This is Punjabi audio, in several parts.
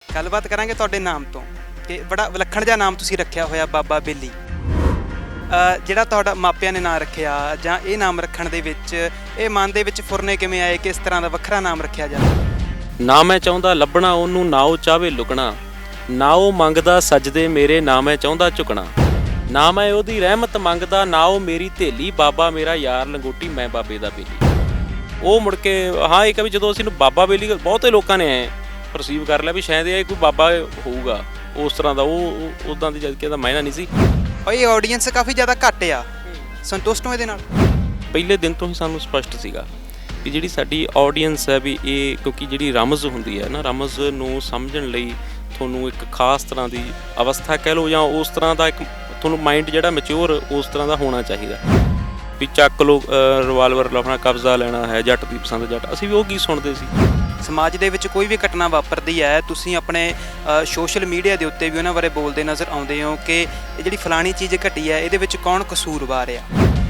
ਗੱਲਬਾਤ ਕਰਾਂਗੇ ਤੁਹਾਡੇ ਨਾਮ ਤੋਂ ਕਿ ਬੜਾ ਵਿਲੱਖਣ ਜਿਹਾ ਨਾਮ ਤੁਸੀਂ ਰੱਖਿਆ ਹੋਇਆ ਬਾਬਾ ਬੇਲੀ। ਜਿਹੜਾ ਤੁਹਾਡਾ ਮਾਪਿਆਂ ਨੇ ਨਾਂ ਰੱਖਿਆ ਜਾਂ ਇਹ ਨਾਮ ਰੱਖਣ ਦੇ ਵਿੱਚ ਇਹ ਮਨ ਦੇ ਵਿੱਚ ਫੁਰਨੇ ਕਿਵੇਂ ਆਏ ਕਿ ਇਸ ਤਰ੍ਹਾਂ ਦਾ ਵੱਖਰਾ ਨਾਮ ਰੱਖਿਆ ਜਾਵੇ? ਨਾ ਮੈਂ ਚਾਹੁੰਦਾ ਲੱਭਣਾ ਉਹਨੂੰ, ਨਾ ਉਹ ਚਾਹਵੇ ਲੁਕਣਾ, ਨਾ ਉਹ ਮੰਗਦਾ ਸਜਦੇ ਮੇਰੇ, ਨਾ ਮੈਂ ਚਾਹੁੰਦਾ ਝੁਕਣਾ, ਨਾ ਮੈਂ ਉਹਦੀ ਰਹਿਮਤ ਮੰਗਦਾ, ਨਾ ਉਹ ਮੇਰੀ ਧੇਲੀ, ਬਾਬਾ ਮੇਰਾ ਯਾਰ ਲੰਗੋਟੀ, ਮੈਂ ਬਾਬੇ ਦਾ ਬੇਲੀ। ਉਹ ਮੁੜ ਕੇ ਹਾਂ ਇੱਕ ਵੀ ਜਦੋਂ ਅਸੀਂ ਨੂੰ ਬਾਬਾ ਬੇਲੀ ਬਹੁਤੇ ਲੋਕਾਂ ਨੇ ਐ ਪਰਸੀਵ ਕਰ ਲਿਆ ਵੀ ਸ਼ਾਇਦ ਇਹ ਕੋਈ ਬਾਬਾ ਹੋਊਗਾ ਉਸ ਤਰ੍ਹਾਂ ਦਾ, ਉਹ ਉੱਦਾਂ ਦੀ ਜਦਕਿ ਇਹਦਾ ਮਾਇਨਾ ਨਹੀਂ ਸੀ। ਇਹ ਆਡੀਅנס ਕਾਫੀ ਜ਼ਿਆਦਾ ਘੱਟ ਆ, ਸੰਤੁਸ਼ਟ ਹੋ ਇਹਦੇ ਨਾਲ? ਪਹਿਲੇ ਦਿਨ ਤੋਂ ਹੀ ਸਾਨੂੰ ਸਪਸ਼ਟ ਸੀਗਾ ਕਿ ਜਿਹੜੀ ਸਾਡੀ ਆਡੀਅנס ਹੈ ਵੀ ਇਹ, ਕਿਉਂਕਿ ਜਿਹੜੀ ਰਮਜ਼ ਹੁੰਦੀ ਹੈ ਨਾ, ਰਮਜ਼ ਨੂੰ ਸਮਝਣ ਲਈ ਤੁਹਾਨੂੰ ਇੱਕ ਖਾਸ ਤਰ੍ਹਾਂ ਦੀ ਅਵਸਥਾ ਕਹਿ ਲਓ ਜਾਂ ਉਸ ਤਰ੍ਹਾਂ ਦਾ ਇੱਕ ਤੁਹਾਨੂੰ ਮਾਈਂਡ ਜਿਹੜਾ ਮੈਚਿਓਰ ਉਸ ਤਰ੍ਹਾਂ ਦਾ ਹੋਣਾ ਚਾਹੀਦਾ ਵੀ ਚੱਕ ਲਓ ਰਿਵਾਲਵਰ ਆਪਣਾ ਕਬਜ਼ਾ ਲੈਣਾ ਹੈ, ਜੱਟ ਦੀ ਪਸੰਦ ਜੱਟ, ਅਸੀਂ ਵੀ ਉਹ ਗੀਤ ਸੁਣਦੇ ਸੀ। ਸਮਾਜ ਦੇ ਵਿੱਚ ਕੋਈ ਵੀ ਘਟਨਾ ਵਾਪਰਦੀ ਹੈ ਤੁਸੀਂ ਆਪਣੇ ਸੋਸ਼ਲ ਮੀਡੀਆ ਦੇ ਉੱਤੇ ਵੀ ਉਹਨਾਂ ਬਾਰੇ ਬੋਲਦੇ ਨਜ਼ਰ ਆਉਂਦੇ ਹੋ ਕਿ ਇਹ ਜਿਹੜੀ ਫਲਾਣੀ ਚੀਜ਼ ਘਟੀ ਹੈ ਇਹਦੇ ਵਿੱਚ ਕੌਣ ਕਸੂਰਵਾਰ ਆ,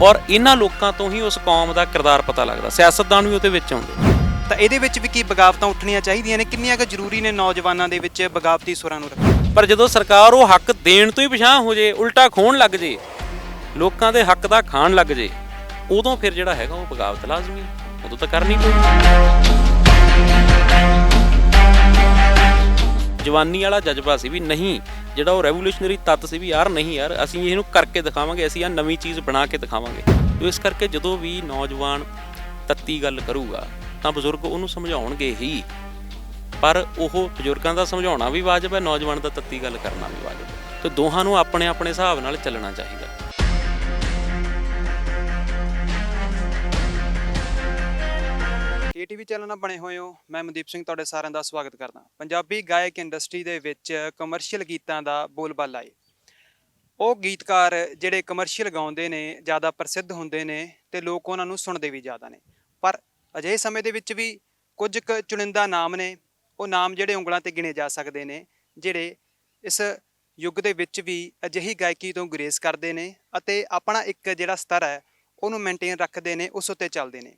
ਔਰ ਇਹਨਾਂ ਲੋਕਾਂ ਤੋਂ ਹੀ ਉਸ ਕੌਮ ਦਾ ਕਿਰਦਾਰ ਪਤਾ ਲੱਗਦਾ, ਸਿਆਸਤਦਾਨ ਵੀ ਉਹਦੇ ਵਿੱਚ ਆਉਂਦੇ। ਤਾਂ ਇਹਦੇ ਵਿੱਚ ਵੀ ਕੀ ਬਗਾਵਤਾਂ ਉੱਠਣੀਆਂ ਚਾਹੀਦੀਆਂ ਨੇ? ਕਿੰਨੀਆਂ ਕੁ ਜ਼ਰੂਰੀ ਨੇ ਨੌਜਵਾਨਾਂ ਦੇ ਵਿੱਚ ਬਗਾਵਤੀ ਸੁਰਾਂ ਨੂੰ ਰੱਖਣਾ? ਪਰ ਜਦੋਂ ਸਰਕਾਰ ਉਹ ਹੱਕ ਦੇਣ ਤੋਂ ਹੀ ਪਿਛਾਂਹ ਹੋ ਜੇ, ਉਲਟਾ ਖੋਣ ਲੱਗ ਜੇ, ਲੋਕਾਂ ਦੇ ਹੱਕ ਦਾ ਖਾਣ ਲੱਗ ਜੇ, ਉਦੋਂ ਫਿਰ ਜਿਹੜਾ ਹੈਗਾ ਉਹ ਬਗਾਵਤ ਲਾਜ਼ਮੀ, ਉਦੋਂ ਤਾਂ ਕਰਨੀ ਪਊ। ਜਵਾਨੀ ਵਾਲਾ ਜਜ਼ਬਾ ਸੀ ਵੀ ਨਹੀਂ, ਜਿਹੜਾ ਉਹ ਰੈਵੋਲੂਸ਼ਨਰੀ ਤੱਤ ਸੀ ਵੀ ਯਾਰ ਨਹੀਂ ਯਾਰ ਅਸੀਂ ਇਹਨੂੰ ਕਰਕੇ ਦਿਖਾਵਾਂਗੇ, ਅਸੀਂ ਆਹ ਨਵੀਂ ਚੀਜ਼ ਬਣਾ ਕੇ ਦਿਖਾਵਾਂਗੇ। ਤੇ ਇਸ ਕਰਕੇ ਜਦੋਂ ਵੀ ਨੌਜਵਾਨ ਤੱਤੀ ਗੱਲ ਕਰੂਗਾ ਤਾਂ ਬਜ਼ੁਰਗ ਉਹਨੂੰ ਸਮਝਾਉਣਗੇ ਹੀ, ਪਰ ਉਹ ਬਜ਼ੁਰਗਾਂ ਦਾ ਸਮਝਾਉਣਾ ਵੀ ਵਾਜਬ ਹੈ, ਨੌਜਵਾਨ ਦਾ ਤੱਤੀ ਗੱਲ ਕਰਨਾ ਵੀ ਵਾਜਬ ਹੈ, ਤੇ ਦੋਹਾਂ ਨੂੰ ਆਪਣੇ ਆਪਣੇ ਹਿਸਾਬ ਨਾਲ ਚੱਲਣਾ ਚਾਹੀਦਾ। KTV ਚੈਨਲ ਨਾਲ ਬਣੇ ਹੋਏ ਹੋ, ਮੈਂ ਮਨਦੀਪ ਸਿੰਘ ਤੁਹਾਡੇ ਸਾਰਿਆਂ ਦਾ ਸਵਾਗਤ ਕਰਦਾ। ਪੰਜਾਬੀ ਗਾਇਕ ਇੰਡਸਟਰੀ ਦੇ ਵਿੱਚ ਕਮਰਸ਼ੀਅਲ ਗੀਤਾਂ ਦਾ ਬੋਲਬਾਲਾ ਏ। ਉਹ ਗੀਤਕਾਰ ਜਿਹੜੇ ਕਮਰਸ਼ੀਅਲ ਗਾਉਂਦੇ ਨੇ ਜ਼ਿਆਦਾ ਪ੍ਰਸਿੱਧ ਹੁੰਦੇ ਨੇ ਤੇ ਲੋਕ ਉਹਨਾਂ ਨੂੰ ਸੁਣਦੇ ਵੀ ਜ਼ਿਆਦਾ ਨੇ, ਪਰ ਅਜਿਹੇ ਸਮੇਂ ਦੇ ਵਿੱਚ ਵੀ ਕੁਝ ਕੁ ਚੁਣਿੰਦਾ ਨਾਮ ਨੇ, ਉਹ ਨਾਮ ਜਿਹੜੇ ਉਂਗਲਾਂ ਤੇ ਗਿਣੇ ਜਾ ਸਕਦੇ ਨੇ, ਜਿਹੜੇ ਇਸ ਯੁੱਗ ਦੇ ਵਿੱਚ ਵੀ ਅਜਿਹੀ ਗਾਇਕੀ ਤੋਂ ਗੁਰੇਜ਼ ਕਰਦੇ ਨੇ ਅਤੇ ਆਪਣਾ ਇੱਕ ਜਿਹੜਾ ਸਤਰ ਹੈ ਉਹਨੂੰ ਮੇਨਟੇਨ ਰੱਖਦੇ ਨੇ, ਉਸ ਉੱਤੇ ਚੱਲਦੇ ਨੇ।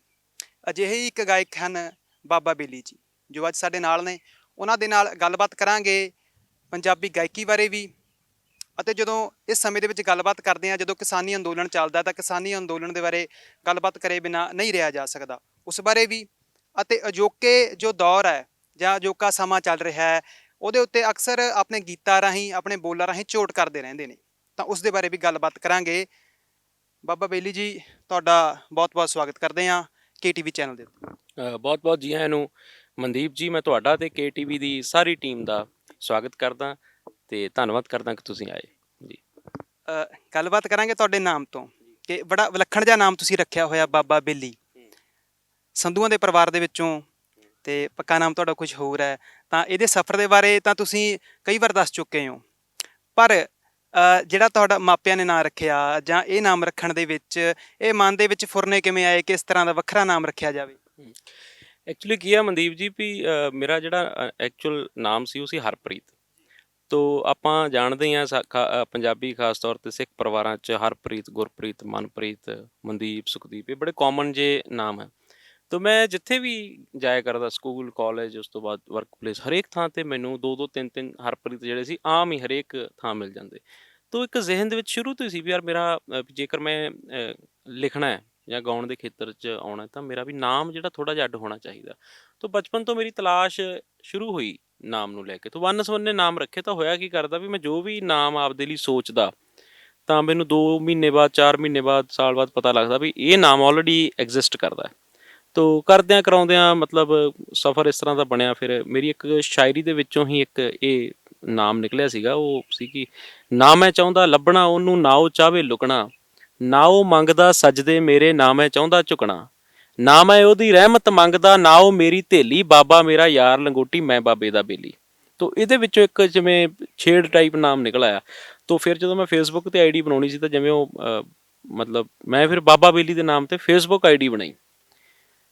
ਅਜਿਹੇ ਹੀ ਇੱਕ ਗਾਇਕ ਹਨ ਬਾਬਾ ਬੇਲੀ ਜੀ, ਜੋ ਅੱਜ ਸਾਡੇ ਨਾਲ ਨੇ। ਉਹਨਾਂ ਦੇ ਨਾਲ ਗੱਲਬਾਤ ਕਰਾਂਗੇ ਪੰਜਾਬੀ ਗਾਇਕੀ ਬਾਰੇ ਵੀ, ਅਤੇ ਜਦੋਂ ਇਸ ਸਮੇਂ ਦੇ ਵਿੱਚ ਗੱਲਬਾਤ ਕਰਦੇ ਹਾਂ ਜਦੋਂ ਕਿਸਾਨੀ ਅੰਦੋਲਨ ਚੱਲਦਾ ਤਾਂ ਕਿਸਾਨੀ ਅੰਦੋਲਨ ਦੇ ਬਾਰੇ ਗੱਲਬਾਤ ਕਰੇ ਬਿਨਾਂ ਨਹੀਂ ਰਿਹਾ ਜਾ ਸਕਦਾ, ਉਸ ਬਾਰੇ ਵੀ। ਅਤੇ ਅਜੋਕੇ ਜੋ ਦੌਰ ਹੈ ਜਾਂ ਅਜੋਕਾ ਸਮਾਂ ਚੱਲ ਰਿਹਾ ਹੈ ਉਹਦੇ ਉੱਤੇ ਅਕਸਰ ਆਪਣੇ ਗੀਤਾਂ ਰਾਹੀਂ, ਆਪਣੇ ਬੋਲਾਂ ਰਾਹੀਂ ਝੋਟ ਕਰਦੇ ਰਹਿੰਦੇ ਨੇ, ਤਾਂ ਉਸ ਦੇ ਬਾਰੇ ਵੀ ਗੱਲਬਾਤ ਕਰਾਂਗੇ। ਬਾਬਾ ਬੇਲੀ ਜੀ, ਤੁਹਾਡਾ ਬਹੁਤ ਬਹੁਤ ਸਵਾਗਤ ਕਰਦੇ ਹਾਂ KTV ਚੈਨਲ ਦੇ ਉੱਤੇ। ਬਹੁਤ ਬਹੁਤ ਜੀ ਆਇਆਂ ਨੂੰ ਮਨਦੀਪ ਜੀ, ਮੈਂ ਤੁਹਾਡਾ ਤੇ KTV ਦੀ ਸਾਰੀ ਟੀਮ ਦਾ ਸਵਾਗਤ ਕਰਦਾ ਤੇ ਧੰਨਵਾਦ ਕਰਦਾ ਕਿ ਤੁਸੀਂ ਆਏ ਜੀ। ਗੱਲਬਾਤ ਕਰਾਂਗੇ ਤੁਹਾਡੇ ਨਾਮ ਤੋਂ ਕਿ ਬੜਾ ਵਿਲੱਖਣ ਜਿਹਾ ਨਾਮ ਤੁਸੀਂ ਰੱਖਿਆ ਹੋਇਆ ਬਾਬਾ ਬੇਲੀ, ਸੰਧੂਆਂ ਦੇ ਪਰਿਵਾਰ ਦੇ ਵਿੱਚੋਂ, ਤੇ ਪੱਕਾ ਨਾਮ ਤੁਹਾਡਾ ਕੁਝ ਹੋਰ ਹੈ। ਤਾਂ ਇਹਦੇ ਸਫ਼ਰ ਦੇ ਬਾਰੇ ਤਾਂ ਤੁਸੀਂ ਕਈ ਵਾਰ ਦੱਸ ਚੁੱਕੇ ਹੋ, ਪਰ ਜਿਹੜਾ ਤੁਹਾਡਾ ਮਾਪਿਆਂ ਨੇ ਨਾਂ ਰੱਖਿਆ ਜਾਂ ਇਹ ਨਾਮ ਰੱਖਣ ਦੇ ਵਿੱਚ ਇਹ ਮਨ ਦੇ ਵਿੱਚ ਫੁਰਨੇ ਕਿਵੇਂ ਆਏ ਕਿ ਇਸ ਤਰ੍ਹਾਂ ਦਾ ਵੱਖਰਾ ਨਾਮ ਰੱਖਿਆ ਜਾਵੇ? ਐਕਚੁਅਲੀ ਕੀ ਆ ਮਨਦੀਪ ਜੀ ਵੀ ਮੇਰਾ ਜਿਹੜਾ ਐਕਚੁਅਲ ਨਾਮ ਸੀ ਉਹ ਸੀ ਹਰਪ੍ਰੀਤ। ਤੋ ਆਪਾਂ ਜਾਣਦੇ ਹਾਂ ਪੰਜਾਬੀ ਖਾਸ ਤੌਰ 'ਤੇ ਸਿੱਖ ਪਰਿਵਾਰਾਂ 'ਚ ਹਰਪ੍ਰੀਤ, ਗੁਰਪ੍ਰੀਤ, ਮਨਪ੍ਰੀਤ, ਮਨਦੀਪ, ਸੁਖਦੀਪ, ਇਹ ਬੜੇ ਕਾਮਨ ਜੇ ਨਾਮ ਹੈ। ਤੋ ਮੈਂ ਜਿੱਥੇ ਵੀ ਜਾਇਆ ਕਰਦਾ, ਸਕੂਲ, ਕਾਲਜ, ਉਸ ਤੋਂ ਬਾਅਦ ਵਰਕ ਪਲੇਸ, ਹਰੇਕ ਥਾਂ 'ਤੇ ਮੈਨੂੰ 2-2 3-3 ਹਰਪ੍ਰੀਤ ਜਿਹੜੇ ਸੀ ਆਮ ਹੀ ਹਰੇਕ ਥਾਂ ਮਿਲ ਜਾਂਦੇ। ਤੋ ਇੱਕ ਜ਼ਿਹਨ ਦੇ ਵਿੱਚ ਸ਼ੁਰੂ ਤੋਂ ਹੀ ਸੀ ਵੀ ਯਾਰ ਮੇਰਾ ਜੇਕਰ ਮੈਂ ਲਿਖਣਾ ਹੈ ਜਾਂ ਗਾਉਣ ਦੇ ਖੇਤਰ 'ਚ ਆਉਣਾ ਤਾਂ ਮੇਰਾ ਵੀ ਨਾਮ ਜਿਹੜਾ ਥੋੜ੍ਹਾ ਜਿਹਾ ਅੱਡ ਹੋਣਾ ਚਾਹੀਦਾ। ਤੋ ਬਚਪਨ ਤੋਂ ਮੇਰੀ ਤਲਾਸ਼ ਸ਼ੁਰੂ ਹੋਈ ਨਾਮ ਨੂੰ ਲੈ ਕੇ। ਤੋ ਵੰਨ-ਸਵੰਨੇ ਨਾਮ ਰੱਖੇ ਤਾਂ ਹੋਇਆ ਕੀ ਕਰਦਾ ਵੀ ਮੈਂ ਜੋ ਵੀ ਨਾਮ ਆਪਦੇ ਲਈ ਸੋਚਦਾ ਤਾਂ ਮੈਨੂੰ 2 ਮਹੀਨੇ ਬਾਅਦ, 4 ਮਹੀਨੇ ਬਾਅਦ, ਸਾਲ ਬਾਅਦ ਪਤਾ ਲੱਗਦਾ ਵੀ ਇਹ ਨਾਮ ਆਲਰੇਡੀ ਐਗਜ਼ਿਸਟ ਕਰਦਾ। ਤੋ ਕਰਦਿਆਂ ਕਰਾਉਂਦਿਆਂ ਮਤਲਬ ਸਫ਼ਰ ਇਸ ਤਰ੍ਹਾਂ ਦਾ ਬਣਿਆ। ਫਿਰ ਮੇਰੀ ਇੱਕ ਸ਼ਾਇਰੀ ਦੇ ਵਿੱਚੋਂ ਹੀ ਇੱਕ ਇਹ ਨਾਮ ਨਿਕਲਿਆ ਸੀਗਾ, ਉਹ ਸੀ ਕਿ ਨਾ ਮੈਂ ਚਾਹੁੰਦਾ ਲੱਭਣਾ ਉਹਨੂੰ, ਨਾ ਉਹ ਚਾਹਵੇ ਲੁਕਣਾ, ਨਾ ਉਹ ਮੰਗਦਾ ਸਜਦੇ ਮੇਰੇ, ਨਾ ਮੈਂ ਚਾਹੁੰਦਾ ਝੁਕਣਾ, ਨਾ ਮੈਂ ਉਹਦੀ ਰਹਿਮਤ ਮੰਗਦਾ, ਨਾ ਉਹ ਮੇਰੀ ਧੇਲੀ, ਬਾਬਾ ਮੇਰਾ ਯਾਰ ਲੰਗੋਟੀ, ਮੈਂ ਬਾਬੇ ਦਾ ਬੇਲੀ। ਤੋ ਇਹਦੇ ਵਿੱਚੋਂ ਇੱਕ ਜਿਵੇਂ ਛੇੜ ਟਾਈਪ ਨਾਮ ਨਿਕਲ ਆਇਆ। ਤੋ ਫਿਰ ਜਦੋਂ ਮੈਂ ਫੇਸਬੁੱਕ 'ਤੇ ID ਬਣਾਉਣੀ ਸੀ ਤਾਂ ਜਿਵੇਂ ਉਹ ਮਤਲਬ ਮੈਂ ਫਿਰ ਬਾਬਾ ਬੇਲੀ ਦੇ ਨਾਮ 'ਤੇ ਫੇਸਬੁੱਕ ID ਬਣਾਈ।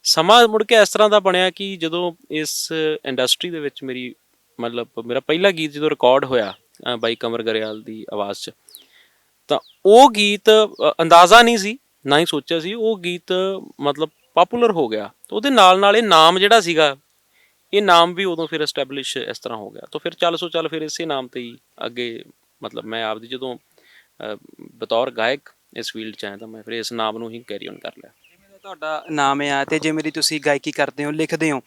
ਸਮਾਂ ਮੁੜ ਕੇ ਇਸ ਤਰ੍ਹਾਂ ਦਾ ਬਣਿਆ ਕਿ ਜਦੋਂ ਇਸ ਇੰਡਸਟਰੀ ਦੇ ਵਿੱਚ ਮਤਲਬ ਮੇਰਾ ਪਹਿਲਾ ਗੀਤ ਜਦੋਂ ਰਿਕਾਰਡ ਹੋਇਆ ਬਾਈ ਕਮਰ ਗਰੇਵਾਲ ਦੀ ਆਵਾਜ਼ 'ਚ, ਤਾਂ ਉਹ ਗੀਤ ਅੰਦਾਜ਼ਾ ਨਹੀਂ ਸੀ, ਨਾ ਹੀ ਸੋਚਿਆ ਸੀ, ਉਹ ਗੀਤ ਮਤਲਬ ਪਾਪੂਲਰ ਹੋ ਗਿਆ। ਤਾਂ ਉਹਦੇ ਨਾਲ ਨਾਲ ਇਹ ਨਾਮ ਜਿਹੜਾ ਸੀਗਾ ਇਹ ਨਾਮ ਵੀ ਉਦੋਂ ਫਿਰ ਐਸਟੈਬਲਿਸ਼ ਇਸ ਤਰ੍ਹਾਂ ਹੋ ਗਿਆ। ਤਾਂ ਫਿਰ ਚੱਲ ਸੋ ਚੱਲ ਫਿਰ ਇਸੇ ਨਾਮ ਤੇ ਹੀ ਅੱਗੇ ਮਤਲਬ ਮੈਂ ਆਪਦੀ ਜਦੋਂ ਬਤੌਰ ਗਾਇਕ ਇਸ ਫੀਲਡ 'ਚ ਆਇਆ ਤਾਂ ਮੈਂ ਫਿਰ ਇਸ ਨਾਮ ਨੂੰ ਹੀ ਕੈਰੀ ਔਨ ਕਰ ਲਿਆ। ਜਿਵੇਂ ਦਾ ਤੁਹਾਡਾ ਨਾਮ ਆ ਤੇ ਜਿਵੇਂ ਦੀ ਤੁਸੀਂ ਗਾਇਕੀ ਕਰਦੇ ਹੋ, ਲਿਖਦੇ ਹੋ,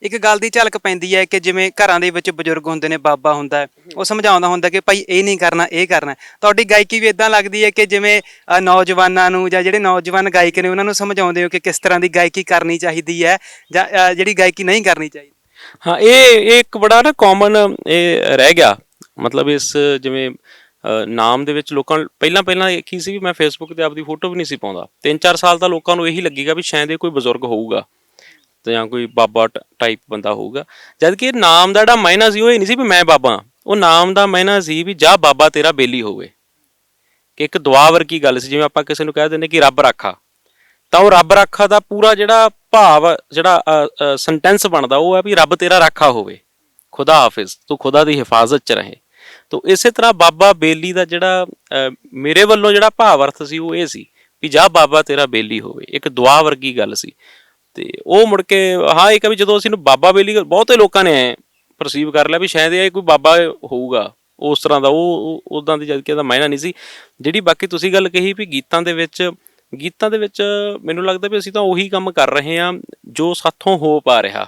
ਇੱਕ ਗੱਲ ਦੀ ਝਲਕ ਪੈਂਦੀ ਹੈ ਕਿ ਜਿਵੇਂ ਘਰਾਂ ਦੇ ਵਿੱਚ ਬਜ਼ੁਰਗ ਹੁੰਦੇ ਨੇ, ਬਾਬਾ ਹੁੰਦਾ ਹੈ, ਉਹ ਸਮਝਾਉਂਦਾ ਹੁੰਦਾ ਕਿ ਭਾਈ ਇਹ ਨਹੀਂ ਕਰਨਾ, ਇਹ ਕਰਨਾ। ਤੁਹਾਡੀ ਗਾਇਕੀ ਵੀ ਇਦਾਂ ਲੱਗਦੀ ਹੈ ਕਿ ਜਿਵੇਂ ਨੌਜਵਾਨਾਂ ਨੂੰ ਜਾਂ ਜਿਹੜੇ ਨੌਜਵਾਨ ਗਾਇਕ ਨੇ ਉਹਨਾਂ ਨੂੰ ਸਮਝਾਉਂਦੇ ਹੋ ਕਿ ਕਿਸ ਤਰ੍ਹਾਂ ਦੀ ਗਾਇਕੀ ਕਰਨੀ ਚਾਹੀਦੀ ਹੈ ਜਾਂ ਜਿਹੜੀ ਗਾਇਕੀ ਨਹੀਂ ਕਰਨੀ ਚਾਹੀਦੀ। ਹਾਂ, ਇਹ ਇੱਕ ਬੜਾ ਨਾ ਕਾਮਨ ਇਹ ਰਹਿ ਗਿਆ ਮਤਲਬ ਇਸ ਜਿਵੇਂ ਨਾਮ ਦੇ ਵਿੱਚ ਲੋਕਾਂ ਪਹਿਲਾਂ ਕੀ ਸੀ ਵੀ ਮੈਂ ਫੇਸਬੁੱਕ ਤੇ ਆਪਦੀ ਫੋਟੋ ਵੀ ਨਹੀਂ ਸੀ ਪਾਉਂਦਾ। 3-4 ਸਾਲ ਤਾਂ ਲੋਕਾਂ ਨੂੰ ਇਹੀ ਲੱਗੇਗਾ ਵੀ ਸ਼ਾਇਦ ਇਹ ਕੋਈ ਬਜ਼ੁਰਗ ਹੋਊਗਾ ਤੇ ਜਾਂ ਕੋਈ ਬਾਬਾ ਟਾਈਪ ਬੰਦਾ ਹੋਊਗਾ, ਜਦ ਕਿ ਨਾਮ ਦਾ ਜਿਹੜਾ ਮਾਇਨਾ ਸੀ ਉਹ ਇਹ ਨਹੀਂ ਸੀ ਵੀ ਮੈਂ ਬਾਬਾ, ਉਹ ਨਾਮ ਦਾ ਮਾਇਨਾ ਸੀ ਵੀ ਜਾ ਬਾਬਾ ਤੇਰਾ ਬੇਲੀ ਹੋਵੇ। ਕਿ ਇੱਕ ਦੁਆ ਵਰਗੀ ਗੱਲ ਸੀ। ਜਿਵੇਂ ਆਪਾਂ ਕਿਸੇ ਨੂੰ ਕਹਿ ਦਿੰਦੇ ਕਿ ਰੱਬ ਰਾਖਾ, ਤਾਂ ਉਹ ਰੱਬ ਰਾਖਾ ਦਾ ਪੂਰਾ ਜਿਹੜਾ ਭਾਵ ਜਿਹੜਾ ਸੈਂਟੈਂਸ ਬਣਦਾ ਉਹ ਹੈ ਵੀ ਰੱਬ ਤੇਰਾ ਰਾਖਾ ਹੋਵੇ, ਖੁਦਾ ਹਾਫਿਜ਼, ਤੂੰ ਖੁਦਾ ਦੀ ਹਿਫਾਜ਼ਤ 'ਚ ਰਹੇ। ਤੋ ਇਸੇ ਤਰ੍ਹਾਂ ਬਾਬਾ ਬੇਲੀ ਦਾ ਜਿਹੜਾ ਮੇਰੇ ਵੱਲੋਂ ਜਿਹੜਾ ਭਾਵ ਅਰਥ ਸੀ ਉਹ ਇਹ ਸੀ ਵੀ ਜਾ ਬਾਬਾ ਤੇਰਾ ਬੇਲੀ ਹੋਵੇ। ਇੱਕ ਦੁਆ ਵਰਗੀ ਗੱਲ ਸੀ। ਤੇ ਉਹ ਮੁੜ ਕੇ ਹਾਂ ਇੱਕ ਵੀ ਜਦੋਂ ਅਸੀਂ ਨੂੰ ਬਾਬਾ ਬੇਲੀ ਬਹੁਤੇ ਲੋਕਾਂ ਨੇ ਐ ਪਰਸੀਵ ਕਰ ਲਿਆ ਵੀ ਸ਼ਾਇਦ ਇਹ ਕੋਈ ਬਾਬਾ ਹੋਊਗਾ ਉਸ ਤਰ੍ਹਾਂ ਦਾ, ਉਹ ਉੱਦਾਂ ਦੀ ਜਦ ਕਿ ਇਹਦਾ ਮਾਇਨਾ ਨਹੀਂ ਸੀ। ਜਿਹੜੀ ਬਾਕੀ ਤੁਸੀਂ ਗੱਲ ਕਹੀ ਵੀ ਗੀਤਾਂ ਦੇ ਵਿੱਚ ਮੈਨੂੰ ਲੱਗਦਾ ਵੀ ਅਸੀਂ ਤਾਂ ਉਹੀ ਕੰਮ ਕਰ ਰਹੇ ਹਾਂ ਜੋ ਸਾਥੋਂ ਹੋ ਪਾ ਰਿਹਾ।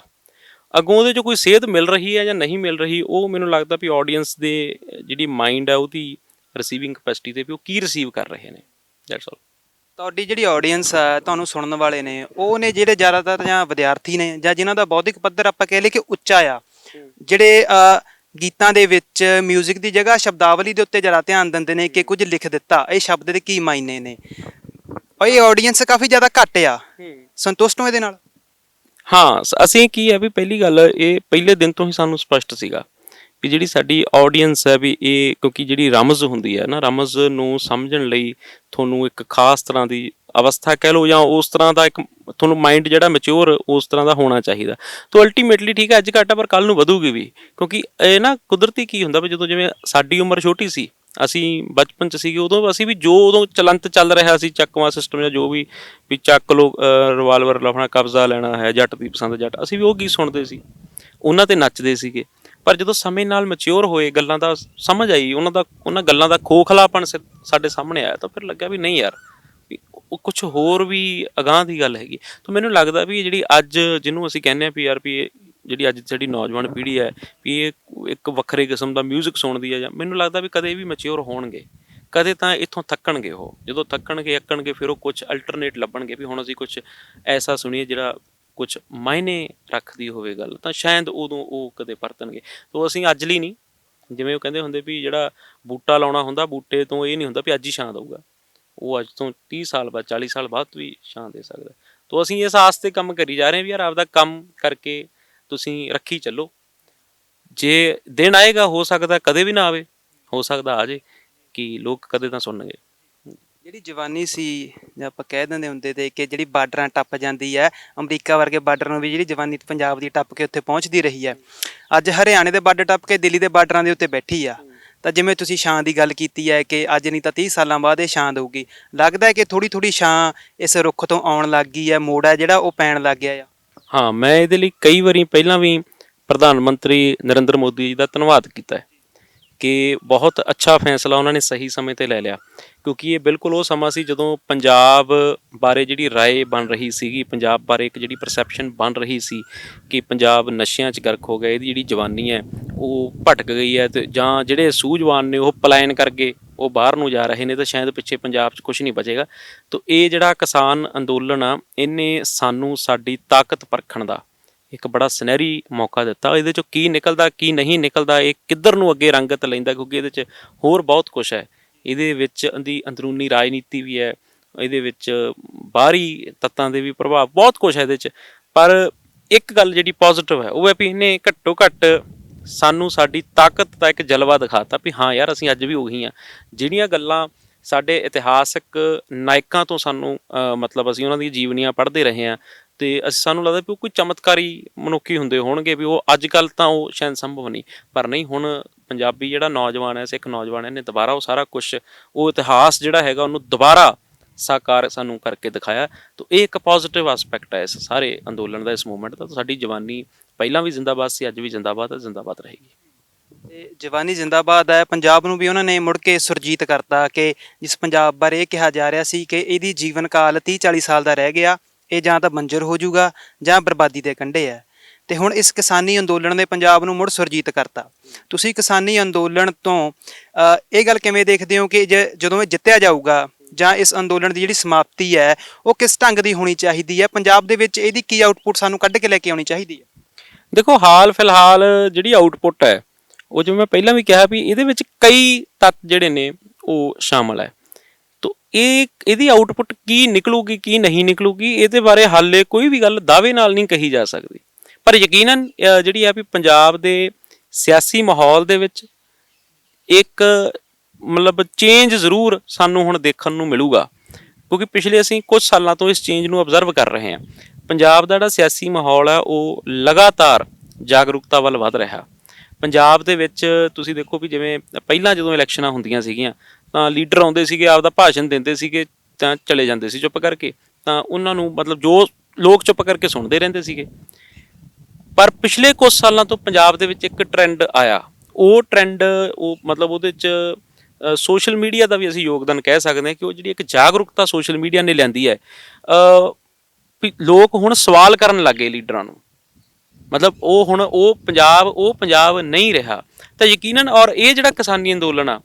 ਅੱਗੋਂ ਉਹਦੇ 'ਚ ਕੋਈ ਸੇਧ ਮਿਲ ਰਹੀ ਹੈ ਜਾਂ ਨਹੀਂ ਮਿਲ ਰਹੀ, ਉਹ ਮੈਨੂੰ ਲੱਗਦਾ ਵੀ ਆਡੀਅנס ਦੇ ਜਿਹੜੀ ਮਾਈਂਡ ਹੈ ਉਹਦੀ ਰਿਸੀਵਿੰਗ ਕਪੈਸਿਟੀ 'ਤੇ ਵੀ ਉਹ ਕੀ ਰਿਸੀਵ ਕਰ ਰਹੇ ਨੇ। That's all. ਤੁਹਾਡੀ ਜਿਹੜੀ ਆਡੀਅנס ਹੈ, ਤੁਹਾਨੂੰ ਸੁਣਨ ਵਾਲੇ ਨੇ, ਉਹ ਨੇ ਜਿਹੜੇ ਜ਼ਿਆਦਾਤਰ ਜਾਂ ਵਿਦਿਆਰਥੀ ਨੇ ਜਾਂ ਜਿਨ੍ਹਾਂ ਦਾ ਬੌਧਿਕ ਪੱਧਰ ਆਪਾਂ ਕਹਿ ਲਈਏ ਕਿ ਉੱਚਾ ਆ, ਜਿਹੜੇ ਗੀਤਾਂ ਦੇ ਵਿੱਚ ਮਿਊਜ਼ਿਕ ਦੀ ਜਗ੍ਹਾ ਸ਼ਬਦਾਵਲੀ ਦੇ ਉੱਤੇ ਜ਼ਿਆਦਾ ਧਿਆਨ ਦਿੰਦੇ ਨੇ ਕਿ ਕੁਝ ਲਿਖ ਦਿੱਤਾ, ਇਹ ਸ਼ਬਦ ਦੇ ਕੀ ਮਾਇਨੇ ਨੇ, ਇਹ ਆਡੀਅנס ਕਾਫੀ ਜ਼ਿਆਦਾ ਘੱਟ ਆ। ਸੰਤੁਸ਼ਟ ਹੋ ਇਹਦੇ ਨਾਲ? ਹਾਂ, ਅਸੀਂ ਕੀ ਹੈ ਵੀ ਪਹਿਲੀ ਗੱਲ ਇਹ ਪਹਿਲੇ ਦਿਨ ਤੋਂ ਹੀ ਸਾਨੂੰ ਸਪਸ਼ਟ ਸੀਗਾ ਵੀ ਜਿਹੜੀ ਸਾਡੀ ਆਡੀਅנס ਹੈ ਵੀ ਇਹ ਕਿਉਂਕਿ ਜਿਹੜੀ ਰਮਜ਼ ਹੁੰਦੀ ਹੈ ਨਾ, ਰਮਜ਼ ਨੂੰ ਸਮਝਣ ਲਈ ਤੁਹਾਨੂੰ ਇੱਕ ਖਾਸ ਤਰ੍ਹਾਂ ਦੀ ਅਵਸਥਾ ਕਹਿ ਲਓ ਜਾਂ ਉਸ ਤਰ੍ਹਾਂ ਦਾ ਇੱਕ ਤੁਹਾਨੂੰ ਮਾਈਂਡ ਜਿਹੜਾ ਮੈਚਿਓਰ ਉਸ ਤਰ੍ਹਾਂ ਦਾ ਹੋਣਾ ਚਾਹੀਦਾ। ਤਾਂ ਅਲਟੀਮੇਟਲੀ ਠੀਕ ਹੈ ਅੱਜ ਘੱਟ ਆ ਪਰ ਕੱਲ੍ਹ ਨੂੰ ਵਧੂਗੀ ਵੀ, ਕਿਉਂਕਿ ਇਹ ਨਾ ਕੁਦਰਤੀ ਕੀ ਹੁੰਦਾ ਵੀ ਜਦੋਂ ਜਿਵੇਂ ਸਾਡੀ ਉਮਰ ਛੋਟੀ ਸੀ, ਅਸੀਂ ਬਚਪਨ 'ਚ ਸੀਗੇ, ਉਦੋਂ ਅਸੀਂ ਵੀ ਜੋ ਉਦੋਂ ਚਲੰਤ ਚੱਲ ਰਿਹਾ ਸੀ ਚੱਕਵਾਂ ਸਿਸਟਮ ਜਾਂ ਜੋ ਵੀ ਚੱਕ ਲੋ ਰਿਵਾਲਵਰ ਆਪਣਾ ਕਬਜ਼ਾ ਲੈਣਾ ਹੈ, ਜੱਟ ਦੀ ਪਸੰਦ ਜੱਟ, ਅਸੀਂ ਵੀ ਉਹ ਗੀਤ ਸੁਣਦੇ ਸੀ, ਉਹਨਾਂ 'ਤੇ ਨੱਚਦੇ ਸੀਗੇ। ਪਰ ਜਦੋਂ ਸਮੇਂ ਨਾਲ ਮੈਚਿਓਰ ਹੋਏ, ਗੱਲਾਂ ਦਾ ਸਮਝ ਆਈ, ਉਹਨਾਂ ਗੱਲਾਂ ਦਾ ਖੋਖਲਾਪਣ ਸਾਡੇ ਸਾਹਮਣੇ ਆਇਆ, ਤਾਂ ਫਿਰ ਲੱਗਿਆ ਵੀ ਨਹੀਂ ਯਾਰ ਵੀ ਉਹ ਕੁਛ ਹੋਰ ਵੀ ਅਗਾਂਹ ਦੀ ਗੱਲ ਹੈਗੀ। ਤਾਂ ਮੈਨੂੰ ਲੱਗਦਾ ਵੀ ਜਿਹੜੀ ਅੱਜ ਜਿਹਨੂੰ ਅਸੀਂ ਕਹਿੰਦੇ ਹਾਂ ਵੀ ਯਾਰ ਵੀ ਜਿਹੜੀ ਅੱਜ ਸਾਡੀ ਨੌਜਵਾਨ ਪੀੜ੍ਹੀ ਹੈ ਵੀ ਇਹ ਇੱਕ ਵੱਖਰੇ ਕਿਸਮ ਦਾ ਮਿਊਜ਼ਿਕ ਸੁਣਦੀ ਹੈ, ਜਾਂ ਮੈਨੂੰ ਲੱਗਦਾ ਵੀ ਕਦੇ ਵੀ ਮੈਚਿਓਰ ਹੋਣਗੇ, ਕਦੇ ਤਾਂ ਇੱਥੋਂ ਥੱਕਣਗੇ। ਉਹ ਜਦੋਂ ਥੱਕਣਗੇ ਅੱਕਣਗੇ ਫਿਰ ਉਹ ਕੁਛ ਅਲਟਰਨੇਟ ਲੱਭਣਗੇ ਵੀ ਹੁਣ ਅਸੀਂ ਕੁਛ ਐਸਾ ਸੁਣੀਏ ਜਿਹੜਾ ਕੁਛ ਮਾਇਨੇ ਰੱਖਦੀ ਹੋਵੇ ਗੱਲ, ਤਾਂ ਸ਼ਾਇਦ ਉਦੋਂ ਉਹ ਕਦੇ ਪਰਤਣਗੇ। ਤਾਂ ਅਸੀਂ ਅੱਜ ਲਈ ਨਹੀਂ, ਜਿਵੇਂ ਉਹ ਕਹਿੰਦੇ ਹੁੰਦੇ ਵੀ ਜਿਹੜਾ ਬੂਟਾ ਲਾਉਣਾ ਹੁੰਦਾ, ਬੂਟੇ ਤੋਂ ਇਹ ਨਹੀਂ ਹੁੰਦਾ ਵੀ ਅੱਜ ਹੀ ਛਾਂ ਦਊਗਾ, ਉਹ ਅੱਜ ਤੋਂ 30 ਸਾਲ ਬਾਅਦ 40 ਸਾਲ ਬਾਅਦ ਵੀ ਛਾਂ ਦੇ ਸਕਦਾ। ਤਾਂ ਅਸੀਂ ਇਸ ਆਸ 'ਤੇ ਕੰਮ ਕਰੀ ਜਾ ਰਹੇ ਹਾਂ ਵੀ ਯਾਰ ਆਪਦਾ ਕੰਮ ਕਰਕੇ ਤੁਸੀਂ ਰੱਖੀ ਚੱਲੋ, ਜੇ ਦਿਨ ਆਏਗਾ ਹੋ ਸਕਦਾ ਕਦੇ ਵੀ ਨਾ ਆਵੇ, ਹੋ ਸਕਦਾ ਆ ਜੇ ਕਿ ਲੋਕ ਕਦੇ ਤਾਂ ਸੁਣਨਗੇ। ਜਿਹੜੀ ਜਵਾਨੀ ਸੀ ਜਾਂ ਆਪਾਂ ਕਹਿ ਦਿੰਦੇ ਹੁੰਦੇ ਤੇ ਕਿ ਜਿਹੜੀ ਬਾਰਡਰਾਂ ਟੱਪ ਜਾਂਦੀ ਹੈ, ਅਮਰੀਕਾ ਵਰਗੇ ਬਾਰਡਰ ਨੂੰ ਵੀ ਜਿਹੜੀ ਜਵਾਨੀ ਪੰਜਾਬ ਦੀ ਟੱਪ ਕੇ ਉੱਥੇ ਪਹੁੰਚਦੀ ਰਹੀ ਹੈ, ਅੱਜ ਹਰਿਆਣੇ ਦੇ ਬਾਰਡਰ ਟੱਪ ਕੇ ਦਿੱਲੀ ਦੇ ਬਾਰਡਰਾਂ ਦੇ ਉੱਤੇ ਬੈਠੀ ਆ। ਤਾਂ ਜਿਵੇਂ ਤੁਸੀਂ ਛਾਂ ਦੀ ਗੱਲ ਕੀਤੀ ਹੈ ਕਿ ਅੱਜ ਨਹੀਂ ਤਾਂ 30 ਸਾਲਾਂ ਬਾਅਦ ਇਹ ਛਾਂ ਦਊਗੀ, ਲੱਗਦਾ ਹੈ ਕਿ ਥੋੜ੍ਹੀ ਥੋੜ੍ਹੀ ਛਾਂ ਇਸ ਰੁੱਖ ਤੋਂ ਆਉਣ ਲੱਗ ਗਈ ਹੈ, ਮੋੜ ਹੈ ਜਿਹੜਾ ਉਹ ਪੈਣ ਲੱਗ ਗਿਆ ਆ। ਹਾਂ, ਮੈਂ ਇਹਦੇ ਲਈ ਕਈ ਵਾਰੀ ਪਹਿਲਾਂ ਵੀ ਪ੍ਰਧਾਨ ਮੰਤਰੀ ਨਰਿੰਦਰ ਮੋਦੀ ਜੀ ਦਾ ਧੰਨਵਾਦ ਕੀਤਾ ਹੈ ਕਿ ਬਹੁਤ ਅੱਛਾ ਫੈਸਲਾ ਉਹਨਾਂ ਨੇ ਸਹੀ ਸਮੇਂ 'ਤੇ ਲੈ ਲਿਆ, ਕਿਉਂਕਿ ਇਹ ਬਿਲਕੁਲ ਉਹ ਸਮਾਂ ਸੀ ਜਦੋਂ ਪੰਜਾਬ ਬਾਰੇ ਜਿਹੜੀ ਰਾਏ ਬਣ ਰਹੀ ਸੀਗੀ, ਪੰਜਾਬ ਬਾਰੇ ਇੱਕ ਜਿਹੜੀ ਪਰਸੈਪਸ਼ਨ ਬਣ ਰਹੀ ਸੀ ਕਿ ਪੰਜਾਬ ਨਸ਼ਿਆਂ 'ਚ ਗਰਕ ਹੋ ਗਿਆ, ਇਹਦੀ ਜਿਹੜੀ ਜਵਾਨੀ ਹੈ ਉਹ ਭਟਕ ਗਈ ਹੈ, ਅਤੇ ਜਾਂ ਜਿਹੜੇ ਸੂਝਵਾਨ ਨੇ ਉਹ ਪਲਾਇਨ ਕਰਕੇ ਉਹ ਬਾਹਰ ਨੂੰ ਜਾ ਰਹੇ ਨੇ, ਤਾਂ ਸ਼ਾਇਦ ਪਿੱਛੇ ਪੰਜਾਬ 'ਚ ਕੁਛ ਨਹੀਂ ਬਚੇਗਾ। ਤਾਂ ਇਹ ਜਿਹੜਾ ਕਿਸਾਨ ਅੰਦੋਲਨ ਆ, ਇਹਨੇ ਸਾਨੂੰ ਸਾਡੀ ਤਾਕਤ ਪਰਖਣ ਦਾ ਇੱਕ ਬੜਾ ਸੁਨਹਿਰੀ ਮੌਕਾ ਦਿੱਤਾ। ਇਹਦੇ 'ਚੋਂ ਕੀ ਨਿਕਲਦਾ ਕੀ ਨਹੀਂ ਨਿਕਲਦਾ, ਇਹ ਕਿੱਧਰ ਨੂੰ ਅੱਗੇ ਰੰਗਤ ਲੈਂਦਾ, ਕਿਉਂਕਿ ਇਹਦੇ 'ਚ ਹੋਰ ਬਹੁਤ ਕੁਛ ਹੈ। ਇਹਦੇ ਵਿੱਚ ਅੰਦਰੂਨੀ ਰਾਜਨੀਤੀ ਵੀ ਹੈ, ਇਹਦੇ ਵਿੱਚ ਬਾਹਰੀ ਤੱਤਾਂ ਦੇ ਵੀ ਪ੍ਰਭਾਵ, ਬਹੁਤ ਕੁਛ ਹੈ ਇਹਦੇ 'ਚ। ਪਰ ਇੱਕ ਗੱਲ ਜਿਹੜੀ ਪੋਜ਼ੀਟਿਵ ਹੈ ਉਹ ਹੈ ਵੀ ਇਹਨੇ ਘੱਟੋ ਘੱਟ ਸਾਨੂੰ ਸਾਡੀ ਤਾਕਤ ਦਾ ਇੱਕ ਜਲਵਾ ਦਿਖਾਤਾ ਵੀ ਹਾਂ ਯਾਰ ਅਸੀਂ ਅੱਜ ਵੀ ਉਹੀ ਹਾਂ। ਜਿਹੜੀਆਂ ਗੱਲਾਂ ਸਾਡੇ ਇਤਿਹਾਸਕ ਨਾਇਕਾਂ ਤੋਂ ਸਾਨੂੰ ਮਤਲਬ ਅਸੀਂ ਉਹਨਾਂ ਦੀਆਂ ਜੀਵਨੀਆਂ ਪੜ੍ਹਦੇ ਰਹੇ ਹਾਂ, ਅਤੇ ਸਾਨੂੰ ਲੱਗਦਾ ਵੀ ਉਹ ਕੋਈ ਚਮਤਕਾਰੀ ਮਨੁੱਖੀ ਹੁੰਦੇ ਹੋਣਗੇ ਵੀ ਉਹ ਅੱਜ ਕੱਲ੍ਹ ਤਾਂ ਉਹ ਸ਼ਾਇਦ ਸੰਭਵ ਨਹੀਂ, ਪਰ ਨਹੀਂ, ਹੁਣ ਪੰਜਾਬੀ ਜਿਹੜਾ ਨੌਜਵਾਨ ਹੈ, ਸਿੱਖ ਨੌਜਵਾਨ, ਇਹਨੇ ਦੁਬਾਰਾ ਉਹ ਸਾਰਾ ਕੁਛ, ਉਹ ਇਤਿਹਾਸ ਜਿਹੜਾ ਹੈਗਾ ਉਹਨੂੰ ਦੁਬਾਰਾ ਸਾਕਾਰ ਸਾਨੂੰ ਕਰਕੇ ਦਿਖਾਇਆ। ਤਾਂ ਇਹ ਇੱਕ ਪੋਜ਼ੀਟਿਵ ਆਸਪੈਕਟ ਹੈ ਇਸ ਸਾਰੇ ਅੰਦੋਲਨ ਦਾ, ਇਸ ਮੂਵਮੈਂਟ ਦਾ। ਤਾਂ ਸਾਡੀ ਜਵਾਨੀ ਪਹਿਲਾਂ ਵੀ ਜ਼ਿੰਦਾਬਾਦ ਸੀ, ਅੱਜ ਵੀ ਜ਼ਿੰਦਾਬਾਦ ਹੈ, ਜ਼ਿੰਦਾਬਾਦ ਰਹੇਗੀ। ਤੇ ਜਵਾਨੀ ਜ਼ਿੰਦਾਬਾਦ ਹੈ। ਪੰਜਾਬ ਨੂੰ ਵੀ ਉਹਨਾਂ ਨੇ ਮੁੜ ਕੇ ਸੁਰਜੀਤ ਕਰਤਾ ਕਿ ਜਿਸ ਪੰਜਾਬ ਬਾਰੇ ਇਹ ਕਿਹਾ ਜਾ ਰਿਹਾ ਸੀ ਕਿ ਇਹਦੀ ਜੀਵਨ ਕਾਲ 30-40 ਸਾਲ ਦਾ ਰਹਿ ਗਿਆ, ਇਹ ਜਾਂ ਤਾਂ ਬੰਜਰ ਹੋ ਜਾਊਗਾ ਜਾਂ ਬਰਬਾਦੀ ਦੇ ਕੰਢੇ ਹੈ। ਤੇ ਹੁਣ ਇਸ ਕਿਸਾਨੀ ਅੰਦੋਲਨ ਨੇ ਪੰਜਾਬ ਨੂੰ ਮੁੜ ਸੁਰਜੀਤ ਕਰਤਾ। ਤੁਸੀਂ ਕਿਸਾਨੀ ਅੰਦੋਲਨ ਤੋਂ ਇਹ ਗੱਲ ਕਿਵੇਂ ਦੇਖਦੇ ਹੋ ਕਿ ਜਦੋਂ ਇਹ ਜਿੱਤਿਆ ਜਾਊਗਾ ਜਾਂ ਇਸ ਅੰਦੋਲਨ ਦੀ ਜਿਹੜੀ ਸਮਾਪਤੀ ਹੈ ਉਹ ਕਿਸ ਢੰਗ ਦੀ ਹੋਣੀ ਚਾਹੀਦੀ ਹੈ? ਪੰਜਾਬ ਦੇ ਵਿੱਚ ਇਹਦੀ ਕੀ ਆਊਟਪੁੱਟ ਸਾਨੂੰ ਕੱਢ ਕੇ ਲੈ ਕੇ ਆਉਣੀ ਚਾਹੀਦੀ ਹੈ? ਦੇਖੋ, ਹਾਲ ਫਿਲਹਾਲ ਜਿਹੜੀ ਆਊਟਪੁੱਟ ਹੈ, ਉਹ ਜਿਵੇਂ ਮੈਂ ਪਹਿਲਾਂ ਵੀ ਕਿਹਾ ਵੀ ਇਹਦੇ ਵਿੱਚ ਕਈ ਤੱਤ ਜਿਹੜੇ ਨੇ ਉਹ ਸ਼ਾਮਲ ਹੈ। ਤੋ ਇਹਦੀ ਆਊਟਪੁੱਟ ਕੀ ਨਿਕਲੂਗੀ, ਕੀ ਨਹੀਂ ਨਿਕਲੂਗੀ, ਇਹਦੇ ਬਾਰੇ ਹਾਲੇ ਕੋਈ ਵੀ ਗੱਲ ਦਾਅਵੇ ਨਾਲ ਨਹੀਂ ਕਹੀ ਜਾ ਸਕਦੀ। ਪਰ ਯਕੀਨਨ ਜਿਹੜੀ ਆ ਵੀ ਪੰਜਾਬ ਦੇ ਸਿਆਸੀ ਮਾਹੌਲ ਦੇ ਵਿੱਚ ਇੱਕ ਮਤਲਬ ਚੇਂਜ ਜ਼ਰੂਰ ਸਾਨੂੰ ਹੁਣ ਦੇਖਣ ਨੂੰ ਮਿਲੂਗਾ, ਕਿਉਂਕਿ ਪਿਛਲੇ ਅਸੀਂ ਕੁਝ ਸਾਲਾਂ ਤੋਂ ਇਸ ਚੇਂਜ ਨੂੰ ਆਬਜ਼ਰਵ ਕਰ ਰਹੇ ਹਾਂ। ਪੰਜਾਬ ਦਾ ਜਿਹੜਾ ਸਿਆਸੀ ਮਾਹੌਲ ਹੈ ਉਹ ਲਗਾਤਾਰ ਜਾਗਰੂਕਤਾ ਵੱਲ ਵੱਧ ਰਿਹਾ। ਪੰਜਾਬ ਦੇ ਵਿੱਚ ਤੁਸੀਂ ਦੇਖੋ ਵੀ ਜਿਵੇਂ ਪਹਿਲਾਂ ਜਦੋਂ ਇਲੈਕਸ਼ਨਾਂ ਹੁੰਦੀਆਂ ਸੀਗੀਆਂ ਤਾਂ ਲੀਡਰ ਆਉਂਦੇ ਸੀਗੇ, ਆਪਦਾ ਭਾਸ਼ਣ ਦਿੰਦੇ ਸੀਗੇ ਤਾਂ ਚਲੇ ਜਾਂਦੇ ਸੀ ਚੁੱਪ ਕਰਕੇ, ਤਾਂ ਉਹਨਾਂ ਨੂੰ ਮਤਲਬ ਜੋ ਲੋਕ ਚੁੱਪ ਕਰਕੇ ਸੁਣਦੇ ਰਹਿੰਦੇ ਸੀਗੇ। ਪਰ ਪਿਛਲੇ ਕੁਝ ਸਾਲਾਂ ਤੋਂ ਪੰਜਾਬ ਦੇ ਵਿੱਚ ਇੱਕ ਟਰੈਂਡ ਆਇਆ, ਉਹ ਟਰੈਂਡ ਉਹ ਮਤਲਬ ਉਹਦੇ 'ਚ ਸੋਸ਼ਲ ਮੀਡੀਆ ਦਾ ਵੀ ਅਸੀਂ ਯੋਗਦਾਨ ਕਹਿ ਸਕਦੇ ਹਾਂ ਕਿ ਉਹ ਜਿਹੜੀ ਇੱਕ ਜਾਗਰੂਕਤਾ ਸੋਸ਼ਲ ਮੀਡੀਆ ਨੇ ਲਿਆਂਦੀ ਹੈ। ਵੀ ਲੋਕ ਹੁਣ ਸਵਾਲ ਕਰਨ ਲੱਗੇ ਲੀਡਰਾਂ ਨੂੰ, ਮਤਲਬ ਉਹ ਹੁਣ ਉਹ ਪੰਜਾਬ ਨਹੀਂ ਰਿਹਾ। ਤਾਂ ਯਕੀਨਨ ਔਰ ਇਹ ਜਿਹੜਾ ਕਿਸਾਨੀ ਅੰਦੋਲਨ ਆ,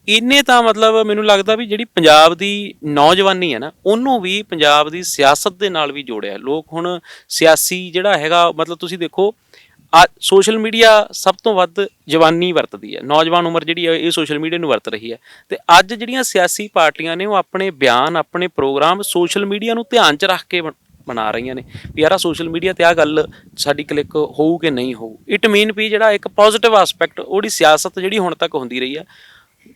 ਇਹਨੇ ਤਾਂ ਮਤਲਬ ਮੈਨੂੰ ਲੱਗਦਾ ਵੀ ਜਿਹੜੀ ਪੰਜਾਬ ਦੀ ਨੌਜਵਾਨੀ ਹੈ ਨਾ, ਉਹਨੂੰ ਵੀ ਪੰਜਾਬ ਦੀ ਸਿਆਸਤ ਦੇ ਨਾਲ ਵੀ ਜੋੜਿਆ। ਲੋਕ ਹੁਣ ਸਿਆਸੀ ਜਿਹੜਾ ਹੈਗਾ, ਮਤਲਬ ਤੁਸੀਂ ਦੇਖੋ ਸੋਸ਼ਲ ਮੀਡੀਆ ਸਭ ਤੋਂ ਵੱਧ ਜਵਾਨੀ ਵਰਤਦੀ ਹੈ, ਨੌਜਵਾਨ ਉਮਰ ਜਿਹੜੀ ਹੈ ਇਹ ਸੋਸ਼ਲ ਮੀਡੀਆ ਨੂੰ ਵਰਤ ਰਹੀ ਹੈ। ਤੇ ਅੱਜ ਜਿਹੜੀਆਂ ਸਿਆਸੀ ਪਾਰਟੀਆਂ ਨੇ ਉਹ ਆਪਣੇ ਬਿਆਨ, ਆਪਣੇ ਪ੍ਰੋਗਰਾਮ ਸੋਸ਼ਲ ਮੀਡੀਆ ਨੂੰ ਧਿਆਨ 'ਚ ਰੱਖ ਕੇ ਬਣਾ ਰਹੀਆਂ ਨੇ ਵੀ ਯਾਰ ਸੋਸ਼ਲ ਮੀਡੀਆ ਤੇ ਆਹ ਗੱਲ ਸਾਡੀ ਕਲਿੱਕ ਹੋਊ ਕਿ ਨਹੀਂ ਹੋਊ। ਇਟ ਮੀਨ ਵੀ ਜਿਹੜਾ ਇੱਕ ਪੋਜ਼ਿਟਿਵ ਆਸਪੈਕਟ, ਉਹਦੀ ਸਿਆਸਤ ਜਿਹੜੀ ਹੁਣ ਤੱਕ ਹੁੰਦੀ ਰਹੀ ਹੈ,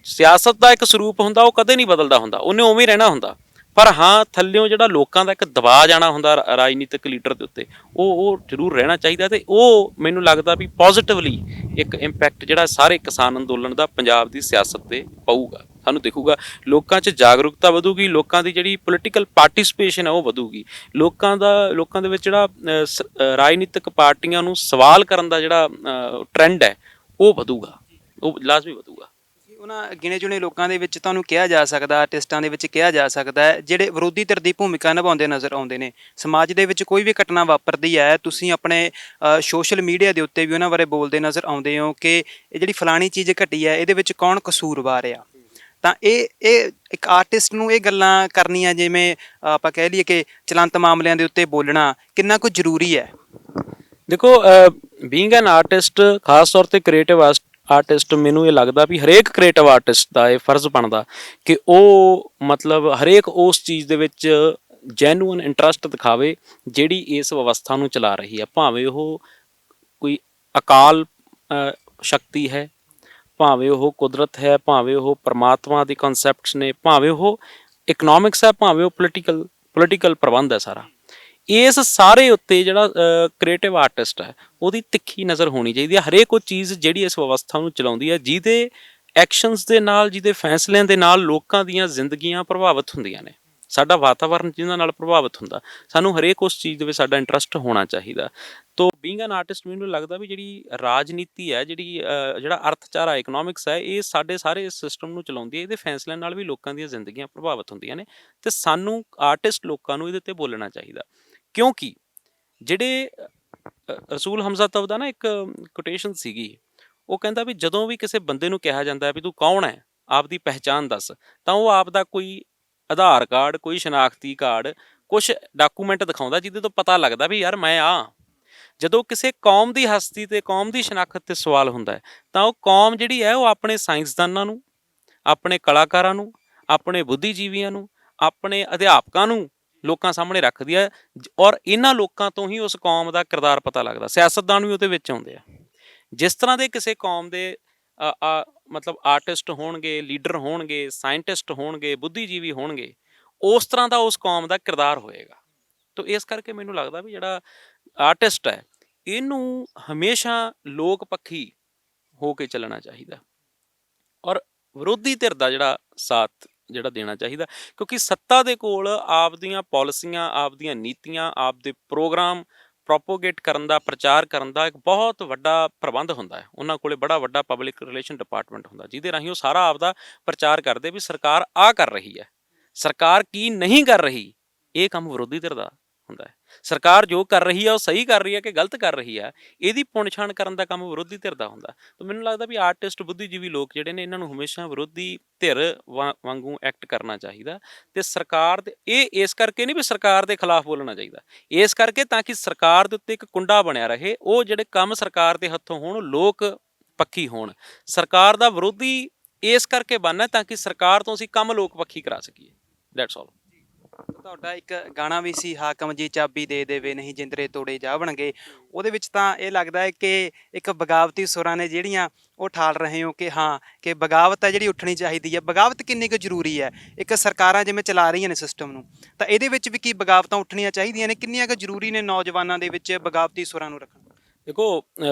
ਸਿਆਸਤ ਦਾ ਇੱਕ ਸਰੂਪ ਹੁੰਦਾ ਉਹ ਕਦੇ ਨਹੀਂ ਬਦਲਦਾ ਹੁੰਦਾ, ਉਹਨੇ ਉਵੇਂ ਹੀ ਰਹਿਣਾ ਹੁੰਦਾ। ਪਰ ਹਾਂ ਥੱਲਿਓਂ ਜਿਹੜਾ ਲੋਕਾਂ ਦਾ ਇੱਕ ਦਬਾਅ ਜਾਣਾ ਹੁੰਦਾ ਰਾਜਨੀਤਿਕ ਲੀਡਰ ਦੇ ਉੱਤੇ, ਉਹ ਜ਼ਰੂਰ ਰਹਿਣਾ ਚਾਹੀਦਾ। ਤੇ ਉਹ ਮੈਨੂੰ ਲੱਗਦਾ ਵੀ ਪੋਜ਼ਿਟਿਵਲੀ ਇੱਕ ਇੰਪੈਕਟ ਜਿਹੜਾ ਸਾਰੇ ਕਿਸਾਨ ਅੰਦੋਲਨ ਦਾ ਪੰਜਾਬ ਦੀ ਸਿਆਸਤ ਤੇ ਪਊਗਾ, ਸਾਨੂੰ ਦਿਖੂਗਾ। ਲੋਕਾਂ 'ਚ ਜਾਗਰੂਕਤਾ ਵਧੂਗੀ, ਲੋਕਾਂ ਦੀ ਜਿਹੜੀ ਪੋਲੀਟੀਕਲ ਪਾਰਟਿਸਿਪੇਸ਼ਨ ਹੈ ਉਹ ਵਧੂਗੀ, ਲੋਕਾਂ ਦੇ ਵਿੱਚ ਜਿਹੜਾ ਰਾਜਨੀਤਿਕ ਪਾਰਟੀਆਂ ਨੂੰ ਸਵਾਲ ਕਰਨ ਦਾ ਜਿਹੜਾ ਟਰੈਂਡ ਹੈ ਉਹ ਵਧੂਗਾ, ਉਹ ਲਾਜ਼ਮੀ ਵਧੂਗਾ। ਉਹਨਾਂ ਗਿਣੇ ਚੁਣੇ ਲੋਕਾਂ ਦੇ ਵਿੱਚ ਤੁਹਾਨੂੰ ਕਿਹਾ ਜਾ ਸਕਦਾ, ਆਰਟਿਸਟਾਂ ਦੇ ਵਿੱਚ ਕਿਹਾ ਜਾ ਸਕਦਾ ਹੈ ਜਿਹੜੇ ਵਿਰੋਧੀ ਧਿਰ ਦੀ ਭੂਮਿਕਾ ਨਿਭਾਉਂਦੇ ਨਜ਼ਰ ਆਉਂਦੇ ਨੇ। ਸਮਾਜ ਦੇ ਵਿੱਚ ਕੋਈ ਵੀ ਘਟਨਾ ਵਾਪਰਦੀ ਹੈ, ਤੁਸੀਂ ਆਪਣੇ ਸੋਸ਼ਲ ਮੀਡੀਆ ਦੇ ਉੱਤੇ ਵੀ ਉਹਨਾਂ ਬਾਰੇ ਬੋਲਦੇ ਨਜ਼ਰ ਆਉਂਦੇ ਹੋ ਕਿ ਇਹ ਜਿਹੜੀ ਫਲਾਣੀ ਚੀਜ਼ ਘਟੀ ਹੈ ਇਹਦੇ ਵਿੱਚ ਕੌਣ ਕਸੂਰਵਾਰ ਆ। ਤਾਂ ਇਹ ਇੱਕ ਆਰਟਿਸਟ ਨੂੰ ਇਹ ਗੱਲਾਂ ਕਰਨੀਆਂ, ਜਿਵੇਂ ਆਪਾਂ ਕਹਿ ਲਈਏ ਕਿ ਚਲੰਤ ਮਾਮਲਿਆਂ ਦੇ ਉੱਤੇ ਬੋਲਣਾ ਕਿੰਨਾ ਕੁ ਜ਼ਰੂਰੀ ਹੈ? ਦੇਖੋ, ਬੀਇੰਗ ਐਨ ਆਰਟਿਸਟ, ਖਾਸ ਤੌਰ ਤੇ ਕ੍ਰੀਏਟਿਵ ਆਰਟਿਸਟ, ਮੈਨੂੰ ਇਹ ਲੱਗਦਾ ਵੀ ਹਰੇਕ ਕ੍ਰੀਏਟਿਵ ਆਰਟਿਸਟ ਦਾ ਇਹ ਫਰਜ਼ ਬਣਦਾ ਕਿ ਉਹ ਮਤਲਬ ਹਰੇਕ ਉਸ ਚੀਜ਼ ਦੇ ਵਿੱਚ ਜੈਨੂਅਨ ਇੰਟਰਸਟ ਦਿਖਾਵੇ ਜਿਹੜੀ ਇਸ ਵਿਵਸਥਾ ਨੂੰ ਚਲਾ ਰਹੀ ਹੈ। ਭਾਵੇਂ ਉਹ ਕੋਈ ਅਕਾਲ ਸ਼ਕਤੀ ਹੈ, ਭਾਵੇਂ ਉਹ ਕੁਦਰਤ ਹੈ, ਭਾਵੇਂ ਉਹ ਪਰਮਾਤਮਾ ਦੇ ਕਨਸੈਪਟਸ ਨੇ, ਭਾਵੇਂ ਉਹ ਇਕਨੋਮਿਕਸ ਹੈ, ਭਾਵੇਂ ਉਹ ਪੋਲੀਟੀਕਲ ਪ੍ਰਬੰਧ ਹੈ। ਸਾਰਾ ਇਸ ਸਾਰੇ ਉੱਤੇ ਜਿਹੜਾ ਕ੍ਰੀਏਟਿਵ ਆਰਟਿਸਟ ਹੈ ਉਹਦੀ ਤਿੱਖੀ ਨਜ਼ਰ ਹੋਣੀ ਚਾਹੀਦੀ ਹੈ। ਹਰੇਕ ਉਹ ਚੀਜ਼ ਜਿਹੜੀ ਇਸ ਵਿਵਸਥਾ ਨੂੰ ਚਲਾਉਂਦੀ ਹੈ, ਜਿਹਦੇ ਐਕਸ਼ਨਸ ਦੇ ਨਾਲ, ਜਿਹਦੇ ਫੈਸਲਿਆਂ ਦੇ ਨਾਲ ਲੋਕਾਂ ਦੀਆਂ ਜ਼ਿੰਦਗੀਆਂ ਪ੍ਰਭਾਵਿਤ ਹੁੰਦੀਆਂ ਨੇ, ਸਾਡਾ ਵਾਤਾਵਰਨ ਜਿਹਨਾਂ ਨਾਲ ਪ੍ਰਭਾਵਿਤ ਹੁੰਦਾ, ਸਾਨੂੰ ਹਰੇਕ ਉਸ ਚੀਜ਼ ਦੇ ਵਿੱਚ ਸਾਡਾ ਇੰਟਰਸਟ ਹੋਣਾ ਚਾਹੀਦਾ। ਤੋ ਬੀਇੰਗ ਐਨ ਆਰਟਿਸਟ ਮੈਨੂੰ ਲੱਗਦਾ ਵੀ ਜਿਹੜੀ ਰਾਜਨੀਤੀ ਹੈ, ਜਿਹੜਾ ਅਰਥਚਾਰਾ ਇਕਨੋਮਿਕਸ ਹੈ, ਇਹ ਸਾਡੇ ਸਾਰੇ ਇਸ ਸਿਸਟਮ ਨੂੰ ਚਲਾਉਂਦੀ ਹੈ। ਇਹਦੇ ਫੈਸਲਿਆਂ ਨਾਲ ਵੀ ਲੋਕਾਂ ਦੀਆਂ ਜ਼ਿੰਦਗੀਆਂ ਪ੍ਰਭਾਵਿਤ ਹੁੰਦੀਆਂ ਨੇ ਤੇ ਸਾਨੂੰ ਆਰਟਿਸਟ ਲੋਕਾਂ ਨੂੰ ਇਹਦੇ 'ਤੇ ਬੋਲਣਾ ਚਾਹੀਦਾ। ਕਿਉਂਕਿ ਜਿਹੜੇ ਰਸੂਲ ਹਮਜ਼ਾ ਤਵ ਦਾ ਨਾ ਇੱਕ ਕੋਟੇਸ਼ਨ ਸੀਗੀ, ਉਹ ਕਹਿੰਦਾ ਵੀ ਜਦੋਂ ਵੀ ਕਿਸੇ ਬੰਦੇ ਨੂੰ ਕਿਹਾ ਜਾਂਦਾ ਵੀ ਤੂੰ ਕੌਣ ਹੈ, ਆਪਦੀ ਪਹਿਚਾਣ ਦੱਸ, ਤਾਂ ਉਹ ਆਪ ਦਾ ਕੋਈ ਆਧਾਰ ਕਾਰਡ, ਕੋਈ ਸ਼ਨਾਖਤੀ ਕਾਰਡ, ਕੁਛ ਡਾਕੂਮੈਂਟ ਦਿਖਾਉਂਦਾ ਜਿਹਦੇ ਤੋਂ ਪਤਾ ਲੱਗਦਾ ਵੀ ਯਾਰ ਮੈਂ ਆ। ਜਦੋਂ ਕਿਸੇ ਕੌਮ ਦੀ ਹਸਤੀ ਤੇ ਕੌਮ ਦੀ ਸ਼ਨਾਖਤ ਤੇ ਸਵਾਲ ਹੁੰਦਾ ਹੈ ਤਾਂ ਉਹ ਕੌਮ ਜਿਹੜੀ ਹੈ ਉਹ ਆਪਣੇ ਸਾਇੰਸਦਾਨਾਂ ਨੂੰ, ਆਪਣੇ ਕਲਾਕਾਰਾਂ ਨੂੰ, ਆਪਣੇ ਬੁੱਧੀਜੀਵੀਆਂ ਨੂੰ, ਆਪਣੇ ਅਧਿਆਪਕਾਂ ਨੂੰ ਲੋਕਾਂ ਸਾਹਮਣੇ ਰੱਖਦੀ ਹੈ। ਔਰ ਇਹਨਾਂ ਲੋਕਾਂ ਤੋਂ ਹੀ ਉਸ ਕੌਮ ਦਾ ਕਿਰਦਾਰ ਪਤਾ ਲੱਗਦਾ। ਸਿਆਸਤਦਾਨ ਵੀ ਉਹਦੇ ਵਿੱਚ ਆਉਂਦੇ ਆ। ਜਿਸ ਤਰ੍ਹਾਂ ਦੇ ਕਿਸੇ ਕੌਮ ਦੇ ਮਤਲਬ ਆਰਟਿਸਟ ਹੋਣਗੇ, ਲੀਡਰ ਹੋਣਗੇ, ਸਾਇੰਟਿਸਟ ਹੋਣਗੇ, ਬੁੱਧੀਜੀਵੀ ਹੋਣਗੇ, ਉਸ ਤਰ੍ਹਾਂ ਦਾ ਉਸ ਕੌਮ ਦਾ ਕਿਰਦਾਰ ਹੋਏਗਾ। ਤੋ ਇਸ ਕਰਕੇ ਮੈਨੂੰ ਲੱਗਦਾ ਵੀ ਜਿਹੜਾ ਆਰਟਿਸਟ ਹੈ ਇਹਨੂੰ ਹਮੇਸ਼ਾ ਲੋਕ ਪੱਖੀ ਹੋ ਕੇ ਚੱਲਣਾ ਚਾਹੀਦਾ ਔਰ ਵਿਰੋਧੀ ਧਿਰ ਦਾ ਜਿਹੜਾ ਸਾਥ ਜਿਹੜਾ ਦੇਣਾ ਚਾਹੀਦਾ, ਕਿਉਂਕਿ ਸੱਤਾ ਦੇ ਕੋਲ ਆਪਦੀਆਂ ਪਾਲਿਸੀਆਂ, ਆਪਦੀਆਂ ਨੀਤੀਆਂ, ਆਪਦੇ ਪ੍ਰੋਗਰਾਮ ਪ੍ਰੋਪੋਗੇਟ ਕਰਨ ਦਾ, ਪ੍ਰਚਾਰ ਕਰਨ ਦਾ ਇੱਕ ਬਹੁਤ ਵੱਡਾ ਪ੍ਰਬੰਧ ਹੁੰਦਾ ਹੈ। ਉਹਨਾਂ ਕੋਲੇ ਬੜਾ ਵੱਡਾ ਪਬਲਿਕ ਰਿਲੇਸ਼ਨ ਡਿਪਾਰਟਮੈਂਟ ਹੁੰਦਾ, ਜਿਹਦੇ ਰਾਹੀਂ ਉਹ ਸਾਰਾ ਆਪਦਾ ਪ੍ਰਚਾਰ ਕਰਦੇ ਵੀ ਸਰਕਾਰ ਆਹ ਕਰ ਰਹੀ ਹੈ, ਸਰਕਾਰ ਕੀ ਨਹੀਂ ਕਰ ਰਹੀ। ਇਹ ਕੰਮ ਵਿਰੋਧੀ ਧਿਰ ਦਾ ਹੁੰਦਾ ਹੈ। ਸਰਕਾਰ ਜੋ ਕਰ ਰਹੀ ਹੈ ਉਹ ਸਹੀ ਕਰ ਰਹੀ ਹੈ ਕਿ ਗਲਤ ਕਰ ਰਹੀ ਹੈ, ਇਹਦੀ ਪੁਣਛਾਣ ਕਰਨ ਦਾ ਕੰਮ ਵਿਰੋਧੀ ਧਿਰ ਦਾ ਹੁੰਦਾ। ਤਾਂ ਮੈਨੂੰ ਲੱਗਦਾ ਵੀ ਆਰਟਿਸਟ, ਬੁੱਧੀਜੀਵੀ ਲੋਕ ਜਿਹੜੇ ਨੇ, ਇਹਨਾਂ ਨੂੰ ਹਮੇਸ਼ਾ ਵਿਰੋਧੀ ਧਿਰ ਵਾਂਗੂ ਐਕਟ ਕਰਨਾ ਚਾਹੀਦਾ। ਤੇ ਸਰਕਾਰ ਦੇ ਇਹ ਇਸ ਕਰਕੇ ਨਹੀਂ ਵੀ ਸਰਕਾਰ ਦੇ ਖਿਲਾਫ ਬੋਲਣਾ ਚਾਹੀਦਾ, ਇਸ ਕਰਕੇ ਤਾਂ ਕਿ ਸਰਕਾਰ ਦੇ ਉੱਤੇ ਇੱਕ ਕੁੰਡਾ ਬਣਿਆ ਰਹੇ। ਉਹ ਜਿਹੜੇ ਕੰਮ ਸਰਕਾਰ ਦੇ ਹੱਥੋਂ ਹੋਣ, ਲੋਕ ਪੱਖੀ ਹੋਣ। ਸਰਕਾਰ ਦਾ ਵਿਰੋਧੀ ਇਸ ਕਰਕੇ ਬਣਨਾ ਤਾਂ ਕਿ ਸਰਕਾਰ ਤੋਂ ਅਸੀਂ ਕੰਮ ਲੋਕ ਪੱਖੀ ਕਰਾ ਸਕੀਏ। That's all. ਤੁਹਾਡਾ ਇੱਕ ਗਾਣਾ ਵੀ ਸੀ, ਹਾਕਮ ਜੀ ਚਾਬੀ ਦੇ ਦੇਵੇ ਨਹੀਂ ਜਿੰਦਰੇ ਤੋੜੇ ਜਾਵਣਗੇ। ਉਹਦੇ ਵਿੱਚ ਤਾਂ ਇਹ ਲੱਗਦਾ ਹੈ ਕਿ ਇੱਕ ਬਗਾਵਤੀ ਸੁਰਾਂ ਨੇ ਜਿਹੜੀਆਂ ਉਹ ਠਾਲ ਰਹੇ ਹੋ ਕਿ ਹਾਂ, ਕਿ ਬਗਾਵਤ ਹੈ ਜਿਹੜੀ ਉੱਠਣੀ ਚਾਹੀਦੀ ਹੈ। ਬਗਾਵਤ ਕਿੰਨੀ ਕੁ ਜ਼ਰੂਰੀ ਹੈ? ਇੱਕ ਸਰਕਾਰਾਂ ਜਿਵੇਂ ਚਲਾ ਰਹੀਆਂ ਨੇ ਸਿਸਟਮ ਨੂੰ, ਤਾਂ ਇਹਦੇ ਵਿੱਚ ਵੀ ਕੀ ਬਗਾਵਤਾਂ ਉੱਠਣੀਆਂ ਚਾਹੀਦੀਆਂ ਨੇ? ਕਿੰਨੀਆਂ ਕੁ ਜ਼ਰੂਰੀ ਨੇ ਨੌਜਵਾਨਾਂ ਦੇ ਵਿੱਚ ਬਗਾਵਤੀ ਸੁਰਾਂ ਨੂੰ ਰੱਖਣਾ? ਦੇਖੋ,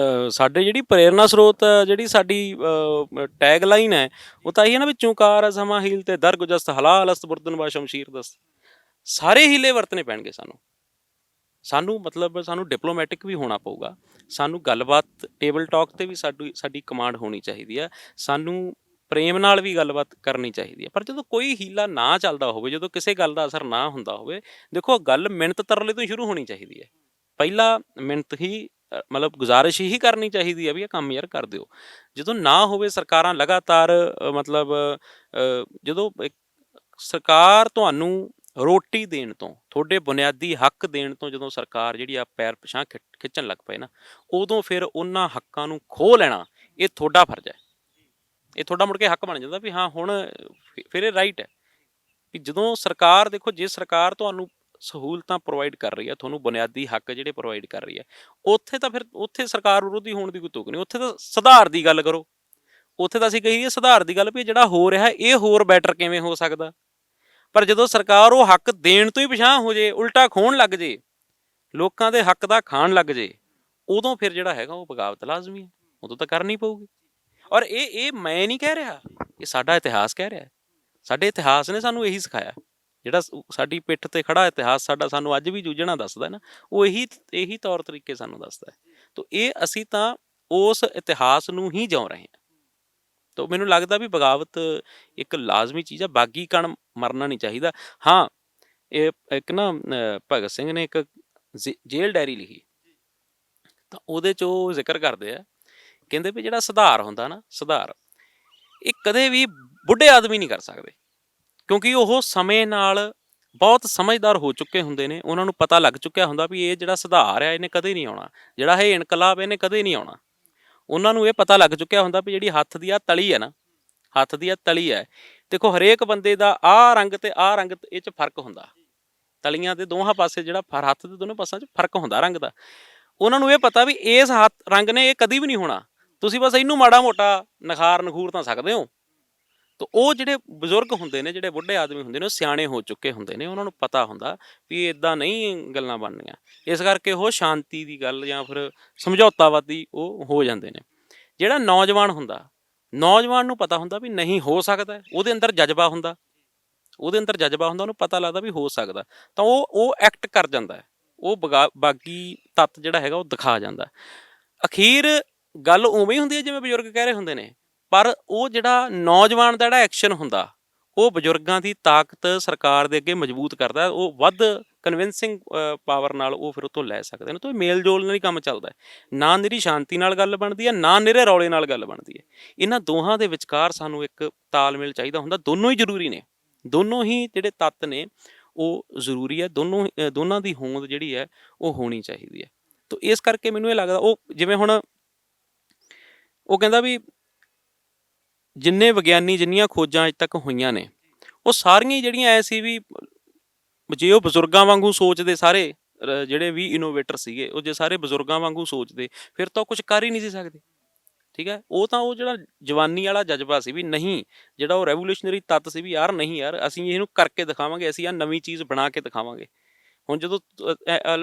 ਸਾਡੇ ਜਿਹੜੀ ਪ੍ਰੇਰਨਾ ਸਰੋਤ ਹੈ, ਜਿਹੜੀ ਸਾਡੀ ਟੈਗ ਲਾਈਨ ਹੈ, ਉਹ ਤਾਂ ਇਹ ਹੈ ਨਾ ਵੀ ਚੁੰਕਾਰ ਸਮਾਂ ਹੀਲ ਤੇ ਦਰਗੁਜਸਤ ਹਲਾਲ ਅਸਤ ਬੁਰਦਨ ਬਾ ਸ਼ਮਸ਼ੀਰ ਦਸਤ। ਸਾਰੇ ਹੀਲੇ ਵਰਤਣੇ ਪੈਣਗੇ ਸਾਨੂੰ ਮਤਲਬ ਸਾਨੂੰ ਡਿਪਲੋਮੈਟਿਕ ਵੀ ਹੋਣਾ ਪਊਗਾ। ਸਾਨੂੰ ਗੱਲਬਾਤ, ਟੇਬਲ ਟਾਕ ਤੇ ਵੀ ਸਾਡੀ ਕਮਾਂਡ ਹੋਣੀ ਚਾਹੀਦੀ ਹੈ। ਸਾਨੂੰ ਪ੍ਰੇਮ ਨਾਲ ਵੀ ਗੱਲਬਾਤ ਕਰਨੀ ਚਾਹੀਦੀ ਹੈ। ਪਰ ਜਦੋਂ ਕੋਈ ਹੀਲਾ ਨਾ ਚੱਲਦਾ ਹੋਵੇ, ਜਦੋਂ ਕਿਸੇ ਗੱਲ ਦਾ ਅਸਰ ਨਾ ਹੁੰਦਾ ਹੋਵੇ, ਦੇਖੋ ਗੱਲ ਮਿੰਨਤ ਤਰਲੇ ਤੋਂ ਸ਼ੁਰੂ ਹੋਣੀ ਚਾਹੀਦੀ ਹੈ। ਪਹਿਲਾਂ ਮਿੰਨਤ ਹੀ ਮਤਲਬ ਗੁਜ਼ਾਰਿਸ਼ ਹੀ ਕਰਨੀ ਚਾਹੀਦੀ ਹੈ ਵੀ ਇਹ ਕੰਮ ਯਾਰ ਕਰ ਦਿਓ। ਜਦੋਂ ਨਾ ਹੋਵੇ, ਸਰਕਾਰਾਂ ਲਗਾਤਾਰ ਮਤਲਬ ਜਦੋਂ ਸਰਕਾਰ ਤੁਹਾਨੂੰ ਰੋਟੀ ਦੇਣ ਤੋਂ, ਤੁਹਾਡੇ ਬੁਨਿਆਦੀ ਹੱਕ ਦੇਣ ਤੋਂ ਜਦੋਂ ਸਰਕਾਰ ਜਿਹੜੀ ਆ ਪੈਰ ਪਿਛਾਂਹ ਖਿੱਚਣ ਲੱਗ ਪਏ ਨਾ, ਉਦੋਂ ਫਿਰ ਉਹਨਾਂ ਹੱਕਾਂ ਨੂੰ ਖੋਹ ਲੈਣਾ ਇਹ ਤੁਹਾਡਾ ਫਰਜ਼ ਹੈ। ਇਹ ਤੁਹਾਡਾ ਮੁੜ ਕੇ ਹੱਕ ਬਣ ਜਾਂਦਾ ਵੀ ਹਾਂ ਹੁਣ ਫਿਰ ਇਹ ਰਾਈਟ ਹੈ। ਵੀ ਜਦੋਂ ਸਰਕਾਰ, ਦੇਖੋ ਜੇ ਸਰਕਾਰ ਤੁਹਾਨੂੰ ਸਹੂਲਤਾਂ ਪ੍ਰੋਵਾਈਡ ਕਰ ਰਹੀ ਹੈ, ਤੁਹਾਨੂੰ ਬੁਨਿਆਦੀ ਹੱਕ ਜਿਹੜੇ ਪ੍ਰੋਵਾਈਡ ਕਰ ਰਹੀ ਹੈ, ਉੱਥੇ ਤਾਂ ਫਿਰ ਉੱਥੇ ਸਰਕਾਰ ਵਿਰੋਧੀ ਹੋਣ ਦੀ ਕੋਈ ਤੁਕ ਨਹੀਂ। ਉੱਥੇ ਤਾਂ ਸੁਧਾਰ ਦੀ ਗੱਲ ਕਰੋ। ਉੱਥੇ ਤਾਂ ਅਸੀਂ ਕਹੀਏ ਸੁਧਾਰ ਦੀ ਗੱਲ ਵੀ ਜਿਹੜਾ ਹੋ ਰਿਹਾ ਇਹ ਹੋਰ ਬੈਟਰ ਕਿਵੇਂ ਹੋ ਸਕਦਾ। ਪਰ ਜਦੋਂ ਸਰਕਾਰ ਉਹ ਹੱਕ ਦੇਣ ਤੋਂ ਹੀ ਪਿਛਾਂਹ ਹੋ ਜੇ, ਉਲਟਾ ਖੋਹਣ ਲੱਗ ਜੇ, ਲੋਕਾਂ ਦੇ ਹੱਕ ਦਾ ਖਾਣ ਲੱਗ ਜੇ, ਉਦੋਂ ਫਿਰ ਜਿਹੜਾ ਹੈਗਾ ਉਹ ਬਗਾਵਤ ਲਾਜ਼ਮੀ ਹੈ। ਉਦੋਂ ਤਾਂ ਕਰਨੀ ਪਊਗੀ। ਔਰ ਇਹ ਮੈਂ ਨਹੀਂ ਕਹਿ ਰਿਹਾ, ਇਹ ਸਾਡਾ ਇਤਿਹਾਸ ਕਹਿ ਰਿਹਾ। ਸਾਡੇ ਇਤਿਹਾਸ ਨੇ ਸਾਨੂੰ ਇਹੀ ਸਿਖਾਇਆ। ਜਿਹੜਾ ਸਾਡੀ ਪਿੱਠ ਤੇ ਖੜਾ ਇਤਿਹਾਸ ਸਾਡਾ ਸਾਨੂੰ ਅੱਜ ਵੀ ਜੂਝਣਾ ਦੱਸਦਾ ਨਾ, ਉਹ ਇਹੀ ਤੌਰ ਤਰੀਕੇ ਸਾਨੂੰ ਦੱਸਦਾ ਹੈ। ਤਾਂ ਇਹ ਅਸੀਂ ਤਾਂ ਉਸ ਇਤਿਹਾਸ ਨੂੰ ਹੀ ਜਿਉ ਰਹੇ ਹਾਂ। ਤਾਂ ਮੈਨੂੰ ਲੱਗਦਾ ਵੀ ਬਗਾਵਤ ਇੱਕ ਲਾਜ਼ਮੀ ਚੀਜ਼ ਆ। ਬਾਗੀ ਕਣ ਮਰਨਾ ਨਹੀਂ ਚਾਹੀਦਾ। ਹਾਂ, ਇਹ ਇੱਕ ਨਾ ਭਗਤ ਸਿੰਘ ਨੇ ਇੱਕ ਜੇਲ੍ਹ ਡਾਇਰੀ ਲਿਖੀ, ਤਾਂ ਉਹਦੇ 'ਚ ਉਹ ਜ਼ਿਕਰ ਕਰਦੇ ਆ, ਕਹਿੰਦੇ ਵੀ ਜਿਹੜਾ ਸੁਧਾਰ ਹੁੰਦਾ ਨਾ, ਸੁਧਾਰ ਇਹ ਕਦੇ ਵੀ ਬੁੱਢੇ ਆਦਮੀ ਨਹੀਂ ਕਰ ਸਕਦੇ, ਕਿਉਂਕਿ ਉਹ ਸਮੇਂ ਨਾਲ ਬਹੁਤ ਸਮਝਦਾਰ ਹੋ ਚੁੱਕੇ ਹੁੰਦੇ ਨੇ। ਉਹਨਾਂ ਨੂੰ ਪਤਾ ਲੱਗ ਚੁੱਕਿਆ ਹੁੰਦਾ ਵੀ ਇਹ ਜਿਹੜਾ ਸੁਧਾਰ ਹੈ ਇਹਨੇ ਕਦੇ ਨਹੀਂ ਆਉਣਾ, ਜਿਹੜਾ ਇਹ ਇਨਕਲਾਬ ਇਹਨੇ ਕਦੇ ਨਹੀਂ ਆਉਣਾ। ਉਹਨਾਂ ਨੂੰ ਇਹ ਪਤਾ ਲੱਗ ਚੁੱਕਿਆ ਹੁੰਦਾ ਵੀ ਜਿਹੜੀ ਹੱਥ ਦੀ ਆ ਤਲੀ ਹੈ ਨਾ, ਹੱਥ ਦੀ ਆ ਤਲੀ ਹੈ। ਦੇਖੋ, ਹਰੇਕ ਬੰਦੇ ਦਾ ਆਹ ਰੰਗ ਤੇ ਆਹ ਰੰਗ ਇਹ 'ਚ ਫਰਕ ਹੁੰਦਾ। ਤਲੀਆਂ ਦੇ ਦੋਹਾਂ ਪਾਸੇ ਜਿਹੜਾ ਹੱਥ ਦੇ ਦੋਨੋਂ ਪਾਸਿਆਂ 'ਚ ਫਰਕ ਹੁੰਦਾ ਰੰਗ ਦਾ। ਉਹਨਾਂ ਨੂੰ ਇਹ ਪਤਾ ਵੀ ਇਸ ਰੰਗ ਨੇ ਇਹ ਕਦੀ ਵੀ ਨਹੀਂ ਹੋਣਾ, ਤੁਸੀਂ ਬਸ ਇਹਨੂੰ ਮਾੜਾ ਮੋਟਾ ਨਖੂਰ ਤਾਂ ਸਕਦੇ ਹੋ। ਤਾਂ ਉਹ ਜਿਹੜੇ ਬਜ਼ੁਰਗ ਹੁੰਦੇ ਨੇ, ਜਿਹੜੇ ਬੁੱਢੇ ਆਦਮੀ ਹੁੰਦੇ ਨੇ, ਉਹ ਸਿਆਣੇ ਹੋ ਚੁੱਕੇ ਹੁੰਦੇ ਨੇ। ਉਹਨਾਂ ਨੂੰ ਪਤਾ ਹੁੰਦਾ ਵੀ ਇੱਦਾਂ ਨਹੀਂ ਗੱਲਾਂ ਬਣਨੀਆਂ। ਇਸ ਕਰਕੇ ਉਹ ਸ਼ਾਂਤੀ ਦੀ ਗੱਲ ਜਾਂ ਫਿਰ ਸਮਝੌਤਾਵਾਦੀ ਉਹ ਹੋ ਜਾਂਦੇ ਨੇ। ਜਿਹੜਾ ਨੌਜਵਾਨ ਹੁੰਦਾ, ਨੌਜਵਾਨ ਨੂੰ ਪਤਾ ਹੁੰਦਾ ਵੀ ਨਹੀਂ ਹੋ ਸਕਦਾ, ਉਹਦੇ ਅੰਦਰ ਜਜ਼ਬਾ ਹੁੰਦਾ, ਉਹਨੂੰ ਪਤਾ ਲੱਗਦਾ ਵੀ ਹੋ ਸਕਦਾ, ਤਾਂ ਉਹ ਐਕਟ ਕਰ ਜਾਂਦਾ ਹੈ। ਉਹ ਬਾਗੀ ਤੱਤ ਜਿਹੜਾ ਹੈਗਾ ਉਹ ਦਿਖਾ ਜਾਂਦਾ। ਅਖੀਰ ਗੱਲ ਉਵੇਂ ਹੀ ਹੁੰਦੀ ਹੈ ਜਿਵੇਂ ਬਜ਼ੁਰਗ ਕਹਿ ਰਹੇ ਹੁੰਦੇ ਨੇ, ਪਰ ਉਹ ਜਿਹੜਾ ਨੌਜਵਾਨ ਦਾ ਜਿਹੜਾ ਐਕਸ਼ਨ ਹੁੰਦਾ, ਉਹ ਬਜ਼ੁਰਗਾਂ ਦੀ ਤਾਕਤ ਸਰਕਾਰ ਦੇ ਅੱਗੇ ਮਜ਼ਬੂਤ ਕਰਦਾ। ਉਹ ਵੱਧ ਕਨਵਿੰਸਿੰਗ ਪਾਵਰ ਨਾਲ ਉਹ ਫਿਰ ਉਹ ਤੋਂ ਲੈ ਸਕਦੇ ਨੇ। ਤਾਂ ਮੇਲ ਜੋਲ ਨਾਲ ਹੀ ਕੰਮ ਚੱਲਦਾ ਹੈ। ਨਾ ਨਿਰੀ ਸ਼ਾਂਤੀ ਨਾਲ ਗੱਲ ਬਣਦੀ ਹੈ, ਨਾ ਨਿਰੇ ਰੌਲੇ ਨਾਲ ਗੱਲ ਬਣਦੀ ਹੈ। ਇਹਨਾਂ ਦੋਹਾਂ ਦੇ ਵਿਚਕਾਰ ਸਾਨੂੰ ਇੱਕ ਤਾਲਮੇਲ ਚਾਹੀਦਾ ਹੁੰਦਾ। ਦੋਨੋਂ ਹੀ ਜ਼ਰੂਰੀ ਨੇ, ਦੋਨੋਂ ਹੀ ਜਿਹੜੇ ਤੱਤ ਨੇ ਉਹ ਜ਼ਰੂਰੀ ਹੈ। ਦੋਨਾਂ ਦੀ ਹੋਂਦ ਜਿਹੜੀ ਹੈ ਉਹ ਹੋਣੀ ਚਾਹੀਦੀ ਹੈ। ਤਾਂ ਇਸ ਕਰਕੇ ਮੈਨੂੰ ਇਹ ਲੱਗਦਾ, ਉਹ ਜਿਵੇਂ ਹੁਣ ਉਹ ਕਹਿੰਦਾ ਵੀ ਜਿੰਨੇ ਵਿਗਿਆਨੀ, ਜਿੰਨੀਆਂ ਖੋਜਾਂ ਅੱਜ ਤੱਕ ਹੋਈਆਂ ਨੇ, ਉਹ ਸਾਰੀਆਂ ਜਿਹੜੀਆਂ ਐ ਸੀ ਵੀ ਜੇ ਉਹ ਬਜ਼ੁਰਗਾਂ ਵਾਂਗੂ ਸੋਚਦੇ, ਸਾਰੇ ਜਿਹੜੇ ਵੀ ਇਨੋਵੇਟਰ ਸੀਗੇ, ਉਹ ਜੇ ਸਾਰੇ ਬਜ਼ੁਰਗਾਂ ਵਾਂਗੂ ਸੋਚਦੇ, ਫਿਰ ਤਾਂ ਕੁਝ ਕਰ ਹੀ ਨਹੀਂ ਸੀ ਸਕਦੇ। ਠੀਕ ਹੈ, ਉਹ ਤਾਂ ਉਹ ਜਿਹੜਾ ਜਵਾਨੀ ਵਾਲਾ ਜਜ਼ਬਾ ਸੀ ਵੀ ਨਹੀਂ, ਜਿਹੜਾ ਉਹ ਰੈਵੋਲੂਸ਼ਨਰੀ ਤੱਤ ਸੀ ਵੀ ਯਾਰ ਨਹੀਂ ਯਾਰ, ਅਸੀਂ ਇਹਨੂੰ ਕਰਕੇ ਦਿਖਾਵਾਂਗੇ, ਅਸੀਂ ਆਹ ਨਵੀਂ ਚੀਜ਼ ਬਣਾ ਕੇ ਦਿਖਾਵਾਂਗੇ। ਹੁਣ ਜਦੋਂ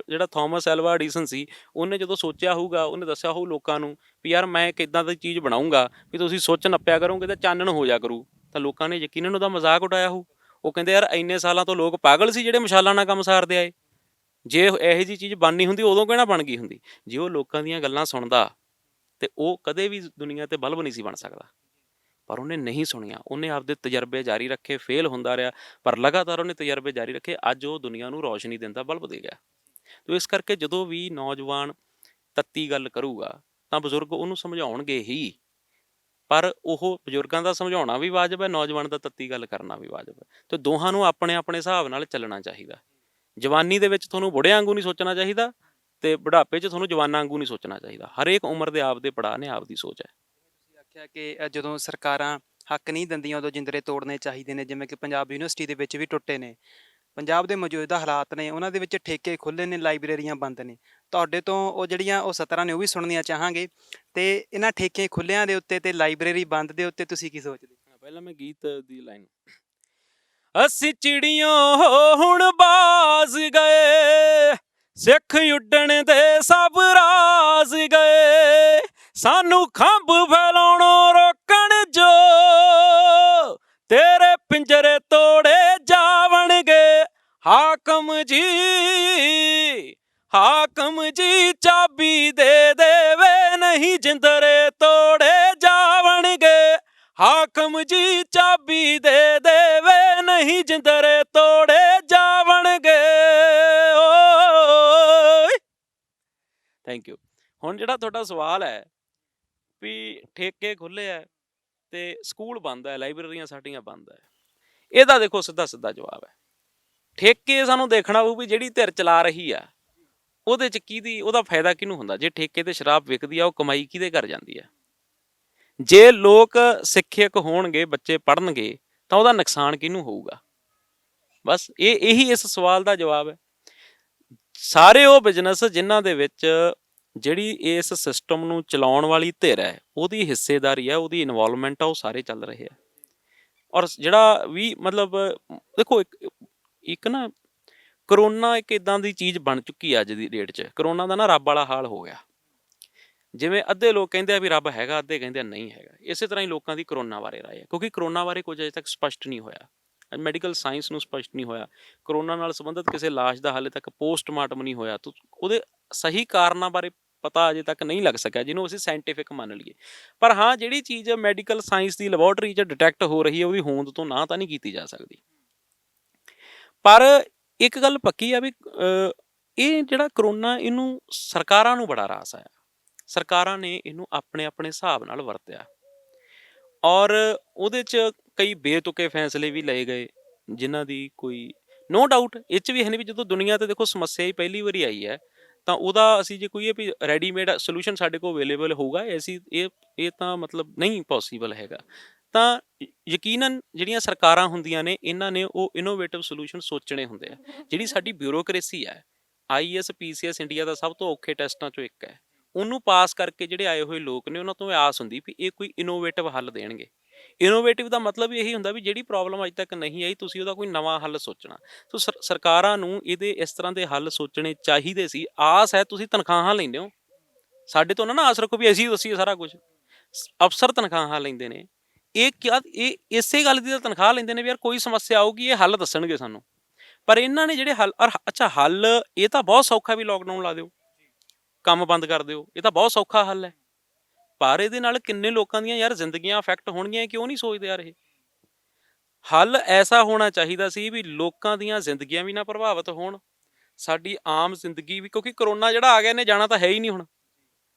ਜਿਹੜਾ ਥੋਮਸ ਐਲਵਾ ਐਡੀਸਨ ਸੀ, ਉਹਨੇ ਜਦੋਂ ਸੋਚਿਆ ਹੋਊਗਾ, ਉਹਨੇ ਦੱਸਿਆ ਹੋਊ ਲੋਕਾਂ ਨੂੰ ਵੀ ਯਾਰ ਮੈਂ ਇੱਕ ਇੱਦਾਂ ਦੀ ਚੀਜ਼ ਬਣਾਊਂਗਾ ਵੀ ਤੁਸੀਂ ਸੋਚ ਨੱਪਿਆ ਕਰੋਗੇ ਤਾਂ ਚਾਨਣ ਹੋ ਜਾ ਕਰੂ, ਤਾਂ ਲੋਕਾਂ ਨੇ ਯਕੀਨਨ ਉਹਦਾ ਮਜ਼ਾਕ ਉਡਾਇਆ ਹੋਊ। ਉਹ ਕਹਿੰਦੇ ਯਾਰ ਇੰਨੇ ਸਾਲਾਂ ਤੋਂ ਲੋਕ ਪਾਗਲ ਸੀ ਜਿਹੜੇ ਮਸ਼ਾਲਾਂ ਨਾਲ ਕੰਮ ਸਾਰਦੇ ਆਏ। ਜੇ ਇਹੋ ਜਿਹੀ ਚੀਜ਼ ਬਣਨੀ ਹੁੰਦੀ ਉਦੋਂ ਕਿਹੜਾ ਬਣ ਗਈ ਹੁੰਦੀ। ਜੇ ਉਹ ਲੋਕਾਂ ਦੀਆਂ ਗੱਲਾਂ ਸੁਣਦਾ ਤੇ ਉਹ ਕਦੇ ਵੀ ਦੁਨੀਆ ਤੇ ਬਲਬ ਨਹੀਂ ਸੀ ਬਣ ਸਕਦਾ। ਪਰ ਉਹਨੇ ਨਹੀਂ ਸੁਣੀਆਂ, ਉਹਨੇ ਆਪਦੇ ਤਜਰਬੇ ਜਾਰੀ ਰੱਖੇ, ਫੇਲ ਹੁੰਦਾ ਰਿਹਾ, ਪਰ ਲਗਾਤਾਰ ਉਹਨੇ ਤਜਰਬੇ ਜਾਰੀ ਰੱਖੇ। ਅੱਜ ਉਹ ਦੁਨੀਆ ਨੂੰ ਰੌਸ਼ਨੀ ਦਿੰਦਾ, ਬਲਬ ਦੇ ਗਿਆ। ਤੋ ਇਸ ਕਰਕੇ ਜਦੋਂ ਵੀ ਨੌਜਵਾਨ ਤੱਤੀ ਗੱਲ ਕਰੂਗਾ ਤਾਂ ਬਜ਼ੁਰਗ ਉਹਨੂੰ ਸਮਝਾਉਣਗੇ ਹੀ, ਪਰ ਉਹ ਬਜ਼ੁਰਗਾਂ ਦਾ ਸਮਝਾਉਣਾ ਵੀ ਵਾਜਬ ਹੈ, ਨੌਜਵਾਨ ਦਾ ਤੱਤੀ ਗੱਲ ਕਰਨਾ ਵੀ ਵਾਜਬ ਹੈ। ਤੇ ਦੋਹਾਂ ਨੂੰ ਆਪਣੇ ਆਪਣੇ ਹਿਸਾਬ ਨਾਲ ਚੱਲਣਾ ਚਾਹੀਦਾ। ਜਵਾਨੀ ਦੇ ਵਿੱਚ ਤੁਹਾਨੂੰ ਬੁੜਿਆਂ ਵਾਂਗੂ ਨਹੀਂ ਸੋਚਣਾ ਚਾਹੀਦਾ, ਤੇ ਬੁਢਾਪੇ 'ਚ ਤੁਹਾਨੂੰ ਜਵਾਨਾਂ ਵਾਂਗੂ ਨਹੀਂ ਸੋਚਣਾ ਚਾਹੀਦਾ। ਹਰੇਕ ਉਮਰ ਦੇ ਆਪਦੇ ਪੜਾਅ ਨੇ, ਆਪਦੀ ਸੋਚ ਹੈ। ਤੁਸੀਂ ਆਖਿਆ ਕਿ ਜਦੋਂ ਸਰਕਾਰਾਂ ਹੱਕ ਨਹੀਂ ਦਿੰਦੀਆਂ ਉਦੋਂ ਜਿੰਦਰੇ ਤੋੜਨੇ ਚਾਹੀਦੇ ਨੇ, ਜਿਵੇਂ ਕਿ ਪੰਜਾਬ ਯੂਨੀਵਰਸਿਟੀ ਦੇ ਵਿੱਚ ਵੀ ਟੁੱਟੇ ਨੇ। ਪੰਜਾਬ ਦੇ ਮੌਜੂਦਾ ਹਾਲਾਤ ਨੇ, ਉਹਨਾਂ ਦੇ ਵਿੱਚ ਠੇਕੇ ਖੁੱਲ੍ਹੇ ਨੇ, ਲਾਇਬ੍ਰੇਰੀਆਂ ਬੰਦ ਨੇ। ਤੁਹਾਡੇ ਤੋਂ ਉਹ ਜਿਹੜੀਆਂ ਉਹ ਸਤਰਾਂ ਨੇ ਉਹ ਵੀ ਸੁਣਨੀਆਂ ਚਾਹਾਂਗੇ। ਤੇ ਇਹਨਾਂ ਠੇਕੇ ਖੁੱਲ੍ਹਿਆਂ ਦੇ ਉੱਤੇ ਤੇ ਲਾਇਬ੍ਰੇਰੀ ਬੰਦ ਦੇ ਉੱਤੇ ਤੁਸੀਂ ਕੀ ਸੋਚਦੇ? ਪਹਿਲਾਂ ਮੈਂ ਗੀਤ ਦੀ ਲਾਈਨ, ਅਸੀਂ ਚਿੜੀਆਂ ਹੋ ਹੁਣ ਬਾਜ਼ ਗਏ, ਸਿੱਖ ਉੱਡਣ ਦੇ ਸਭ ਰਾਜ਼ ਗਏ, ਸਾਨੂੰ ਖੰਭ ਫੈਲਾਉਣੋਂ ਰੋਕਣ ਜੋ, ਤੇਰੇ ਪਿੰਜਰੇ ਤੋੜੇ ਜਾਵਣਗੇ। ਹਾਕਮ ਜੀ, ਹਾਕਮ ਜੀ ਚਾਬੀ ਦੇ ਦੇਵੇ, ਨਹੀਂ ਜਿੰਦਰੇ ਤੋੜੇ ਜਾਵਣਗੇ। ਹਾਕਮ ਜੀ ਚਾਬੀ ਦੇ ਦੇਵੇ, ਨਹੀਂ ਜਿੰਦਰੇ ਤੋੜੇ ਜਾਵਣਗੇ। ਓਏ ਥੈਂਕ ਯੂ। ਹੁਣ ਜਿਹੜਾ ਤੁਹਾਡਾ ਸਵਾਲ ਹੈ ਵੀ ਠੇਕੇ ਖੁੱਲ੍ਹੇ ਹੈ ਤੇ ਸਕੂਲ ਬੰਦ ਹੈ, ਲਾਇਬ੍ਰੇਰੀਆਂ ਸਾਡੀਆਂ ਬੰਦ ਹੈ, ਇਹਦਾ ਦੇਖੋ ਸਿੱਧਾ ਸਿੱਧਾ ਜਵਾਬ ਹੈ, ਠੇਕੇ ਸਾਨੂੰ ਦੇਖਣਾ ਪਊ ਵੀ ਜਿਹੜੀ ਧਿਰ ਚਲਾ ਰਹੀ ਆ ਉਹਦੇ 'ਚ ਕਿਹਦੀ, ਉਹਦਾ ਫਾਇਦਾ ਕਿਹਨੂੰ ਹੁੰਦਾ। ਜੇ ਠੇਕੇ ਤੇ ਸ਼ਰਾਬ ਵਿਕਦੀ ਆ, ਉਹ ਕਮਾਈ ਕਿਹਦੇ ਘਰ ਜਾਂਦੀ ਆ। ਜੇ ਲੋਕ ਸਿੱਖਿਅਕ ਹੋਣਗੇ, ਬੱਚੇ ਪੜ੍ਹਨਗੇ, ਤਾਂ ਉਹਦਾ ਨੁਕਸਾਨ ਕਿਹਨੂੰ ਹੋਊਗਾ। ਬਸ ਇਹੀ ਇਸ ਸਵਾਲ ਦਾ ਜਵਾਬ ਹੈ। ਸਾਰੇ ਉਹ ਬਿਜ਼ਨਸ ਜਿਨ੍ਹਾਂ ਦੇ ਵਿੱਚ ਜਿਹੜੀ ਇਸ ਸਿਸਟਮ ਨੂੰ ਚਲਾਉਣ ਵਾਲੀ ਧਿਰ ਹੈ, ਉਹਦੀ ਹਿੱਸੇਦਾਰੀ ਹੈ, ਉਹਦੀ ਇਨਵੋਲਵਮੈਂਟ ਆ, ਉਹ ਸਾਰੇ ਚੱਲ ਰਹੇ ਆ। ਔਰ ਜਿਹੜਾ ਵੀ ਮਤਲਬ ਦੇਖੋ, ਇੱਕ ਨਾ ਕਰੋਨਾ ਇੱਕ ਇੱਦਾਂ ਦੀ ਚੀਜ਼ ਬਣ ਚੁੱਕੀ ਆ ਅੱਜ ਦੀ ਡੇਟ 'ਚ। ਕਰੋਨਾ ਦਾ ਨਾ ਰੱਬ ਵਾਲਾ ਹਾਲ ਹੋ ਗਿਆ। ਜਿਵੇਂ ਅੱਧੇ ਲੋਕ ਕਹਿੰਦੇ ਆ ਵੀ ਰੱਬ ਹੈਗਾ, ਅੱਧੇ ਕਹਿੰਦੇ ਆ ਨਹੀਂ ਹੈਗਾ। ਇਸੇ ਤਰ੍ਹਾਂ ਹੀ ਲੋਕਾਂ ਦੀ ਕਰੋਨਾ ਬਾਰੇ ਰਾਏ ਹੈ, ਕਿਉਂਕਿ ਕਰੋਨਾ ਬਾਰੇ ਕੁਝ ਅਜੇ ਤੱਕ ਸਪਸ਼ਟ ਨਹੀਂ ਹੋਇਆ। ਮੈਡੀਕਲ ਸਾਇੰਸ ਨੂੰ ਸਪਸ਼ਟ ਨਹੀਂ ਹੋਇਆ। ਕਰੋਨਾ ਨਾਲ ਸੰਬੰਧਿਤ ਕਿਸੇ ਲਾਸ਼ ਦਾ ਹਾਲੇ ਤੱਕ ਪੋਸਟਮਾਰਟਮ ਨਹੀਂ ਹੋਇਆ। ਉਹਦੇ ਸਹੀ ਕਾਰਨਾਂ ਬਾਰੇ ਪਤਾ ਅਜੇ ਤੱਕ ਨਹੀਂ ਲੱਗ ਸਕਿਆ, ਜਿਹਨੂੰ ਅਸੀਂ ਸਾਇੰਟੀਫਿਕ ਮੰਨ ਲਈਏ। ਪਰ ਹਾਂ, ਜਿਹੜੀ ਚੀਜ਼ ਮੈਡੀਕਲ ਸਾਇੰਸ ਦੀ ਲੈਬੋਰਟਰੀ 'ਚ ਡਿਟੈਕਟ ਹੋ ਰਹੀ ਹੈ, ਉਹਦੀ ਹੋਂਦ ਤੋਂ ਨਾ ਤਾਂ ਨਹੀਂ ਕੀਤੀ ਜਾ ਸਕਦੀ। ਪਰ ਇੱਕ ਗੱਲ ਪੱਕੀ ਆ ਵੀ ਇਹ ਜਿਹੜਾ ਕਰੋਨਾ, ਇਹਨੂੰ ਸਰਕਾਰਾਂ ਨੂੰ ਬੜਾ ਰਾਸ ਆਇਆ। ਸਰਕਾਰਾਂ ਨੇ ਇਹਨੂੰ ਆਪਣੇ ਆਪਣੇ ਹਿਸਾਬ ਨਾਲ ਵਰਤਿਆ, ਔਰ ਉਹਦੇ 'ਚ ਕਈ ਬੇਤੁਕੇ ਫੈਸਲੇ ਵੀ ਲਏ ਗਏ, ਜਿਨ੍ਹਾਂ ਦੀ ਕੋਈ ਨੋ ਡਾਊਟ ਇਹ 'ਚ ਵੀ ਹੈ ਨਹੀਂ ਵੀ ਜਦੋਂ ਦੁਨੀਆ 'ਤੇ ਦੇਖੋ ਸਮੱਸਿਆ ਹੀ ਪਹਿਲੀ ਵਾਰੀ ਆਈ ਹੈ, ਤਾਂ ਉਹਦਾ ਅਸੀਂ ਜੇ ਕੋਈ ਵੀ ਰੈਡੀਮੇਡ ਸੋਲੂਸ਼ਨ ਸਾਡੇ ਕੋਲ ਅਵੇਲੇਬਲ ਹੋਊਗਾ, ਇਹ ਤਾਂ ਮਤਲਬ ਨਹੀਂ ਪੋਸੀਬਲ ਹੈਗਾ। ਤਾਂ ਯਕੀਨਨ ਜਿਹੜੀਆਂ ਸਰਕਾਰਾਂ ਹੁੰਦੀਆਂ ਨੇ, ਇਹਨਾਂ ਨੇ ਉਹ ਇਨੋਵੇਟਿਵ ਸੋਲੂਸ਼ਨ ਸੋਚਣੇ ਹੁੰਦੇ ਆ। ਜਿਹੜੀ ਸਾਡੀ ਬਿਊਰੋਕ੍ਰੇਸੀ ਹੈ, IAS PCS ਇੰਡੀਆ ਦਾ ਸਭ ਤੋਂ ਔਖੇ ਟੈਸਟਾਂ 'ਚੋਂ ਇੱਕ ਹੈ। ਉਹਨੂੰ ਪਾਸ ਕਰਕੇ ਜਿਹੜੇ ਆਏ ਹੋਏ ਲੋਕ ਨੇ, ਉਹਨਾਂ ਤੋਂ ਆਸ ਹੁੰਦੀ ਵੀ ਇਹ ਕੋਈ ਇਨੋਵੇਟਿਵ ਹੱਲ ਦੇਣਗੇ। ਇਨੋਵੇਟਿਵ ਦਾ ਮਤਲਬ ਇਹੀ ਹੁੰਦਾ ਵੀ ਜਿਹੜੀ ਪ੍ਰੋਬਲਮ ਅੱਜ ਤੱਕ ਨਹੀਂ ਆਈ, ਤੁਸੀਂ ਉਹਦਾ ਕੋਈ ਨਵਾਂ ਹੱਲ ਸੋਚਣਾ। ਸੋ ਸਰਕਾਰਾਂ ਨੂੰ ਇਹਦੇ ਇਸ ਤਰ੍ਹਾਂ ਦੇ ਹੱਲ ਸੋਚਣੇ ਚਾਹੀਦੇ ਸੀ। ਆਸ ਹੈ, ਤੁਸੀਂ ਤਨਖਾਹਾਂ ਲੈਂਦੇ ਹੋ, ਸਾਡੇ ਤੋਂ ਨਾ ਆਸ ਰੱਖੋ ਵੀ ਅਸੀਂ ਦੱਸੀਏ ਸਾਰਾ ਕੁਝ। ਅਫਸਰ ਤਨਖਾਹਾਂ ਲੈਂਦੇ ਨੇ, ਇਹ ਇਸੇ ਗੱਲ ਦੀ ਤਾਂ ਤਨਖਾਹ ਲੈਂਦੇ ਨੇ ਵੀ ਯਾਰ ਕੋਈ ਸਮੱਸਿਆ ਆਊਗੀ, ਇਹ ਹੱਲ ਦੱਸਣਗੇ ਸਾਨੂੰ। ਪਰ ਇਹਨਾਂ ਨੇ ਜਿਹੜੇ ਹੱਲ, ਅੱਛਾ ਹੱਲ ਇਹ ਤਾਂ ਬਹੁਤ ਸੌਖਾ ਵੀ ਲੋਕਡਾਊਨ ਲਾ ਦਿਓ, ਕੰਮ ਬੰਦ ਕਰ ਦਿਓ, ਇਹ ਤਾਂ ਬਹੁਤ ਸੌਖਾ ਹੱਲ ਹੈ। ਪਰ ਇਹਦੇ ਨਾਲ ਕਿੰਨੇ ਲੋਕਾਂ ਦੀਆਂ ਯਾਰ ਜ਼ਿੰਦਗੀਆਂ ਅਫੈਕਟ ਹੋਣਗੀਆਂ, ਕਿਉਂ ਨਹੀਂ ਸੋਚਦੇ ਯਾਰ। ਇਹ ਹੱਲ ਐਸਾ ਹੋਣਾ ਚਾਹੀਦਾ ਸੀ ਵੀ ਲੋਕਾਂ ਦੀਆਂ ਜ਼ਿੰਦਗੀਆਂ ਵੀ ਨਾ ਪ੍ਰਭਾਵਿਤ ਹੋਣ, ਸਾਡੀ ਆਮ ਜ਼ਿੰਦਗੀ ਵੀ, ਕਿਉਂਕਿ ਕਰੋਨਾ ਜਿਹੜਾ ਆ ਗਿਆ ਇਹਨੇ ਜਾਣਾ ਤਾਂ ਹੈ ਹੀ ਨਹੀਂ ਹੁਣ।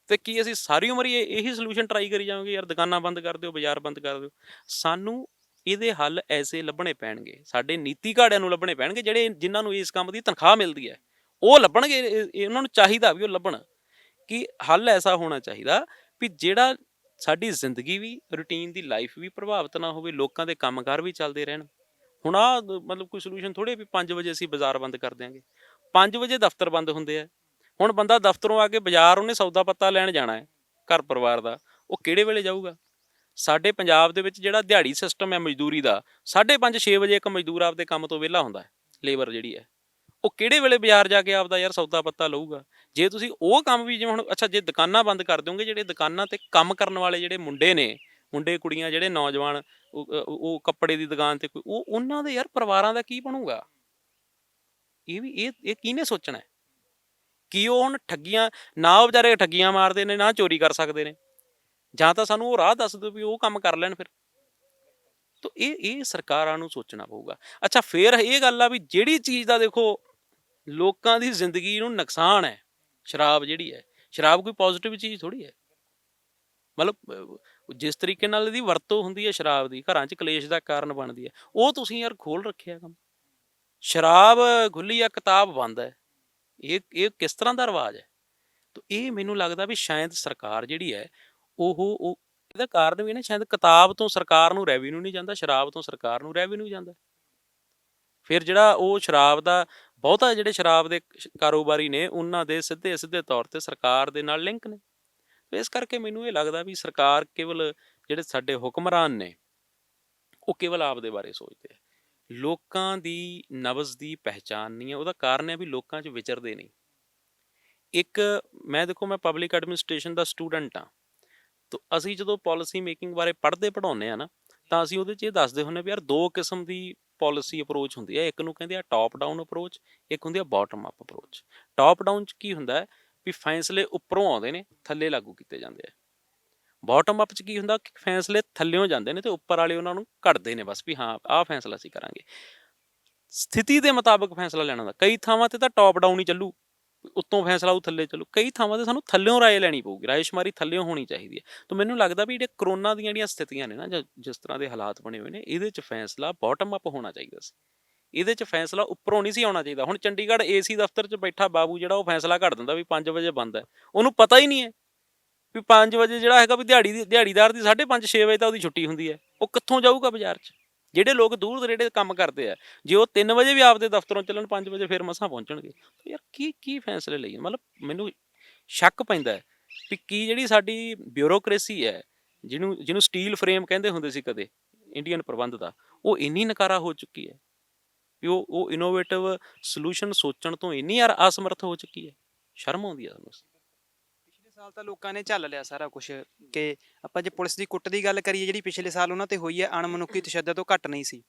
ਤੇ ਕੀ ਅਸੀਂ ਸਾਰੀ ਉਮਰ ਹੀ ਇਹੀ ਸੋਲੂਸ਼ਨ ਟਰਾਈ ਕਰੀ ਜਾਵਾਂਗੇ, ਯਾਰ ਦੁਕਾਨਾਂ ਬੰਦ ਕਰ ਦਿਓ, ਬਾਜ਼ਾਰ ਬੰਦ ਕਰ ਦਿਓ। ਸਾਨੂੰ ਇਹਦੇ ਹੱਲ ਐਸੇ ਲੱਭਣੇ ਪੈਣਗੇ, ਸਾਡੇ ਨੀਤੀ ਘਾੜਿਆਂ ਨੂੰ ਲੱਭਣੇ ਪੈਣਗੇ, ਜਿਨ੍ਹਾਂ ਨੂੰ ਇਸ ਕੰਮ ਦੀ ਤਨਖਾਹ ਮਿਲਦੀ ਹੈ, ਉਹ ਲੱਭਣਗੇ। ਉਹਨਾਂ ਨੂੰ ਚਾਹੀਦਾ ਵੀ ਉਹ ਲੱਭਣ ਕਿ ਹੱਲ ਐਸਾ ਹੋਣਾ ਚਾਹੀਦਾ ਵੀ ਜਿਹੜਾ ਸਾਡੀ ਜ਼ਿੰਦਗੀ ਵੀ, ਰੂਟੀਨ ਦੀ ਲਾਈਫ ਵੀ ਪ੍ਰਭਾਵਿਤ ਨਾ ਹੋਵੇ, ਲੋਕਾਂ ਦੇ ਕੰਮਕਾਰ ਵੀ ਚੱਲਦੇ ਰਹਿਣ। ਹੁਣ ਆਹ ਮਤਲਬ ਕੋਈ ਸੋਲੂਸ਼ਨ ਥੋੜ੍ਹੇ ਵੀ 5 ਵਜੇ ਅਸੀਂ ਬਾਜ਼ਾਰ ਬੰਦ ਕਰ ਦਿਆਂਗੇ। 5 ਵਜੇ ਦਫ਼ਤਰ ਬੰਦ ਹੁੰਦੇ ਆ। ਹੁਣ ਬੰਦਾ ਦਫ਼ਤਰੋਂ ਆ ਕੇ ਬਾਜ਼ਾਰ ਉਹਨੇ ਸੌਦਾ ਪੱਤਾ ਲੈਣ ਜਾਣਾ ਹੈ ਘਰ ਪਰਿਵਾਰ ਦਾ, ਉਹ ਕਿਹੜੇ ਵੇਲੇ ਜਾਊਗਾ। ਸਾਡੇ ਪੰਜਾਬ ਦੇ ਵਿੱਚ ਜਿਹੜਾ ਦਿਹਾੜੀ ਸਿਸਟਮ ਹੈ ਮਜ਼ਦੂਰੀ ਦਾ, 5:30 6 ਵਜੇ ਇੱਕ ਮਜ਼ਦੂਰ ਆਪਦੇ ਕੰਮ ਤੋਂ ਵਿਹਲਾ ਹੁੰਦਾ ਹੈ, ਲੇਬਰ ਜਿਹੜੀ ਹੈ, ਉਹ ਕਿਹੜੇ ਵੇਲੇ ਬਾਜ਼ਾਰ ਜਾ ਕੇ ਆਪਦਾ ਯਾਰ ਸੌਦਾ ਪੱਤਾ ਲਊਗਾ। ਜੇ ਤੁਸੀਂ ਉਹ ਕੰਮ ਵੀ, ਜਿਵੇਂ ਹੁਣ ਅੱਛਾ ਜੇ ਦੁਕਾਨਾਂ ਬੰਦ ਕਰ ਦਿਓਗੇ, ਜਿਹੜੇ ਦੁਕਾਨਾਂ 'ਤੇ ਕੰਮ ਕਰਨ ਵਾਲੇ ਜਿਹੜੇ ਮੁੰਡੇ ਨੇ, ਮੁੰਡੇ ਕੁੜੀਆਂ ਜਿਹੜੇ ਨੌਜਵਾਨ, ਉਹ ਕੱਪੜੇ ਦੀ ਦੁਕਾਨ 'ਤੇ ਕੋਈ, ਉਹਨਾਂ ਦੇ ਯਾਰ ਪਰਿਵਾਰਾਂ ਦਾ ਕੀ ਬਣੂਗਾ। ਇਹ ਕਿਹਨੇ ਸੋਚਣਾ ਹੈ। ਕੀ ਉਹ ਹੁਣ ਠੱਗੀਆਂ, ਨਾ ਉਹ ਵਿਚਾਰੇ ਠੱਗੀਆਂ ਮਾਰਦੇ ਨੇ, ਨਾ ਚੋਰੀ ਕਰ ਸਕਦੇ ਨੇ, ਜਾਂ ਤਾਂ ਸਾਨੂੰ ਉਹ ਰਾਹ ਦੱਸ ਦਿਓ ਵੀ ਉਹ ਕੰਮ ਕਰ ਲੈਣ ਫਿਰ। ਤਾਂ ਇਹ ਸਰਕਾਰਾਂ ਨੂੰ ਸੋਚਣਾ ਪਊਗਾ। ਅੱਛਾ, ਫਿਰ ਇਹ ਗੱਲ ਆ ਵੀ ਜਿਹੜੀ ਚੀਜ਼ ਦਾ ਦੇਖੋ ਲੋਕਾਂ ਦੀ ਜ਼ਿੰਦਗੀ ਨੂੰ ਨੁਕਸਾਨ ਹੈ, ਸ਼ਰਾਬ ਜਿਹੜੀ ਹੈ, ਸ਼ਰਾਬ ਕੋਈ ਪੋਜ਼ਿਟਿਵ ਚੀਜ਼ ਥੋੜ੍ਹੀ ਹੈ। ਮਤਲਬ ਜਿਸ ਤਰੀਕੇ ਨਾਲ ਇਹਦੀ ਵਰਤੋਂ ਹੁੰਦੀ ਹੈ ਸ਼ਰਾਬ ਦੀ, ਘਰਾਂ 'ਚ ਕਲੇਸ਼ ਦਾ ਕਾਰਨ ਬਣਦੀ ਹੈ, ਉਹ ਤੁਸੀਂ ਯਾਰ ਖੋਲ ਰੱਖਿਆ ਕੰਮ। ਸ਼ਰਾਬ ਖੁੱਲੀ ਆ, ਕਿਤਾਬ ਬੰਦ ਹੈ। ਇਹ ਕਿਸ ਤਰ੍ਹਾਂ ਦਾ ਰਿਵਾਜ ਹੈ? ਤਾਂ ਇਹ ਮੈਨੂੰ ਲੱਗਦਾ ਵੀ ਸ਼ਾਇਦ ਸਰਕਾਰ ਜਿਹੜੀ ਹੈ ਉਹ ਇਹਦਾ ਕਾਰਨ ਵੀ ਨਾ, ਸ਼ਾਇਦ ਕਿਤਾਬ ਤੋਂ ਸਰਕਾਰ ਨੂੰ ਰੈਵਨਿਊ ਨਹੀਂ ਜਾਂਦਾ, ਸ਼ਰਾਬ ਤੋਂ ਸਰਕਾਰ ਨੂੰ ਰੈਵਨਿਊ ਜਾਂਦਾ। ਫਿਰ ਜਿਹੜਾ ਉਹ ਸ਼ਰਾਬ ਦਾ ਬਹੁਤਾ, ਜਿਹੜੇ ਸ਼ਰਾਬ ਦੇ ਕਾਰੋਬਾਰੀ ਨੇ, ਉਹਨਾਂ ਦੇ ਸਿੱਧੇ ਸਿੱਧੇ ਤੌਰ ਤੇ ਸਰਕਾਰ ਦੇ ਨਾਲ ਲਿੰਕ ਨੇ। ਇਸ ਕਰਕੇ ਮੈਨੂੰ ਇਹ ਲੱਗਦਾ ਵੀ ਸਰਕਾਰ ਕੇਵਲ, ਜਿਹੜੇ ਸਾਡੇ ਹੁਕਮਰਾਨ ਨੇ, ਉਹ ਕੇਵਲ ਆਪਦੇ ਬਾਰੇ ਸੋਚਦੇ ਆ, ਲੋਕਾਂ ਦੀ ਨਬਜ਼ ਦੀ ਪਹਿਚਾਣ ਨਹੀਂ ਹੈ। ਉਹਦਾ ਕਾਰਨ ਹੈ ਵੀ ਲੋਕਾਂ 'ਚ ਵਿਚਰਦੇ ਨਹੀਂ। ਇੱਕ ਮੈਂ ਦੇਖੋ, ਮੈਂ ਪਬਲਿਕ ਐਡਮਿਨਿਸਟ੍ਰੇਸ਼ਨ ਦਾ ਸਟੂਡੈਂਟ ਹਾਂ, ਤਾਂ ਅਸੀਂ ਜਦੋਂ ਪਾਲਿਸੀ ਮੇਕਿੰਗ ਬਾਰੇ ਪੜ੍ਹਾਉਂਦੇ ਆ ਨਾ, ਤਾਂ ਅਸੀਂ ਉਹਦੇ 'ਚ ਇਹ ਦੱਸਦੇ ਹੁੰਦੇ ਵੀ ਯਾਰ ਦੋ ਕਿਸਮ ਦੀ ਪਾਲਿਸੀ ਅਪਰੋਚ ਹੁੰਦੀ ਹੈ। ਇੱਕ ਨੂੰ ਕਹਿੰਦੇ ਆ ਟੌਪ ਡਾਊਨ ਅਪਰੋਚ, ਇੱਕ ਹੁੰਦੀ ਆ bottom up approach. Top down 'ਚ ਕੀ ਹੁੰਦਾ ਹੈ ਵੀ ਫੈਸਲੇ ਉੱਪਰੋਂ ਆਉਂਦੇ ਨੇ, ਥੱਲੇ ਲਾਗੂ ਕੀਤੇ ਜਾਂਦੇ ਆ। ਬਾਟਮ ਅਪ 'ਚ ਕੀ ਹੁੰਦਾ, ਫੈਸਲੇ ਥੱਲਿਓਂ ਜਾਂਦੇ ਨੇ ਤੇ ਉੱਪਰ ਵਾਲੇ ਉਹਨਾਂ ਨੂੰ ਘੜਦੇ ਨੇ ਬਸ ਵੀ ਹਾਂ ਆਹ ਫੈਸਲਾ ਅਸੀਂ ਕਰਾਂਗੇ। ਸਥਿਤੀ ਦੇ ਮੁਤਾਬਕ ਫੈਸਲਾ ਲੈਣਾ ਹੁੰਦਾ। ਕਈ ਥਾਵਾਂ ਤੇ ਤਾਂ ਟੌਪ ਡਾਊਨ ਹੀ ਚੱਲੂ, ਉੱਤੋਂ ਫੈਸਲਾ ਉਹ ਥੱਲੇ ਚੱਲੂ। ਕਈ ਥਾਵਾਂ ਤੇ ਸਾਨੂੰ ਥੱਲਿਓਂ ਰਾਏ ਲੈਣੀ ਪਊਗੀ, ਰਾਏਸ਼ੁਮਾਰੀ ਥੱਲਿਓਂ ਹੋਣੀ ਚਾਹੀਦੀ ਹੈ। ਤਾਂ ਮੈਨੂੰ ਲੱਗਦਾ ਵੀ ਜਿਹੜੇ ਕਰੋਨਾ ਦੀਆਂ ਜਿਹੜੀਆਂ ਸਥਿਤੀਆਂ ਨੇ ਨਾ, ਜਾਂ ਜਿਸ ਤਰ੍ਹਾਂ ਦੇ ਹਾਲਾਤ ਬਣੇ ਹੋਏ ਨੇ, ਇਹਦੇ 'ਚ ਫੈਸਲਾ ਬਾਟਮ ਅਪ ਹੋਣਾ ਚਾਹੀਦਾ ਸੀ। ਇਹਦੇ 'ਚ ਫੈਸਲਾ ਉੱਪਰੋਂ ਨਹੀਂ ਸੀ ਆਉਣਾ ਚਾਹੀਦਾ। ਹੁਣ ਚੰਡੀਗੜ੍ਹ ਏਸੀ ਦਫ਼ਤਰ 'ਚ ਬੈਠਾ ਬਾਬੂ ਜਿਹੜਾ, ਉਹ ਫੈਸਲਾ ਘੜ ਦਿੰਦਾ ਵੀ 5 ਵਜੇ ਬੰਦ ਹੈ। ਉਹਨੂੰ ਪਤਾ ਹੀ ਨਹੀਂ ਹੈ ਵੀ 5 ਵਜੇ ਜਿਹੜਾ ਹੈਗਾ ਵੀ ਦਿਹਾੜੀਦਾਰ ਦੀ 5:30 6 ਵਜੇ ਤਾਂ ਉਹਦੀ ਛੁੱਟੀ ਹੁੰਦੀ ਹੈ। ਉਹ ਕਿੱਥੋਂ ਜਾਊਗਾ ਬਾਜ਼ਾਰ 'ਚ? ਜਿਹੜੇ ਲੋਕ ਦੂਰ ਦਰੇਡੇ ਕੰਮ ਕਰਦੇ ਆ, ਜੇ ਉਹ 3 ਵਜੇ ਵੀ ਆਪਦੇ ਦਫ਼ਤਰੋਂ ਚੱਲਣ, 5 ਵਜੇ ਫਿਰ ਮਸਾਂ ਪਹੁੰਚਣਗੇ। ਯਾਰ ਕੀ ਫੈਸਲੇ ਲਈਏ? ਮਤਲਬ ਮੈਨੂੰ ਸ਼ੱਕ ਪੈਂਦਾ ਵੀ ਕੀ ਜਿਹੜੀ ਸਾਡੀ ਬਿਊਰੋਕ੍ਰੇਸੀ ਹੈ, ਜਿਹਨੂੰ ਸਟੀਲ ਫਰੇਮ ਕਹਿੰਦੇ ਹੁੰਦੇ ਸੀ ਕਦੇ ਇੰਡੀਅਨ ਪ੍ਰਬੰਧ ਦਾ, ਉਹ ਇੰਨੀ ਨਕਾਰਾ ਹੋ ਚੁੱਕੀ ਹੈ ਵੀ ਉਹ ਇਨੋਵੇਟਿਵ ਸੋਲੂਸ਼ਨ ਸੋਚਣ ਤੋਂ ਇੰਨੀ ਯਾਰ ਅਸਮਰਥ ਹੋ ਚੁੱਕੀ ਹੈ। ਸ਼ਰਮ ਆਉਂਦੀ ਆ ਸਾਨੂੰ। ਪਿਛਲੇ ਸਾਲ ਤਾਂ ਲੋਕਾਂ ਨੇ ਝੱਲ ਲਿਆ ਸਾਰਾ ਕੁਝ। ਕਿ ਆਪਾਂ ਜੇ ਪੁਲਿਸ ਦੀ ਕੁੱਟ ਦੀ ਗੱਲ ਕਰੀਏ, ਜਿਹੜੀ ਪਿਛਲੇ ਸਾਲ ਉਹਨਾਂ ਤੇ ਹੋਈ ਹੈ, ਅਣਮਨੁੱਖੀ ਤਸ਼ੱਦਦ ਤੋਂ ਘੱਟ ਨਹੀਂ ਸੀ।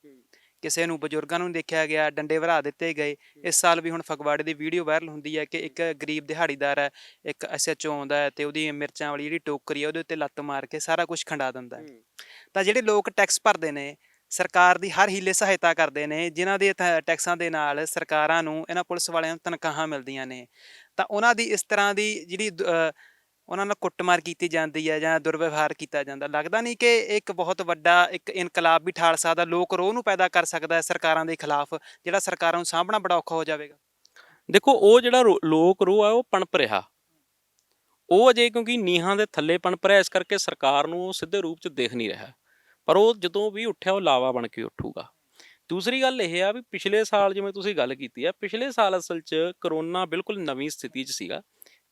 ਕਿਸੇ ਨੂੰ, ਬਜ਼ੁਰਗਾਂ ਨੂੰ ਦੇਖਿਆ ਗਿਆ, ਡੰਡੇ ਵਰਾ ਦਿੱਤੇ ਗਏ। ਇਸ ਸਾਲ ਵੀ ਹੁਣ ਫਗਵਾੜੇ ਦੀ ਵੀਡੀਓ ਵਾਇਰਲ ਹੁੰਦੀ ਹੈ ਕਿ ਇੱਕ ਗਰੀਬ ਦਿਹਾੜੀਦਾਰ ਹੈ, ਇੱਕ SHO ਆਉਂਦਾ ਹੈ ਤੇ ਉਹਦੀ ਮਿਰਚਾਂ ਵਾਲੀ ਜਿਹੜੀ ਟੋਕਰੀ ਹੈ ਉਹਦੇ ਉੱਤੇ ਲੱਤ ਮਾਰ ਕੇ ਸਾਰਾ ਕੁਝ ਖੰਡਾ ਦਿੰਦਾ ਹੈ। ਤਾਂ ਜਿਹੜੇ ਲੋਕ ਟੈਕਸ ਭਰਦੇ ਨੇ, ਸਰਕਾਰ ਦੀ ਹਰ ਹੀਲੇ ਸਹਾਇਤਾ ਕਰਦੇ ਨੇ, ਜਿਨ੍ਹਾਂ ਦੇ ਟੈਕਸਾਂ ਦੇ ਨਾਲ ਸਰਕਾਰਾਂ ਨੂੰ, ਇਹਨਾਂ ਪੁਲਿਸ ਵਾਲਿਆਂ ਨੂੰ ਤਨਖਾਹਾਂ ਮਿਲਦੀਆਂ ਨੇ, ਤਾਂ ਉਹਨਾਂ ਦੀ ਇਸ ਤਰ੍ਹਾਂ ਦੀ ਜਿਹੜੀ ਉਹਨਾਂ ਨਾਲ ਕੁੱਟਮਾਰ ਕੀਤੀ ਜਾਂਦੀ ਹੈ ਜਾਂ ਦੁਰਵਿਵਹਾਰ ਕੀਤਾ ਜਾਂਦਾ, ਲੱਗਦਾ ਨਹੀਂ ਕਿ ਇੱਕ ਬਹੁਤ ਵੱਡਾ ਇੱਕ ਇਨਕਲਾਬ ਵੀ ਠਾਲ ਸਕਦਾ, ਲੋਕ ਰੋਹ ਨੂੰ ਪੈਦਾ ਕਰ ਸਕਦਾ ਹੈ ਸਰਕਾਰਾਂ ਦੇ ਖਿਲਾਫ, ਜਿਹੜਾ ਸਰਕਾਰਾਂ ਨੂੰ ਸਾਂਭਣਾ ਬੜਾ ਔਖਾ ਹੋ ਜਾਵੇਗਾ? ਦੇਖੋ, ਉਹ ਜਿਹੜਾ ਲੋਕ ਰੋਹ ਆ ਉਹ ਪਣਪ ਰਿਹਾ, ਉਹ ਅਜੇ ਕਿਉਂਕਿ ਨੀਹਾਂ ਦੇ ਥੱਲੇ ਪਣਪ ਰਿਹਾ, ਇਸ ਕਰਕੇ ਸਰਕਾਰ ਨੂੰ ਉਹ ਸਿੱਧੇ ਰੂਪ 'ਚ ਦਿਖ ਨਹੀਂ ਰਿਹਾ। ਪਰ ਉਹ ਜਦੋਂ ਵੀ ਉੱਠਿਆ, ਉਹ ਲਾਵਾ ਬਣ ਕੇ ਉੱਠੂਗਾ। ਦੂਸਰੀ ਗੱਲ ਇਹ ਆ ਵੀ ਪਿਛਲੇ ਸਾਲ, ਜਿਵੇਂ ਤੁਸੀਂ ਗੱਲ ਕੀਤੀ ਆ, ਪਿਛਲੇ ਸਾਲ ਅਸਲ 'ਚ ਕਰੋਨਾ ਬਿਲਕੁਲ ਨਵੀਂ ਸਥਿਤੀ 'ਚ ਸੀਗਾ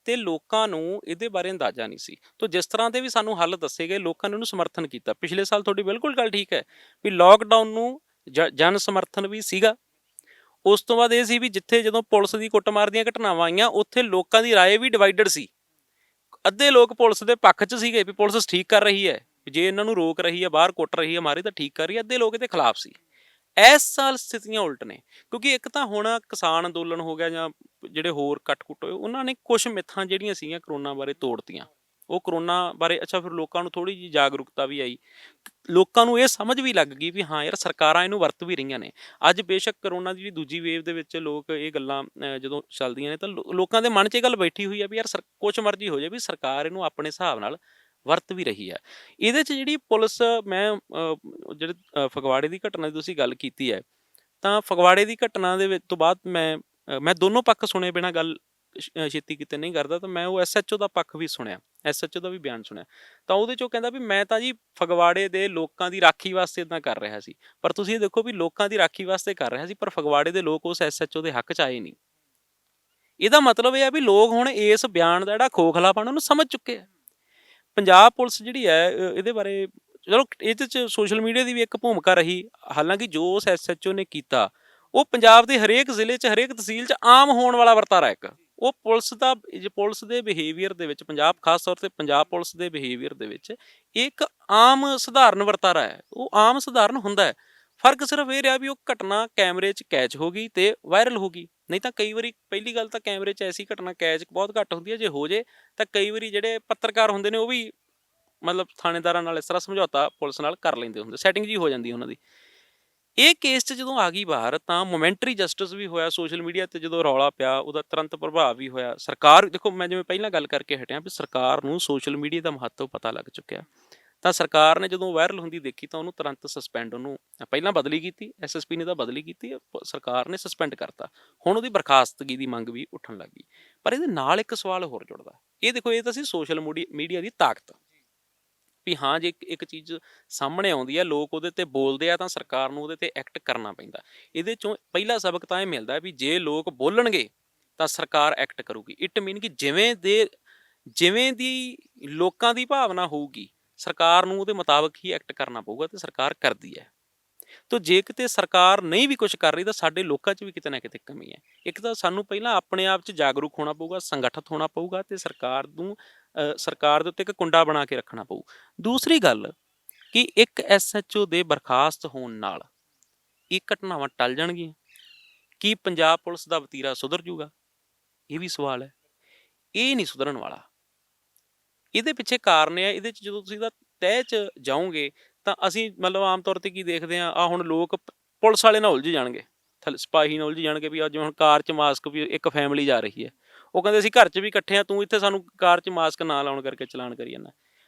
ਤੇ ਲੋਕਾਂ ਨੂੰ ਇਹਦੇ ਬਾਰੇ ਅੰਦਾਜ਼ਾ ਨਹੀਂ ਸੀ। ਤਾਂ ਜਿਸ ਤਰ੍ਹਾਂ ਦੇ ਵੀ ਸਾਨੂੰ ਹੱਲ ਦੱਸੇ ਗਏ, ਲੋਕਾਂ ਨੇ ਉਹਨੂੰ ਸਮਰਥਨ ਕੀਤਾ। ਪਿਛਲੇ ਸਾਲ ਤੁਹਾਡੀ ਬਿਲਕੁਲ ਗੱਲ ਠੀਕ ਹੈ ਵੀ ਲੋਕਡਾਊਨ ਨੂੰ ਜਨ ਸਮਰਥਨ ਵੀ ਸੀਗਾ। ਉਸ ਤੋਂ ਬਾਅਦ ਇਹ ਸੀ ਵੀ ਜਿੱਥੇ ਜਦੋਂ ਪੁਲਿਸ ਦੀ ਕੁੱਟਮਾਰ ਦੀਆਂ ਘਟਨਾਵਾਂ ਆਈਆਂ, ਉੱਥੇ ਲੋਕਾਂ ਦੀ ਰਾਏ ਵੀ ਡਿਵਾਈਡਡ ਸੀ। ਅੱਧੇ ਲੋਕ ਪੁਲਿਸ ਦੇ ਪੱਖ 'ਚ ਸੀਗੇ ਵੀ ਪੁਲਿਸ ਠੀਕ ਕਰ ਰਹੀ ਹੈ, ਜੇ ਇਹਨਾਂ ਨੂੰ ਰੋਕ ਰਹੀ ਹੈ, ਬਾਹਰ ਕੁੱਟ ਰਹੀ ਹੈ, ਮਾਰੇ ਤਾਂ ਠੀਕ ਕਰ ਰਹੀ ਹੈ। ਅੱਧੇ ਲੋਕ ਇਹਦੇ ਖਿਲਾਫ ਸੀ। ਇਸ ਸਾਲ ਸਥਿਤੀਆਂ ਉਲਟ ਨੇ, ਕਿਉਂਕਿ ਇੱਕ ਤਾਂ ਹੁਣ ਕਿਸਾਨ ਅੰਦੋਲਨ ਹੋ ਗਿਆ ਜਾਂ ਜਿਹੜੇ ਹੋਰ ਕੱਟ-ਕੁੱਟ ਹੋਏ, ਉਹਨਾਂ ਨੇ ਕੁਝ ਮਿੱਥਾਂ ਜਿਹੜੀਆਂ ਸੀਗੀਆਂ ਕਰੋਨਾ ਬਾਰੇ ਤੋੜਤੀਆਂ। ਉਹ ਕਰੋਨਾ ਬਾਰੇ, ਅੱਛਾ, ਫਿਰ ਲੋਕਾਂ ਨੂੰ ਥੋੜ੍ਹੀ ਜਿਹੀ ਜਾਗਰੂਕਤਾ ਵੀ ਆਈ, ਲੋਕਾਂ ਨੂੰ ਇਹ ਸਮਝ ਵੀ ਲੱਗ ਗਈ ਵੀ ਹਾਂ ਯਾਰ, ਸਰਕਾਰਾਂ ਇਹਨੂੰ ਵਰਤ ਵੀ ਰਹੀਆਂ ਨੇ। ਅੱਜ ਬੇਸ਼ੱਕ ਕਰੋਨਾ ਦੀ ਜਿਹੜੀ ਦੂਜੀ ਵੇਵ ਦੇ ਵਿੱਚ ਲੋਕ ਇਹ ਗੱਲਾਂ ਜਦੋਂ ਚੱਲਦੀਆਂ ਨੇ, ਤਾਂ ਲੋਕਾਂ ਦੇ ਮਨ 'ਚ ਇਹ ਗੱਲ ਬੈਠੀ ਹੋਈ ਆ ਵੀ ਯਾਰ ਕੁਛ ਮਰਜ਼ੀ ਹੋ ਜਾਏ, ਵੀ ਸਰਕਾਰ ਇਹਨੂੰ ਆਪਣੇ ਹਿਸਾਬ ਨਾਲ ਵਰਤ ਵੀ ਰਹੀ ਹੈ। ਇਹਦੇ 'ਚ ਜਿਹੜੀ ਪੁਲਿਸ, ਮੈਂ ਜਿਹੜੇ ਫਗਵਾੜੇ ਦੀ ਘਟਨਾ ਦੀ ਤੁਸੀਂ ਗੱਲ ਕੀਤੀ ਹੈ, ਤਾਂ ਫਗਵਾੜੇ ਦੀ ਘਟਨਾ ਦੇ ਵਿੱਚ ਤੋਂ ਬਾਅਦ ਮੈਂ ਦੋਨੋਂ ਪੱਖ ਸੁਣੇ ਬਿਨਾਂ ਗੱਲ ਛੇਤੀ ਕਿਤੇ ਨਹੀਂ ਕਰਦਾ। ਤਾਂ ਮੈਂ ਉਹ SHO ਦਾ ਪੱਖ ਵੀ ਸੁਣਿਆ, SHO ਦਾ ਵੀ ਬਿਆਨ ਸੁਣਿਆ। ਤਾਂ ਉਹਦੇ 'ਚੋਂ ਕਹਿੰਦਾ ਵੀ ਮੈਂ ਤਾਂ ਜੀ ਫਗਵਾੜੇ ਦੇ ਲੋਕਾਂ ਦੀ ਰਾਖੀ ਵਾਸਤੇ ਇੱਦਾਂ ਕਰ ਰਿਹਾ ਸੀ। ਪਰ ਤੁਸੀਂ ਇਹ ਦੇਖੋ ਵੀ ਲੋਕਾਂ ਦੀ ਰਾਖੀ ਵਾਸਤੇ ਕਰ ਰਿਹਾ ਸੀ, ਪਰ ਫਗਵਾੜੇ ਦੇ ਲੋਕ ਉਸ SHO ਦੇ ਹੱਕ 'ਚ ਆਏ ਨਹੀਂ। ਇਹਦਾ ਮਤਲਬ ਇਹ ਆ ਵੀ ਲੋਕ ਹੁਣ ਇਸ ਬਿਆਨ ਦਾ ਜਿਹੜਾ ਖੋਖਲਾਪਣ ਉਹਨੂੰ ਸਮਝ ਚੁੱਕੇ ਆ। ਪੰਜਾਬ ਪੁਲਿਸ ਜਿਹੜੀ ਹੈ, ਇਹਦੇ ਬਾਰੇ ਚਲੋ ਇਹਦੇ 'ਚ ਸੋਸ਼ਲ ਮੀਡੀਆ ਦੀ ਵੀ ਇੱਕ ਭੂਮਿਕਾ ਰਹੀ। ਹਾਲਾਂਕਿ ਜੋ ਉਸ SHO ਨੇ ਕੀਤਾ, ਉਹ ਪੰਜਾਬ ਦੇ ਹਰੇਕ ਜ਼ਿਲ੍ਹੇ 'ਚ, ਹਰੇਕ ਤਹਿਸੀਲ 'ਚ ਆਮ ਹੋਣ ਵਾਲਾ ਵਰਤਾਰਾ ਇੱਕ। ਉਹ ਪੁਲਿਸ ਦੇ ਬਿਹੇਵੀਅਰ ਦੇ ਵਿੱਚ, ਖਾਸ ਤੌਰ 'ਤੇ ਪੰਜਾਬ ਪੁਲਿਸ ਦੇ ਬਿਹੇਵੀਅਰ ਦੇ ਵਿੱਚ ਇੱਕ ਆਮ ਸਧਾਰਨ ਵਰਤਾਰਾ ਹੈ। ਉਹ ਆਮ ਸਧਾਰਨ ਹੁੰਦਾ ਹੈ। ਫਰਕ ਸਿਰਫ ਇਹ ਰਿਹਾ ਵੀ ਉਹ ਘਟਨਾ ਕੈਮਰੇ 'ਚ ਕੈਚ ਹੋ ਗਈ ਤੇ ਵਾਇਰਲ ਹੋ ਗਈ। ਨਹੀਂ ਤਾਂ ਕਈ ਵਾਰੀ ਪਹਿਲੀ ਗੱਲ ਤਾਂ ਕੈਮਰੇ 'ਚ ਐਸੀ ਘਟਨਾ ਕੈਚ ਬਹੁਤ ਘੱਟ ਹੁੰਦੀ ਹੈ, ਜੇ ਹੋ ਜੇ ਤਾਂ ਕਈ ਵਾਰੀ ਜਿਹੜੇ ਪੱਤਰਕਾਰ ਹੁੰਦੇ ਨੇ ਉਹ ਵੀ ਮਤਲਬ ਥਾਣੇਦਾਰਾਂ ਨਾਲ ਇਸ ਤਰ੍ਹਾਂ ਸਮਝੌਤਾ ਪੁਲਿਸ ਨਾਲ ਕਰ ਲੈਂਦੇ ਹੁੰਦੇ, ਸੈਟਿੰਗ ਜੀ ਹੋ ਜਾਂਦੀ ਉਹਨਾਂ ਦੀ। ਇਹ ਕੇਸ 'ਚ ਜਦੋਂ ਆ ਗਈ ਬਾਹਰ ਤਾਂ ਮੋਮੈਂਟਰੀ ਜਸਟਿਸ ਵੀ ਹੋਇਆ, ਸੋਸ਼ਲ ਮੀਡੀਆ ਤੇ ਜਦੋਂ ਰੌਲਾ ਪਿਆ ਉਹਦਾ ਤੁਰੰਤ ਪ੍ਰਭਾਵ ਵੀ ਹੋਇਆ। ਸਰਕਾਰ ਦੇਖੋ, ਮੈਂ ਜਿਵੇਂ ਪਹਿਲਾਂ ਗੱਲ ਕਰਕੇ ਹਟਿਆ ਵੀ ਸਰਕਾਰ ਨੂੰ ਸੋਸ਼ਲ ਮੀਡੀਆ ਦਾ ਮਹੱਤਵ ਪਤਾ ਲੱਗ ਚੁੱਕਿਆ, ਤਾਂ ਸਰਕਾਰ ਨੇ ਜਦੋਂ ਵਾਇਰਲ ਹੁੰਦੀ ਦੇਖੀ ਤਾਂ ਉਹਨੂੰ ਤੁਰੰਤ ਸਸਪੈਂਡ, ਉਹਨੂੰ ਪਹਿਲਾਂ ਬਦਲੀ ਕੀਤੀ, ਐਸਐਸਪੀ ਨੇ ਤਾਂ ਬਦਲੀ ਕੀਤੀ, ਸਰਕਾਰ ਨੇ ਸਸਪੈਂਡ ਕਰਤਾ। ਹੁਣ ਉਹਦੀ ਬਰਖਾਸਤਗੀ ਦੀ ਮੰਗ ਵੀ ਉੱਠਣ ਲੱਗ ਗਈ। ਪਰ ਇਹਦੇ ਨਾਲ ਇੱਕ ਸਵਾਲ ਹੋਰ ਜੁੜਦਾ, ਇਹ ਦੇਖੋ ਇਹ ਤਾਂ ਸੀ ਸੋਸ਼ਲ ਮੀਡੀਆ ਦੀ ਤਾਕਤ ਵੀ ਹਾਂ ਜੇ ਇੱਕ ਚੀਜ਼ ਸਾਹਮਣੇ ਆਉਂਦੀ ਹੈ, ਲੋਕ ਉਹਦੇ ਤੇ ਬੋਲਦੇ ਆ ਤਾਂ ਸਰਕਾਰ ਨੂੰ ਉਹਦੇ ਤੇ ਐਕਟ ਕਰਨਾ ਪੈਂਦਾ। ਇਹਦੇ ਚੋਂ ਪਹਿਲਾ ਸਬਕ ਤਾਂ ਇਹ ਮਿਲਦਾ ਵੀ ਜੇ ਲੋਕ ਬੋਲਣਗੇ ਤਾਂ ਸਰਕਾਰ ਐਕਟ ਕਰੂਗੀ। ਇਟ ਮੀਨ ਕਿ ਜਿਵੇਂ ਦੀ ਲੋਕਾਂ ਦੀ ਭਾਵਨਾ ਹੋਊਗੀ ਸਰਕਾਰ ਨੂੰ ਉਹਦੇ ਮੁਤਾਬਕ ਹੀ ਐਕਟ ਕਰਨਾ ਪਊਗਾ, ਤੇ ਸਰਕਾਰ ਕਰਦੀ ਹੈ। ਤੋ ਜੇ ਕਿਤੇ ਸਰਕਾਰ ਨਹੀਂ ਵੀ ਕੁਝ ਕਰ ਰਹੀ ਤਾਂ ਸਾਡੇ ਲੋਕਾਂ 'ਚ ਵੀ ਕਿਤੇ ਨਾ ਕਿਤੇ ਕਮੀ ਹੈ। ਇੱਕ ਤਾਂ ਸਾਨੂੰ ਪਹਿਲਾਂ ਆਪਣੇ ਆਪ 'ਚ ਜਾਗਰੂਕ ਹੋਣਾ ਪਊਗਾ, ਸੰਗਠਿਤ ਹੋਣਾ ਪਊਗਾ, ਤੇ ਸਰਕਾਰ ਦੇ ਉੱਤੇ ਇੱਕ ਕੁੰਡਾ ਬਣਾ ਕੇ ਰੱਖਣਾ ਪਊ। ਦੂਸਰੀ ਗੱਲ ਕਿ ਇੱਕ ਐਸਐਚਓ ਦੇ ਬਰਖਾਸਤ ਹੋਣ ਨਾਲ ਇਹ ਘਟਨਾਵਾਂ ਟਲ ਜਾਣਗੀਆਂ। ਕੀ ਪੰਜਾਬ ਪੁਲਿਸ ਦਾ ਵਤੀਰਾ ਸੁਧਰ ਜੂਗਾ? ਇਹ ਵੀ ਸਵਾਲ ਹੈ। ਇਹ ਨਹੀਂ ਸੁਧਰਨ ਵਾਲਾ। ਇਹਦੇ ਪਿੱਛੇ ਕਾਰਨ ਹੈ, ਇਹਦੇ 'ਚ ਜਦੋਂ ਤੁਸੀਂ ਇਹਦਾ ਤਹਿ 'ਚ ਜਾਓਗੇ ਤਾਂ ਅਸੀਂ ਮਤਲਬ ਆਮ ਤੌਰ 'ਤੇ ਕੀ ਦੇਖਦੇ ਹਾਂ, ਹੁਣ ਲੋਕ ਪੁਲਿਸ ਵਾਲੇ ਨਾਲ ਉਲਝ ਜਾਣਗੇ, ਸਿਪਾਹੀ ਨਾਲ ਉਲਝ ਜਾਣਗੇ ਵੀ ਅੱਜ ਹੁਣ ਕਾਰ 'ਚ ਮਾਸਕ, ਵੀ ਇੱਕ ਫੈਮਿਲੀ ਜਾ ਰਹੀ ਹੈ, ਉਹ ਕਹਿੰਦੇ ਅਸੀਂ ਘਰ 'ਚ ਵੀ ਇਕੱਠੇ ਹਾਂ, ਤੂੰ ਇੱਥੇ ਸਾਨੂੰ ਕਾਰ 'ਚ ਮਾਸਕ ਨਾ ਲਾਉਣ ਕਰਕੇ ਚਲਾਨ ਕਰੀ ਜਾਂਦਾ।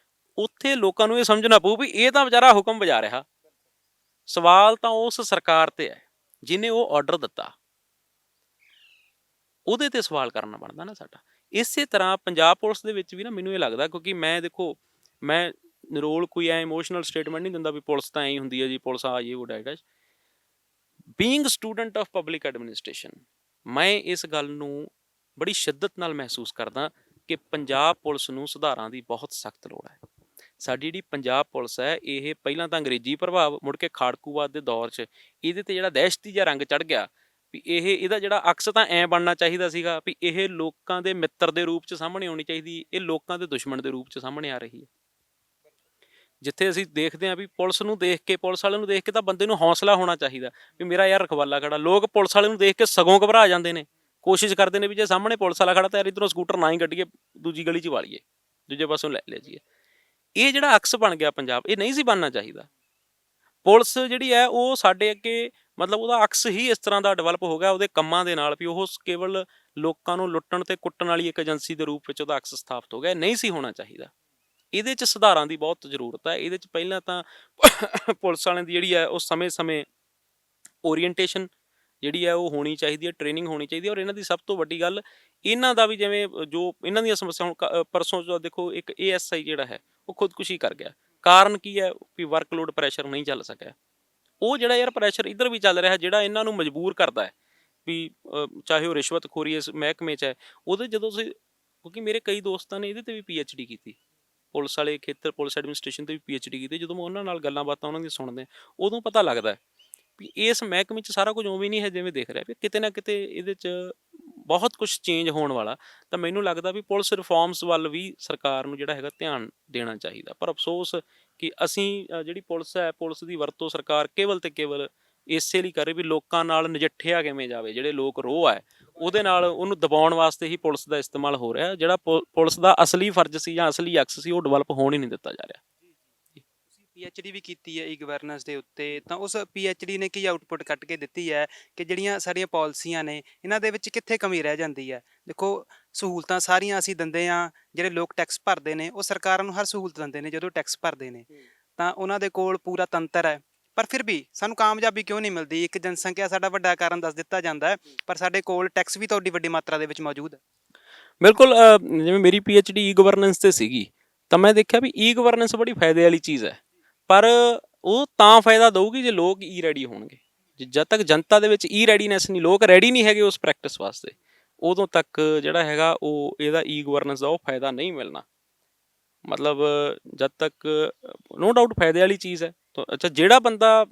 ਉੱਥੇ ਲੋਕਾਂ ਨੂੰ ਇਹ ਸਮਝਣਾ ਪਊ ਵੀ ਇਹ ਤਾਂ ਵਿਚਾਰਾ ਹੁਕਮ ਵਜਾ ਰਿਹਾ, ਸਵਾਲ ਤਾਂ ਉਸ ਸਰਕਾਰ ਤੇ ਹੈ ਜਿਹਨੇ ਉਹ ਆਰਡਰ ਦਿੱਤਾ, ਉਹਦੇ ਤੇ ਸਵਾਲ ਕਰਨਾ ਬਣਦਾ ਨਾ ਸਾਡਾ। ਇਸੇ ਤਰ੍ਹਾਂ ਪੰਜਾਬ ਪੁਲਿਸ ਦੇ ਵਿੱਚ ਵੀ ਨਾ ਮੈਨੂੰ ਇਹ ਲੱਗਦਾ, ਕਿਉਂਕਿ ਮੈਂ ਰੋਲ ਕੋਈ ਐ ਇਮੋਸ਼ਨਲ ਸਟੇਟਮੈਂਟ ਨਹੀਂ ਦਿੰਦਾ ਵੀ ਪੁਲਿਸ ਤਾਂ ਐਂ ਹੀ ਹੁੰਦੀ ਹੈ ਜੀ, ਪੁਲਿਸ ਆ ਇਹ ਉਹ diet. Being student of public administration, ਮੈਂ ਇਸ ਗੱਲ ਨੂੰ ਬੜੀ ਸ਼ਿੱਦਤ ਨਾਲ ਮਹਿਸੂਸ ਕਰਦਾ ਕਿ ਪੰਜਾਬ ਪੁਲਿਸ ਨੂੰ ਸੁਧਾਰਾਂ ਦੀ ਬਹੁਤ ਸਖਤ ਲੋੜ ਹੈ। ਸਾਡੀ ਜਿਹੜੀ ਪੰਜਾਬ ਪੁਲਿਸ ਹੈ, ਇਹ ਪਹਿਲਾਂ ਤਾਂ ਅੰਗਰੇਜ਼ੀ ਪ੍ਰਭਾਵ, ਮੁੜ ਕੇ ਖਾੜਕੂਵਾਦ ਦੇ ਦੌਰ 'ਚ ਇਹਦੇ ਤੇ ਜਿਹੜਾ ਦਹਿਸ਼ਤੀ ਜਿਹਾ ਰੰਗ ਚੜ੍ਹ ਗਿਆ ਵੀ ਇਹਦਾ ਜਿਹੜਾ ਅਕਸ ਤਾਂ ਐਂ ਬਣਨਾ ਚਾਹੀਦਾ ਸੀਗਾ ਵੀ ਇਹ ਲੋਕਾਂ ਦੇ ਮਿੱਤਰ ਦੇ ਰੂਪ 'ਚ ਸਾਹਮਣੇ ਆਉਣੀ ਚਾਹੀਦੀ, ਇਹ ਲੋਕਾਂ ਦੇ ਦੁਸ਼ਮਣ ਦੇ ਰੂਪ 'ਚ ਸਾਹਮਣੇ ਆ ਰਹੀ ਹੈ। ਜਿੱਥੇ ਅਸੀਂ ਦੇਖਦੇ ਹਾਂ ਵੀ ਪੁਲਿਸ ਨੂੰ ਦੇਖ ਕੇ, ਪੁਲਿਸ ਵਾਲੇ ਨੂੰ ਦੇਖ ਕੇ ਤਾਂ ਬੰਦੇ ਨੂੰ ਹੌਸਲਾ ਹੋਣਾ ਚਾਹੀਦਾ ਵੀ ਮੇਰਾ ਯਾਰ ਰਖਵਾਲਾ ਖੜਾ। ਲੋਕ ਪੁਲਿਸ ਵਾਲੇ ਨੂੰ ਦੇਖ ਕੇ ਸਗੋਂ ਘਬਰਾ ਜਾਂਦੇ ਨੇ, ਕੋਸ਼ਿਸ਼ ਕਰਦੇ ਨੇ ਵੀ ਜੇ ਸਾਹਮਣੇ ਪੁਲਿਸ ਵਾਲਾ ਖੜਾ ਤਾਂ ਯਾਰ ਇੱਧਰੋਂ ਸਕੂਟਰ ਨਾ ਹੀ ਕੱਢੀਏ, ਦੂਜੀ ਗਲੀ 'ਚ ਵਾਲੀਏ, ਦੂਜੇ ਪਾਸੋਂ ਲੈ ਜਾਈਏ। ਇਹ ਜਿਹੜਾ ਅਕਸ ਬਣ ਗਿਆ ਪੰਜਾਬ, ਇਹ ਨਹੀਂ ਸੀ ਬਣਨਾ ਚਾਹੀਦਾ। ਪੁਲਿਸ ਜਿਹੜੀ ਹੈ ਉਹ ਸਾਡੇ ਅੱਗੇ ਮਤਲਬ ਉਹਦਾ ਅਕਸ ਹੀ ਇਸ ਤਰ੍ਹਾਂ ਦਾ ਡਿਵੈਲਪ ਹੋ ਗਿਆ ਉਹਦੇ ਕੰਮਾਂ ਦੇ ਨਾਲ ਵੀ ਉਹ ਕੇਵਲ ਲੋਕਾਂ ਨੂੰ ਲੁੱਟਣ ਤੇ ਕੁੱਟਣ ਵਾਲੀ ਇੱਕ ਏਜੰਸੀ ਦੇ ਰੂਪ ਵਿੱਚ ਉਹਦਾ ਅਕਸ ਸਥਾਪਿਤ ਹੋ ਗਿਆ। ਨਹੀਂ ਸੀ ਹੋਣਾ ਚਾਹੀਦਾ। ਇਹਦੇ 'ਚ ਸੁਧਾਰਾਂ ਦੀ ਬਹੁਤ ਜ਼ਰੂਰਤ ਹੈ। ਇਹਦੇ 'ਚ ਪਹਿਲਾਂ ਤਾਂ ਪੁਲਿਸ ਵਾਲਿਆਂ ਦੀ ਜਿਹੜੀ ਹੈ ਉਹ ਸਮੇਂ-ਸਮੇਂ ਓਰੀਐਂਟੇਸ਼ਨ ਜਿਹੜੀ ਹੈ ਉਹ ਹੋਣੀ ਚਾਹੀਦੀ ਹੈ, ਟ੍ਰੇਨਿੰਗ ਹੋਣੀ ਚਾਹੀਦੀ ਹੈ। ਔਰ ਇਹਨਾਂ ਦੀ ਸਭ ਤੋਂ ਵੱਡੀ ਗੱਲ, ਇਹਨਾਂ ਦਾ ਵੀ ਜਿਵੇਂ ਜੋ ਇਹਨਾਂ ਦੀਆਂ ਸਮੱਸਿਆ, ਹੁਣ ਪਰਸੋਂ ਜੋ ਦੇਖੋ ਇੱਕ ASI ਜਿਹੜਾ ਹੈ ਉਹ ਖੁਦਕੁਸ਼ੀ ਕਰ ਗਿਆ। ਕਾਰਨ ਕੀ ਹੈ ਵੀ ਵਰਕਲੋਡ ਪ੍ਰੈਸ਼ਰ ਨਹੀਂ ਚੱਲ ਸਕਿਆ। ਉਹ ਜਿਹੜਾ ਯਾਰ ਪ੍ਰੈਸ਼ਰ ਇੱਧਰ ਵੀ ਚੱਲ ਰਿਹਾ, ਜਿਹੜਾ ਇਹਨਾਂ ਨੂੰ ਮਜਬੂਰ ਕਰਦਾ ਹੈ ਵੀ ਚਾਹੇ ਉਹ ਰਿਸ਼ਵਤਖੋਰੀ ਇਸ ਮਹਿਕਮੇ 'ਚ ਹੈ, ਉਹਦੇ ਜਦੋਂ ਤੁਸੀਂ, ਕਿਉਂਕਿ ਮੇਰੇ ਕਈ ਦੋਸਤਾਂ ਨੇ ਇਹਦੇ 'ਤੇ ਵੀ PhD ਕੀਤੀ, ਪੁਲਿਸ ਵਾਲੇ ਖੇਤਰ, ਪੁਲਿਸ ਐਡਮਿਨਿਸਟ੍ਰੇਸ਼ਨ 'ਤੇ ਵੀ PhD ਕੀਤੀ। ਜਦੋਂ ਮੈਂ ਉਹਨਾਂ ਨਾਲ ਗੱਲਾਂ ਬਾਤਾਂ ਉਹਨਾਂ ਦੀਆਂ ਸੁਣਦੇ ਉਦੋਂ ਪਤਾ ਲੱਗਦਾ ਵੀ ਇਸ ਮਹਿਕਮੇ 'ਚ ਸਾਰਾ ਕੁਝ ਉਵੇਂ ਨਹੀਂ ਹੈ ਜਿਵੇਂ ਦਿਖ ਰਿਹਾ, ਵੀ ਕਿਤੇ ਨਾ ਕਿਤੇ ਇਹਦੇ 'ਚ ਬਹੁਤ ਕੁਝ ਚੇਂਜ ਹੋਣ ਵਾਲਾ। ਤਾਂ ਮੈਨੂੰ ਲੱਗਦਾ ਵੀ ਪੁਲਿਸ ਰਿਫੋਰਮਸ ਵੱਲ ਵੀ ਸਰਕਾਰ ਨੂੰ ਜਿਹੜਾ ਹੈਗਾ ਧਿਆਨ ਦੇਣਾ ਚਾਹੀਦਾ। ਪਰ ਅਫਸੋਸ ਕਿ ਅਸੀਂ ਜਿਹੜੀ ਪੁਲਿਸ ਹੈ, ਪੁਲਿਸ ਦੀ ਵਰਤੋਂ ਸਰਕਾਰ ਕੇਵਲ ਤੇ ਕੇਵਲ ਇਸੇ ਲਈ ਕਰੇ ਵੀ ਲੋਕਾਂ ਨਾਲ ਨਜਿੱਠਿਆ ਕਿਵੇਂ ਜਾਵੇ, ਜਿਹੜੇ ਲੋਕ ਰੋਹ ਹੈ ਉਹਦੇ ਨਾਲ ਉਹਨੂੰ ਦਬਾਉਣ ਵਾਸਤੇ ਹੀ ਪੁਲਿਸ ਦਾ ਇਸਤੇਮਾਲ ਹੋ ਰਿਹਾ। ਜਿਹੜਾ ਪੁਲਿਸ ਦਾ ਅਸਲੀ ਫਰਜ਼ ਸੀ ਜਾਂ ਅਸਲੀ ਅਕਸ ਸੀ ਉਹ ਡਿਵੈਲਪ ਹੋਣ ਹੀ ਨਹੀਂ ਦਿੱਤਾ ਜਾ ਰਿਹਾ। PhD ਵੀ ਕੀਤੀ ਹੈ ਗਵਰਨੈਂਸ ਦੇ ਉੱਤੇ, ਤਾਂ ਉਸ PhD ਨੇ ਕੀ ਆਊਟਪੁੱਟ ਕੱਢ ਕੇ ਦਿੱਤੀ ਹੈ ਕਿ ਜਿਹੜੀਆਂ ਸਾਡੀਆਂ ਪਾਲਿਸੀਆਂ ਨੇ ਇਹਨਾਂ ਦੇ ਵਿੱਚ ਕਿੱਥੇ ਕਮੀ ਰਹਿ ਜਾਂਦੀ ਹੈ। ਦੇਖੋ ਸਹੂਲਤਾਂ ਸਾਰੀਆਂ ਅਸੀਂ ਦਿੰਦੇ ਹਾਂ, ਜਿਹੜੇ ਲੋਕ ਟੈਕਸ ਭਰਦੇ ਨੇ ਉਹ ਸਰਕਾਰਾਂ ਨੂੰ ਹਰ ਸਹੂਲਤ ਦਿੰਦੇ ਨੇ ਜਦੋਂ ਟੈਕਸ ਭਰਦੇ ਨੇ, ਤਾਂ ਉਹਨਾਂ ਦੇ ਕੋਲ ਪੂਰਾ ਤੰਤਰ ਹੈ। ਪਰ ਫਿਰ ਵੀ ਸਾਨੂੰ ਕਾਮਯਾਬੀ ਕਿਉਂ ਨਹੀਂ ਮਿਲਦੀ? ਇੱਕ ਜਨਸੰਖਿਆ ਸਾਡਾ ਵੱਡਾ ਕਾਰਨ ਦੱਸ ਦਿੱਤਾ ਜਾਂਦਾ ਹੈ, ਪਰ ਸਾਡੇ ਕੋਲ ਟੈਕਸ ਵੀ ਤੁਹਾਡੀ ਵੱਡੀ ਮਾਤਰਾ ਦੇ ਵਿੱਚ ਮੌਜੂਦ ਹੈ। ਬਿਲਕੁਲ, ਜਿਵੇਂ ਮੇਰੀ PhD ਗਵਰਨੈਂਸ 'ਤੇ ਸੀਗੀ ਤਾਂ ਮੈਂ ਦੇਖਿਆ ਵੀ ਗਵਰਨੈਂਸ ਬੜੀ ਫਾਇਦੇ ਵਾਲੀ ਚੀਜ਼ ਹੈ, ਪਰ ਉਹ ਤਾਂ ਫਾਇਦਾ ਦਊਗੀ ਜੇ ਲੋਕ ਰੈਡੀ ਹੋਣਗੇ। ਜਦ ਤੱਕ ਜਨਤਾ ਦੇ ਵਿੱਚ ਰੈਡੀਨੈਸ ਨਹੀਂ, ਲੋਕ ਰੈਡੀ ਨਹੀਂ ਹੈਗੇ ਉਸ ਪ੍ਰੈਕਟਿਸ ਵਾਸਤੇ, ਉਦੋਂ ਤੱਕ ਜਿਹੜਾ ਹੈਗਾ ਉਹ ਇਹਦਾ ਗਵਰਨੈਂਸ ਦਾ ਉਹ ਫਾਇਦਾ ਨਹੀਂ ਮਿਲਣਾ। ਮਤਲਬ ਜਦ ਤੱਕ ਨੋ ਡਾਊਟ ਫਾਇਦੇ ਵਾਲੀ ਚੀਜ਼ ਹੈ। ਅੱਛਾ, ਜਿਹੜਾ ਬੰਦਾ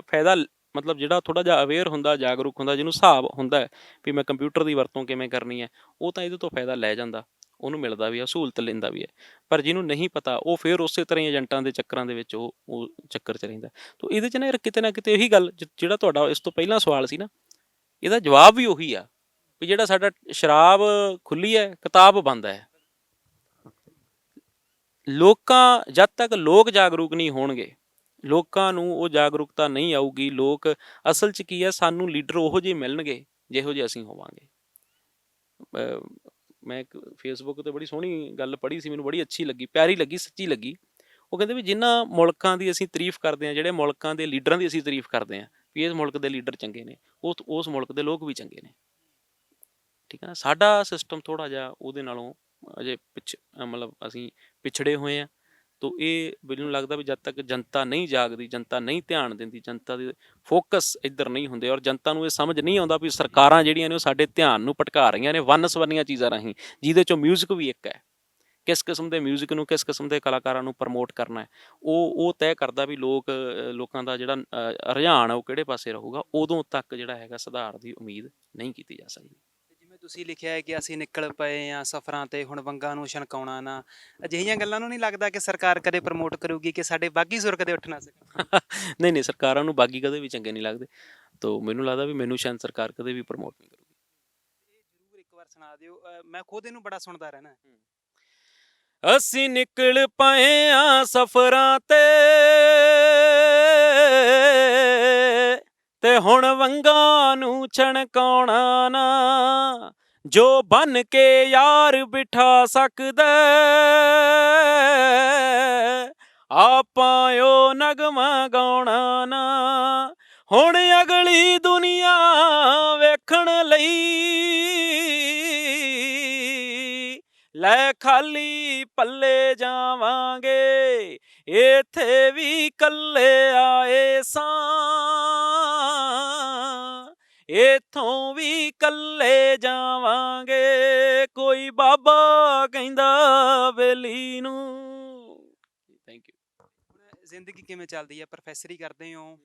ਫਾਇਦਾ ਮਤਲਬ ਜਿਹੜਾ ਥੋੜ੍ਹਾ ਜਿਹਾ ਅਵੇਅਰ ਹੁੰਦਾ, ਜਾਗਰੂਕ ਹੁੰਦਾ, ਜਿਹਨੂੰ ਹਿਸਾਬ ਹੁੰਦਾ ਹੈ ਵੀ ਮੈਂ ਕੰਪਿਊਟਰ ਦੀ ਵਰਤੋਂ ਕਿਵੇਂ ਕਰਨੀ ਹੈ, ਉਹ ਤਾਂ ਇਹਦੇ ਤੋਂ ਫਾਇਦਾ ਲੈ ਜਾਂਦਾ। ਉਹਨੂੰ ਮਿਲਦਾ ਵੀ ਆ, ਸਹੂਲਤ ਲੈਂਦਾ ਵੀ ਹੈ। ਪਰ ਜਿਹਨੂੰ ਨਹੀਂ ਪਤਾ ਉਹ ਫਿਰ ਉਸੇ ਤਰ੍ਹਾਂ ਹੀ ਏਜੰਟਾਂ ਦੇ ਚੱਕਰਾਂ ਦੇ ਵਿੱਚ ਉਹ ਚੱਕਰ 'ਚ ਰਹਿੰਦਾ। ਤੋ ਇਹਦੇ 'ਚ ਨਾ ਕਿਤੇ ਇਹੀ ਗੱਲ ਜਿਹੜਾ ਤੁਹਾਡਾ ਇਸ ਤੋਂ ਪਹਿਲਾਂ ਸਵਾਲ ਸੀ ਨਾ, ਇਹਦਾ ਜਵਾਬ ਵੀ ਉਹੀ ਆ ਵੀ ਜਿਹੜਾ ਸਾਡਾ ਸ਼ਰਾਬ ਖੁੱਲੀ ਹੈ, ਕਿਤਾਬ ਬੰਦ ਹੈ। ਜਦ ਤੱਕ ਲੋਕ ਜਾਗਰੂਕ ਨਹੀਂ ਹੋਣਗੇ, ਲੋਕਾਂ ਨੂੰ ਉਹ ਜਾਗਰੂਕਤਾ ਨਹੀਂ ਆਊਗੀ, ਲੋਕ ਅਸਲ 'ਚ ਕੀ ਹੈ, ਸਾਨੂੰ ਲੀਡਰ ਉਹੋ ਜਿਹੇ ਮਿਲਣਗੇ ਜਿਹੋ ਜਿਹੇ ਅਸੀਂ ਹੋਵਾਂਗੇ। ਮੈਂ ਇੱਕ ਫੇਸਬੁੱਕ 'ਤੇ ਬੜੀ ਸੋਹਣੀ ਗੱਲ ਪੜ੍ਹੀ ਸੀ, ਮੈਨੂੰ ਬੜੀ ਅੱਛੀ ਲੱਗੀ, ਪਿਆਰੀ ਲੱਗੀ, ਸੱਚੀ ਲੱਗੀ। ਉਹ ਕਹਿੰਦੇ ਵੀ ਜਿਨ੍ਹਾਂ ਮੁਲਕਾਂ ਦੀ ਅਸੀਂ ਤਾਰੀਫ ਕਰਦੇ ਹਾਂ, ਜਿਹੜੇ ਮੁਲਕਾਂ ਦੇ ਲੀਡਰਾਂ ਦੀ ਅਸੀਂ ਤਾਰੀਫ ਕਰਦੇ ਹਾਂ ਵੀ ਇਸ ਮੁਲਕ ਦੇ ਲੀਡਰ ਚੰਗੇ ਨੇ, ਉਸ ਮੁਲਕ ਦੇ ਲੋਕ ਵੀ ਚੰਗੇ ਨੇ। ਠੀਕ ਹੈ ਨਾ। ਸਾਡਾ ਸਿਸਟਮ ਥੋੜ੍ਹਾ ਜਿਹਾ ਉਹਦੇ ਨਾਲੋਂ ਅਜੇ ਮਤਲਬ ਅਸੀਂ ਪਿਛੜੇ ਹੋਏ ਹਾਂ। ਤੋ ਇਹ ਮੈਨੂੰ ਲੱਗਦਾ ਵੀ ਜਦ ਤੱਕ ਜਨਤਾ ਨਹੀਂ ਜਾਗਦੀ, ਜਨਤਾ ਨਹੀਂ ਧਿਆਨ ਦਿੰਦੀ, ਜਨਤਾ ਦੇ ਫੋਕਸ ਇੱਧਰ ਨਹੀਂ ਹੁੰਦੇ, ਔਰ ਜਨਤਾ ਨੂੰ ਇਹ ਸਮਝ ਨਹੀਂ ਆਉਂਦਾ ਵੀ ਸਰਕਾਰਾਂ ਜਿਹੜੀਆਂ ਨੇ ਉਹ ਸਾਡੇ ਧਿਆਨ ਨੂੰ ਭਟਕਾ ਰਹੀਆਂ ਨੇ ਵੰਨ ਸਵੰਨੀਆਂ ਚੀਜ਼ਾਂ ਰਾਹੀਂ, ਜਿਹਦੇ 'ਚੋਂ ਮਿਊਜ਼ਿਕ ਵੀ ਇੱਕ ਹੈ। ਕਿਸ ਕਿਸਮ ਦੇ ਮਿਊਜ਼ਿਕ ਨੂੰ, ਕਿਸ ਕਿਸਮ ਦੇ ਕਲਾਕਾਰਾਂ ਨੂੰ ਪ੍ਰਮੋਟ ਕਰਨਾ ਹੈ, ਉਹ ਤੈਅ ਕਰਦਾ ਵੀ ਲੋਕਾਂ ਦਾ ਜਿਹੜਾ ਰੁਝਾਨ ਹੈ ਉਹ ਕਿਹੜੇ ਪਾਸੇ ਰਹੂਗਾ। ਉਦੋਂ ਤੱਕ ਜਿਹੜਾ ਹੈਗਾ ਸੁਧਾਰ ਦੀ ਉਮੀਦ ਨਹੀਂ ਕੀਤੀ ਜਾ ਸਕਦੀ। ਜਿਵੇਂ ਤੁਸੀਂ ਲਿਖਿਆ ਹੈ ਕਿ ਅਸੀਂ ਨਿਕਲ ਪਏ ਹਾਂ ਸਫ਼ਰਾਂ ਤੇ, ਹੁਣ ਵੰਗਾਂ ਨੂੰ ਛਣਕਾਉਣਾ ਨਾ, ਅਜਿਹੀਆਂ ਗੱਲਾਂ ਨੂੰ ਨਹੀਂ ਲੱਗਦਾ ਕਿ ਸਰਕਾਰ ਕਦੇ ਪ੍ਰਮੋਟ ਕਰੂਗੀ ਕਿ ਸਾਡੇ ਬਾਗੀ ਸੁਰ ਕਦੇ ਉੱਠ ਨਾ ਸਕਣ? ਨਹੀਂ ਸਰਕਾਰਾਂ ਨੂੰ ਬਾਗੀ ਕਦੇ ਵੀ ਚੰਗੇ ਨਹੀਂ ਲੱਗਦੇ। ਤੋ ਮੈਨੂੰ ਲੱਗਦਾ ਵੀ ਮੈਨੂੰ ਸ਼ਾਇਦ ਸਰਕਾਰ ਕਦੇ ਵੀ ਪ੍ਰਮੋਟ ਨਹੀਂ ਕਰੂਗੀ। ਇਹ ਜ਼ਰੂਰ ਇੱਕ ਵਾਰ ਸੁਣਾ ਦਿਓ, ਮੈਂ ਖੁਦ ਇਹਨੂੰ ਬੜਾ ਸੁਣਦਾ ਰਹਿਣਾ। ਅਸੀਂ ਨਿਕਲ ਪਏ ਆਂ ਸਫ਼ਰਾਂ ਤੇ ਹੁਣ ਵੰਗਾਂ ਨੂੰ ਛਣਕਾਉਣਾ ਨਾ, ਜੋ ਬੰਨ ਕੇ ਯਾਰ ਬਿਠਾ ਸਕਦਾ ਆਪਾਂ ਉਹ ਨਗਮਾ ਗਾਉਣਾ ਨਾ। ਹੁਣ ਅਗਲੀ ਦੁਨੀਆ ਵੇਖਣ ਲਈ ਲੈ ਖਾਲੀ ਪੱਲੇ ਜਾਵਾਂਗੇ, ਇੱਥੇ ਵੀ ਕੱਲੇ ਆਏ ਸਾਂ, ਇੱਥੋਂ ਵੀ ਕੱਲੇ ਜਾਵਾਂਗੇ, ਕੋਈ ਬਾਬਾ ਕਹਿੰਦਾ ਬੇਲੀ ਨੂੰ। Thank you. ਹੁਣ ਜ਼ਿੰਦਗੀ ਕਿਵੇਂ ਚੱਲਦੀ ਹੈ? ਪ੍ਰੋਫੈਸਰੀ ਕਰਦੇ ਹੋ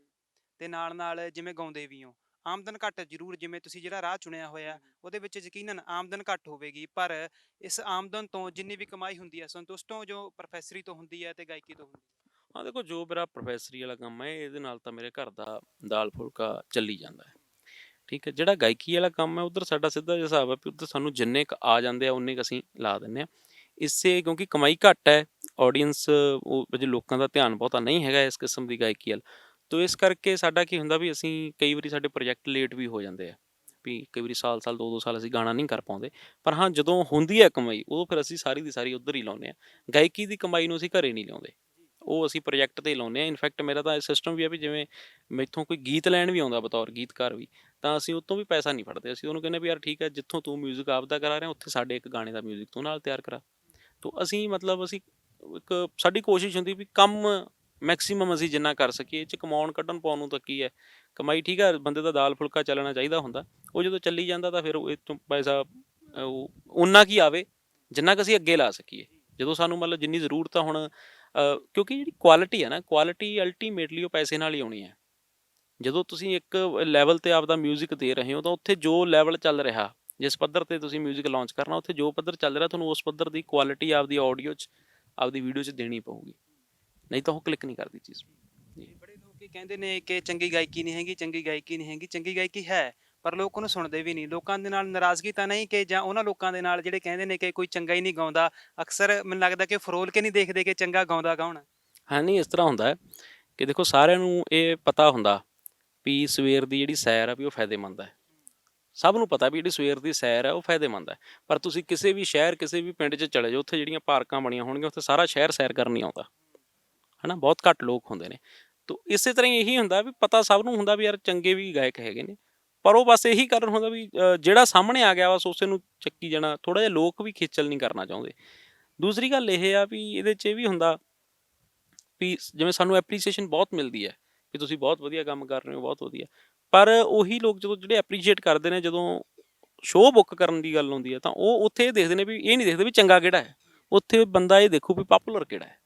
ਤੇ ਨਾਲ ਜਿਵੇਂ ਗਾਉਂਦੇ ਵੀ ਹੋ, ਆਮਦਨ ਘੱਟ ਜ਼ਰੂਰ, ਜਿਵੇਂ ਤੁਸੀਂ ਜਿਹੜਾ ਰਾਹ ਚੁਣਿਆ ਹੋਇਆ ਉਹਦੇ ਵਿੱਚ ਯਕੀਨਨ ਆਮਦਨ ਘੱਟ ਹੋਵੇਗੀ, ਪਰ ਇਸ ਆਮਦਨ ਤੋਂ ਜਿੰਨੀ ਵੀ ਕਮਾਈ ਹੁੰਦੀ ਹੈ ਸੰਤੁਸ਼ਟ ਹੋ ਜੋ ਪ੍ਰੋਫੈਸਰੀ ਤੋਂ ਹੁੰਦੀ ਹੈ ਤੇ ਗਾਇਕੀ ਤੋਂ ਹੁੰਦੀ ਹੈ? ਹਾਂ ਦੇਖੋ, ਜੋ ਮੇਰਾ ਪ੍ਰੋਫੈਸਰੀ ਵਾਲਾ ਕੰਮ ਹੈ ਇਹਦੇ ਨਾਲ ਤਾਂ ਮੇਰੇ ਘਰ ਦਾ ਦਾਲ ਫੁਲਕਾ ਚੱਲੀ ਜਾਂਦਾ ਹੈ। ਠੀਕ ਹੈ। ਜਿਹੜਾ ਗਾਇਕੀ ਵਾਲਾ ਕੰਮ ਹੈ ਉੱਧਰ ਸਾਡਾ ਸਿੱਧਾ ਜਿਹਾ ਹਿਸਾਬ ਹੈ ਵੀ ਉੱਧਰ ਸਾਨੂੰ ਜਿੰਨੇ ਕੁ ਆ ਜਾਂਦੇ ਆ ਉਨੇ ਕੁ ਅਸੀਂ ਲਾ ਦਿੰਦੇ ਹਾਂ। ਕਿਉਂਕਿ ਕਮਾਈ ਘੱਟ ਹੈ, ਆਡੀਅנס ਉਹ ਜੇ ਲੋਕਾਂ ਦਾ ਧਿਆਨ ਬਹੁਤਾ ਨਹੀਂ ਹੈਗਾ ਇਸ ਕਿਸਮ ਦੀ ਗਾਇਕੀ ਵੱਲ, ਤੋ ਇਸ ਕਰਕੇ ਸਾਡਾ ਕੀ ਹੁੰਦਾ ਵੀ ਅਸੀਂ ਕਈ ਵਾਰੀ ਸਾਡੇ ਪ੍ਰੋਜੈਕਟ ਲੇਟ ਵੀ ਹੋ ਜਾਂਦੇ ਆ, ਵੀ ਕਈ ਵਾਰੀ ਸਾਲ 2-2 ਸਾਲ ਅਸੀਂ ਗਾਣਾ ਨਹੀਂ ਕਰ ਪਾਉਂਦੇ। ਪਰ ਹਾਂ, ਜਦੋਂ ਹੁੰਦੀ ਹੈ ਕਮਾਈ ਉਦੋਂ ਫਿਰ ਅਸੀਂ ਸਾਰੀ ਦੀ ਸਾਰੀ ਉੱਧਰ ਹੀ ਲਾਉਂਦੇ ਹਾਂ। ਗਾਇਕੀ ਦੀ ਕਮਾਈ ਨੂੰ ਅਸੀਂ ਘਰੇ ਨਹੀਂ ਲਾਉਂਦੇ, ਉਹ ਅਸੀਂ ਪ੍ਰੋਜੈਕਟ 'ਤੇ ਲਾਉਂਦੇ ਹਾਂ। ਇਨਫੈਕਟ ਮੇਰਾ ਤਾਂ ਇਹ ਸਿਸਟਮ ਵੀ ਆ ਵੀ ਜਿਵੇਂ ਮੈਥੋਂ ਕੋਈ ਗੀਤ ਲੈਣ ਵੀ ਆਉਂਦਾ ਬਤੌਰ ਗੀਤਕਾਰ ਵੀ, ਤਾਂ ਅਸੀਂ ਉਹ ਤੋਂ ਵੀ ਪੈਸਾ ਨਹੀਂ ਫੜਦੇ। ਅਸੀਂ ਉਹਨੂੰ ਕਹਿੰਦੇ ਵੀ ਯਾਰ ਠੀਕ ਹੈ, ਜਿੱਥੋਂ ਤੂੰ ਮਿਊਜ਼ਿਕ ਆਪਦਾ ਕਰਾ ਰਿਹਾ ਉੱਥੇ ਸਾਡੇ ਇੱਕ ਗਾਣੇ ਦਾ ਮਿਊਜ਼ਿਕ ਤੂੰ ਨਾਲ ਤਿਆਰ ਕਰਾ। ਤੋ ਅਸੀਂ ਇੱਕ ਸਾਡੀ ਕੋਸ਼ਿਸ਼ ਹੁੰਦੀ ਵੀ ਕੰਮ ਮੈਕਸੀਮਮ ਅਸੀਂ ਜਿੰਨਾ ਕਰ ਸਕੀਏ, ਇਹ 'ਚ ਕਮਾਉਣ ਕੱਢਣ ਪਾਉਣ ਨੂੰ ਤਾਂ ਕੀ ਹੈ, ਕਮਾਈ ਠੀਕ ਹੈ, ਬੰਦੇ ਦਾ ਦਾਲ ਫੁਲਕਾ ਚੱਲਣਾ ਚਾਹੀਦਾ ਹੁੰਦਾ। ਉਹ ਜਦੋਂ ਚੱਲੀ ਜਾਂਦਾ ਤਾਂ ਫਿਰ ਇਹ ਤੋਂ ਪੈਸਾ ਉਨਾ ਕੀ ਆਵੇ ਜਿੰਨਾ ਕੁ ਅਸੀਂ ਅੱਗੇ ਲਾ ਸਕੀਏ। ਜਦੋਂ ਸਾਨੂੰ ਮਤਲਬ ਜਿੰਨੀ ਜ਼ਰੂਰਤ ਆ ਹੁਣ, ਕਿਉਂਕਿ ਜਿਹੜੀ ਕੁਆਲਿਟੀ ਹੈ ਨਾ, ਕੁਆਲਿਟੀ ਅਲਟੀਮੇਟਲੀ ਉਹ ਪੈਸੇ ਨਾਲ ਹੀ ਆਉਣੀ ਹੈ। ਜਦੋਂ ਤੁਸੀਂ ਇੱਕ ਲੈਵਲ 'ਤੇ ਆਪਦਾ ਮਿਊਜ਼ਿਕ ਦੇ ਰਹੇ ਹੋ ਤਾਂ ਉੱਥੇ ਜੋ ਲੈਵਲ ਚੱਲ ਰਿਹਾ, ਜਿਸ ਪੱਧਰ 'ਤੇ ਤੁਸੀਂ ਮਿਊਜ਼ਿਕ ਲਾਂਚ ਕਰਨਾ, ਉੱਥੇ ਜੋ ਪੱਧਰ ਚੱਲ ਰਿਹਾ ਤੁਹਾਨੂੰ ਉਸ ਪੱਧਰ ਦੀ ਕੁਆਲਿਟੀ ਆਪਦੀ ਆਡੀਓ 'ਚ, ਆਪਦੀ ਵੀਡੀਓ 'ਚ ਦੇਣੀ ਪਊਗੀ, ਨਹੀਂ ਤਾਂ ਉਹ ਕਲਿੱਕ ਨਹੀਂ ਕਰਦੀ ਚੀਜ਼। ਬੜੇ ਲੋਕ ਇਹ ਕਹਿੰਦੇ ਨੇ ਕਿ ਚੰਗੀ ਗਾਇਕੀ ਨਹੀਂ ਹੈਗੀ, ਚੰਗੀ ਗਾਇਕੀ ਨਹੀਂ ਹੈਗੀ। ਚੰਗੀ ਗਾਇਕੀ ਹੈ ਪਰ ਲੋਕ ਉਹਨੂੰ ਸੁਣਦੇ ਵੀ ਨਹੀਂ। ਲੋਕਾਂ ਦੇ ਨਾਲ ਨਾਰਾਜ਼ਗੀ ਤਾਂ ਨਹੀਂ, ਕਿ ਜਾਂ ਉਹਨਾਂ ਲੋਕਾਂ ਦੇ ਨਾਲ ਜਿਹੜੇ ਕਹਿੰਦੇ ਨੇ ਕਿ ਕੋਈ ਚੰਗਾ ਹੀ ਨਹੀਂ ਗਾਉਂਦਾ, ਅਕਸਰ ਮੈਨੂੰ ਲੱਗਦਾ ਕਿ ਫਰੋਲ ਕੇ ਨਹੀਂ ਦੇਖਦੇ ਕਿ ਚੰਗਾ ਗਾਉਂਦਾ ਕੌਣ ਹੈ। ਹਾਂ, ਨਹੀਂ ਇਸ ਤਰ੍ਹਾਂ ਹੁੰਦਾ ਹੈ ਕਿ ਦੇਖੋ, ਸਾਰਿਆਂ ਨੂੰ ਇਹ ਪਤਾ ਹੁੰਦਾ ਵੀ ਸਵੇਰ ਦੀ ਜਿਹੜੀ ਸੈਰ ਆ ਵੀ ਉਹ ਫਾਇਦੇਮੰਦ ਹੈ। ਸਭ ਨੂੰ ਪਤਾ ਵੀ ਜਿਹੜੀ ਸਵੇਰ ਦੀ ਸੈਰ ਹੈ ਉਹ ਫਾਇਦੇਮੰਦ ਹੈ। ਪਰ ਤੁਸੀਂ ਕਿਸੇ ਵੀ ਸ਼ਹਿਰ, ਕਿਸੇ ਵੀ ਪਿੰਡ 'ਚ ਚਲੇ ਜਾਓ, ਉੱਥੇ ਜਿਹੜੀਆਂ ਪਾਰਕਾਂ ਬਣੀਆਂ ਹੋਣਗੀਆਂ ਉੱਥੇ ਸਾਰਾ ਸ਼ਹਿਰ ਸੈਰ ਕਰਨ ਨਹੀਂ ਆਉਂਦਾ, ਹੈ ਨਾ, ਬਹੁਤ ਘੱਟ ਲੋਕ ਹੁੰਦੇ ਨੇ। ਤੋ ਇਸੇ ਤਰ੍ਹਾਂ ਹੀ ਇਹੀ ਹੁੰਦਾ ਵੀ ਪਤਾ ਸਭ ਨੂੰ ਹੁੰਦਾ ਵੀ ਯਾਰ ਚੰਗੇ ਵੀ ਗਾਇਕ ਹੈਗੇ ਨੇ, ਪਰ ਉਹ ਬਸ ਇਹੀ ਕਾਰਨ ਹੁੰਦਾ ਵੀ ਜਿਹੜਾ ਸਾਹਮਣੇ ਆ ਗਿਆ ਬਸ ਉਸੇ ਨੂੰ ਚੱਕੀ ਜਾਣਾ। ਥੋੜ੍ਹਾ ਜਿਹਾ ਲੋਕ ਵੀ ਖੇਚਲ ਨਹੀਂ ਕਰਨਾ ਚਾਹੁੰਦੇ। ਦੂਸਰੀ ਗੱਲ ਇਹ ਆ ਵੀ ਇਹਦੇ 'ਚ ਇਹ ਵੀ ਹੁੰਦਾ ਵੀ ਜਿਵੇਂ ਸਾਨੂੰ ਐਪਰੀਸੀਏਸ਼ਨ ਬਹੁਤ ਮਿਲਦੀ ਹੈ ਵੀ ਤੁਸੀਂ ਬਹੁਤ ਵਧੀਆ ਕੰਮ ਕਰ ਰਹੇ ਹੋ, ਬਹੁਤ ਵਧੀਆ, ਪਰ ਉਹੀ ਲੋਕ ਜਦੋਂ ਜਿਹੜੇ ਐਪਰੀਸ਼ੀਏਟ ਕਰਦੇ ਨੇ, ਜਦੋਂ ਸ਼ੋਅ ਬੁੱਕ ਕਰਨ ਦੀ ਗੱਲ ਹੁੰਦੀ ਹੈ ਤਾਂ ਉਹ ਉੱਥੇ ਇਹ ਦੇਖਦੇ ਨੇ ਵੀ, ਇਹ ਨਹੀਂ ਦੇਖਦੇ ਵੀ ਚੰਗਾ ਕਿਹੜਾ ਹੈ। ਉੱਥੇ ਬੰਦਾ ਇਹ ਦੇਖੂ ਵੀ ਪਾਪੂਲਰ ਕਿਹੜਾ ਹੈ,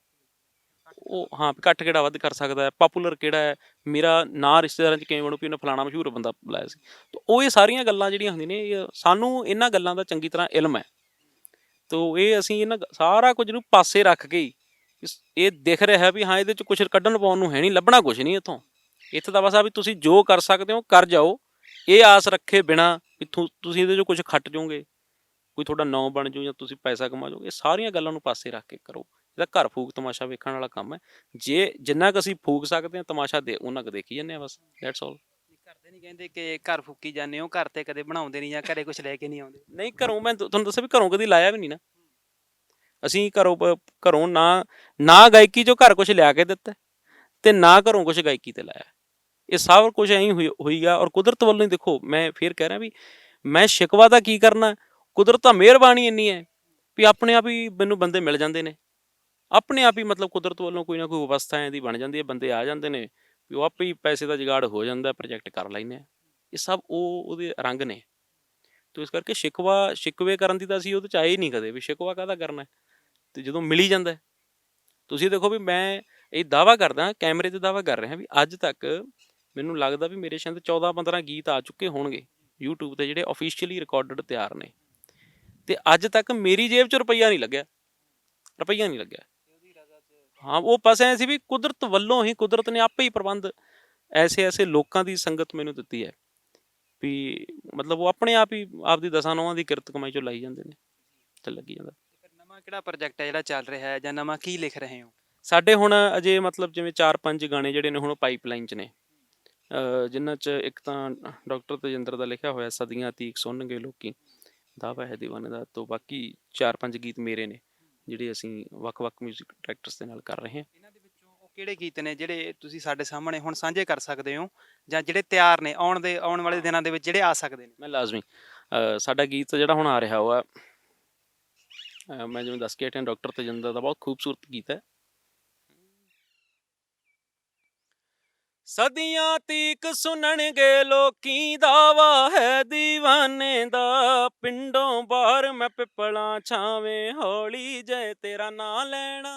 ਉਹ ਹਾਂ ਘੱਟ ਕਿਹੜਾ ਵੱਧ ਕਰ ਸਕਦਾ ਹੈ, ਪਾਪੂਲਰ ਕਿਹੜਾ ਹੈ, ਮੇਰਾ ਨਾਂ ਰਿਸ਼ਤੇਦਾਰਾਂ 'ਚ ਕਿਵੇਂ ਬਣੂ ਵੀ ਉਹਨੇ ਫਲਾਣਾ ਮਸ਼ਹੂਰ ਬੰਦਾ ਬੁਲਾਇਆ ਸੀ। ਤਾਂ ਉਹ ਇਹ ਸਾਰੀਆਂ ਗੱਲਾਂ ਜਿਹੜੀਆਂ ਹੁੰਦੀਆਂ ਨੇ, ਸਾਨੂੰ ਇਹਨਾਂ ਗੱਲਾਂ ਦਾ ਚੰਗੀ ਤਰ੍ਹਾਂ ਇਲਮ ਹੈ। ਤੋ ਇਹ ਅਸੀਂ ਇਹਨਾਂ ਸਾਰਾ ਕੁਝ ਨੂੰ ਪਾਸੇ ਰੱਖ ਕੇ ਹੀ ਇਹ ਦਿਖ ਰਿਹਾ ਵੀ ਹਾਂ ਇਹਦੇ ਚ ਕੁਝ ਕੱਢਣ ਪਾਉਣ ਨੂੰ ਹੈ ਨਹੀਂ, ਲੱਭਣਾ ਕੁਝ ਨਹੀਂ ਇੱਥੋਂ। ਇੱਥੇ ਤਾਂ ਬਸ ਆ ਵੀ ਤੁਸੀਂ ਜੋ ਕਰ ਸਕਦੇ ਹੋ ਕਰ ਜਾਓ, ਇਹ ਆਸ ਰੱਖੇ ਬਿਨਾ ਵੀ ਤੁਸੀਂ ਇਹਦੇ ਚੋਂ ਕੁਝ ਖੱਟ ਜਾਓਗੇ, ਕੋਈ ਤੁਹਾਡਾ ਨਾਂ ਬਣ ਜਾਊ ਜਾਂ ਤੁਸੀਂ ਪੈਸਾ ਕਮਾ ਜਾਓਗੇ। ਇਹ ਸਾਰੀਆਂ ਗੱਲਾਂ ਨੂੰ ਪਾਸੇ ਰੱਖ ਕੇ ਕਰੋ। ਇਹਦਾ ਘਰ ਫੂਕ ਤਮਾਸ਼ਾ ਵੇਖਣ ਵਾਲਾ ਕੰਮ ਹੈ। ਜੇ ਜਿੰਨਾ ਕੁ ਅਸੀਂ ਫੂਕ ਸਕਦੇ ਹਾਂ ਤਮਾਸ਼ਾ ਦੇ ਉਹਨਾਂ ਕੁ ਦੇਖੀ ਜਾਂਦੇ ਆ, ਬਸ ਦੈਟਸ ਆਲ। ਘਰਦੇ ਨਹੀਂ ਕਹਿੰਦੇ ਕਿ ਘਰ ਫੂਕੀ ਜਾਂਦੇ ਹੋ, ਘਰ ਤੇ ਕਦੇ ਬਣਾਉਂਦੇ ਨਹੀਂ ਜਾਂ ਘਰੇ ਕੁਝ ਲੈ ਕੇ ਨਹੀਂ ਆਉਂਦੇ? ਨਹੀਂ, ਘਰੋਂ ਮੈਂ ਤੁਹਾਨੂੰ ਦੱਸਿਆ ਵੀ ਘਰੋਂ ਕਦੀ ਲਾਇਆ ਵੀ ਨਹੀਂ ਨਾ ਅਸੀਂ। ਘਰੋਂ ਨਾ ਗਾਇਕੀ ਚੋਂ ਘਰ ਕੁਝ ਲਿਆ ਕੇ ਦਿੱਤਾ ਤੇ ਨਾ ਘਰੋਂ ਕੁਝ ਗਾਇਕੀ ਤੇ ਲਾਇਆ। ਇਹ ਸਭ ਕੁਝ ਐਂ ਹੋਈ ਆ। ਔਰ ਕੁਦਰਤ ਵੱਲੋਂ ਹੀ ਦੇਖੋ, ਮੈਂ ਫੇਰ ਕਹਿ ਰਿਹਾ ਵੀ ਮੈਂ ਸ਼ਿਕਵਾ ਤਾਂ ਕੀ ਕਰਨਾ, ਕੁਦਰਤ ਤਾਂ ਮਿਹਰਬਾਨੀ ਇੰਨੀ ਹੈ ਵੀ ਆਪਣੇ ਆਪ ਹੀ ਮੈਨੂੰ ਬੰਦੇ ਮਿਲ ਜਾਂਦੇ ਨੇ। ਆਪਣੇ ਆਪ ਹੀ ਮਤਲਬ ਕੁਦਰਤ ਵੱਲੋਂ ਕੋਈ ਨਾ ਕੋਈ ਵਿਵਸਥਾ ਐਂ ਦੀ ਬਣ ਜਾਂਦੀ ਹੈ, ਬੰਦੇ ਆ ਜਾਂਦੇ ਨੇ ਵੀ ਉਹ ਆਪੇ ਹੀ ਪੈਸੇ ਦਾ ਜੁਗਾੜ ਹੋ ਜਾਂਦਾ, ਪ੍ਰੋਜੈਕਟ ਕਰ ਲੈਂਦੇ ਆ। ਇਹ ਸਭ ਉਹਦੇ ਰੰਗ ਨੇ। ਤੋ ਇਸ ਕਰਕੇ ਸ਼ਿਕਵੇ ਕਰਨ ਦੀ ਤਾਂ ਅਸੀਂ ਉਹਦੇ ਚ ਆਏ ਨਹੀਂ ਕਦੇ ਵੀ ਸ਼ਿਕਵਾ ਕਾਹਦਾ ਕਰਨਾ। ਤੇ ਜਦੋਂ ਮਿਲੀ ਜਾਂਦਾ, ਤੁਸੀਂ ਦੇਖੋ ਵੀ ਮੈਂ ਇਹ ਦਾਅਵਾ ਕਰਦਾ, ਕੈਮਰੇ ਤੇ ਦਾਅਵਾ ਕਰ ਰਿਹਾ ਵੀ ਅੱਜ ਤੱਕ ਮੈਨੂੰ ਲੱਗਦਾ ਵੀ ਮੇਰੇ ਸ਼ਾਇਦ 14-15 ਗੀਤ ਆ ਚੁੱਕੇ ਹੋਣਗੇ YouTube ਤੇ ਜਿਹੜੇ ਆਫੀਸ਼ੀਅਲੀ ਰਿਕਾਰਡਡ ਤਿਆਰ ਨੇ, ਤੇ ਅੱਜ ਤੱਕ ਮੇਰੀ ਜੇਬ 'ਚ ਰੁਪਈਆ ਨਹੀਂ ਲੱਗਿਆ। ਹਾਂ, ਉਹ ਬਸ ਐਂ ਸੀ ਵੀ ਕੁਦਰਤ ਵੱਲੋਂ ਹੀ, ਕੁਦਰਤ ਨੇ ਆਪੇ ਹੀ ਪ੍ਰਬੰਧ ਐਸੇ ਲੋਕਾਂ ਦੀ ਸੰਗਤ ਮੈਨੂੰ ਦਿੱਤੀ ਹੈ ਵੀ ਮਤਲਬ ਉਹ ਆਪਣੇ ਆਪ ਹੀ ਆਪਦੀ ਦਸਾਂ ਨੌਆਂ ਦੀ ਕਿਰਤ ਕਮਾਈ ਚੋਂ ਲਾਈ ਜਾਂਦੇ ਨੇ ਤੇ ਲੱਗੀ ਜਾਂਦਾ। ਫਿਰ ਨਵਾਂ ਕਿਹੜਾ ਪ੍ਰੋਜੈਕਟ ਹੈ ਜਿਹੜਾ ਚੱਲ ਰਿਹਾ ਹੈ, ਜਾਂ ਨਵਾਂ ਕੀ ਲਿਖ ਰਹੇ ਹੋ? ਸਾਡੇ ਹੁਣ ਅਜੇ ਮਤਲਬ ਜਿਵੇਂ 4-5 ਗਾਣੇ ਜਿਹੜੇ ਨੇ ਹੁਣ ਪਾਈਪਲਾਈਨ 'ਚ ਨੇ, ਜਿਨ੍ਹਾਂ 'ਚ ਇੱਕ ਤਾਂ ਡਾਕਟਰ ਤੇਜਿੰਦਰ ਦਾ ਲਿਖਿਆ ਹੋਇਆ ਸਦੀਆਂ ਤੀਕ ਸੁਣਨਗੇ ਲੋਕੀ, ਦਾਵਾ ਹੈ ਦੀਵਾਨੇ ਦਾ। ਤੋਂ ਬਾਕੀ 4-5 ਗੀਤ ਮੇਰੇ ਨੇ ਜਿਹੜੇ ਅਸੀਂ ਵੱਖ-ਵੱਖ ਮਿਊਜ਼ਿਕ ਡਾਇਰੈਕਟਰਸ ਦੇ ਨਾਲ ਕਰ ਰਹੇ ਹਾਂ। ਇਹਨਾਂ ਦੇ ਵਿੱਚੋਂ ਉਹ ਕਿਹੜੇ ਗੀਤ ਨੇ ਜਿਹੜੇ ਤੁਸੀਂ ਸਾਡੇ ਸਾਹਮਣੇ ਹੁਣ ਸਾਂਝੇ ਕਰ ਸਕਦੇ ਹੋ, ਜਾਂ ਜਿਹੜੇ ਤਿਆਰ ਨੇ ਆਉਣ ਵਾਲੇ ਦਿਨਾਂ ਦੇ ਵਿੱਚ ਜਿਹੜੇ ਆ ਸਕਦੇ ਨੇ? ਮੈਂ ਲਾਜ਼ਮੀ ਸਾਡਾ ਗੀਤ ਜਿਹੜਾ ਹੁਣ ਆ ਰਿਹਾ ਉਹ ਮੈਂ ਜਿਵੇਂ ਦੱਸ ਕੇ ਹਟਿਆ, ਡਾਕਟਰ ਤੇਜਿੰਦਰ ਦਾ ਬਹੁਤ ਖੂਬਸੂਰਤ ਗੀਤ ਹੈ। ਸਦੀਆਂ ਤੀਕ ਸੁਣਨਗੇ ਲੋਕੀ, ਦਾਵਾ ਹੈ ਦੀਵਾਨੇ ਦਾ। ਪਿੰਡੋਂ ਬਾਹਰ ਮੈਂ ਪਿੱਪਲਾਂ ਛਾਵੇਂ, ਹੌਲੀ ਜੇ ਤੇਰਾ ਨਾਂ ਲੈਣਾ।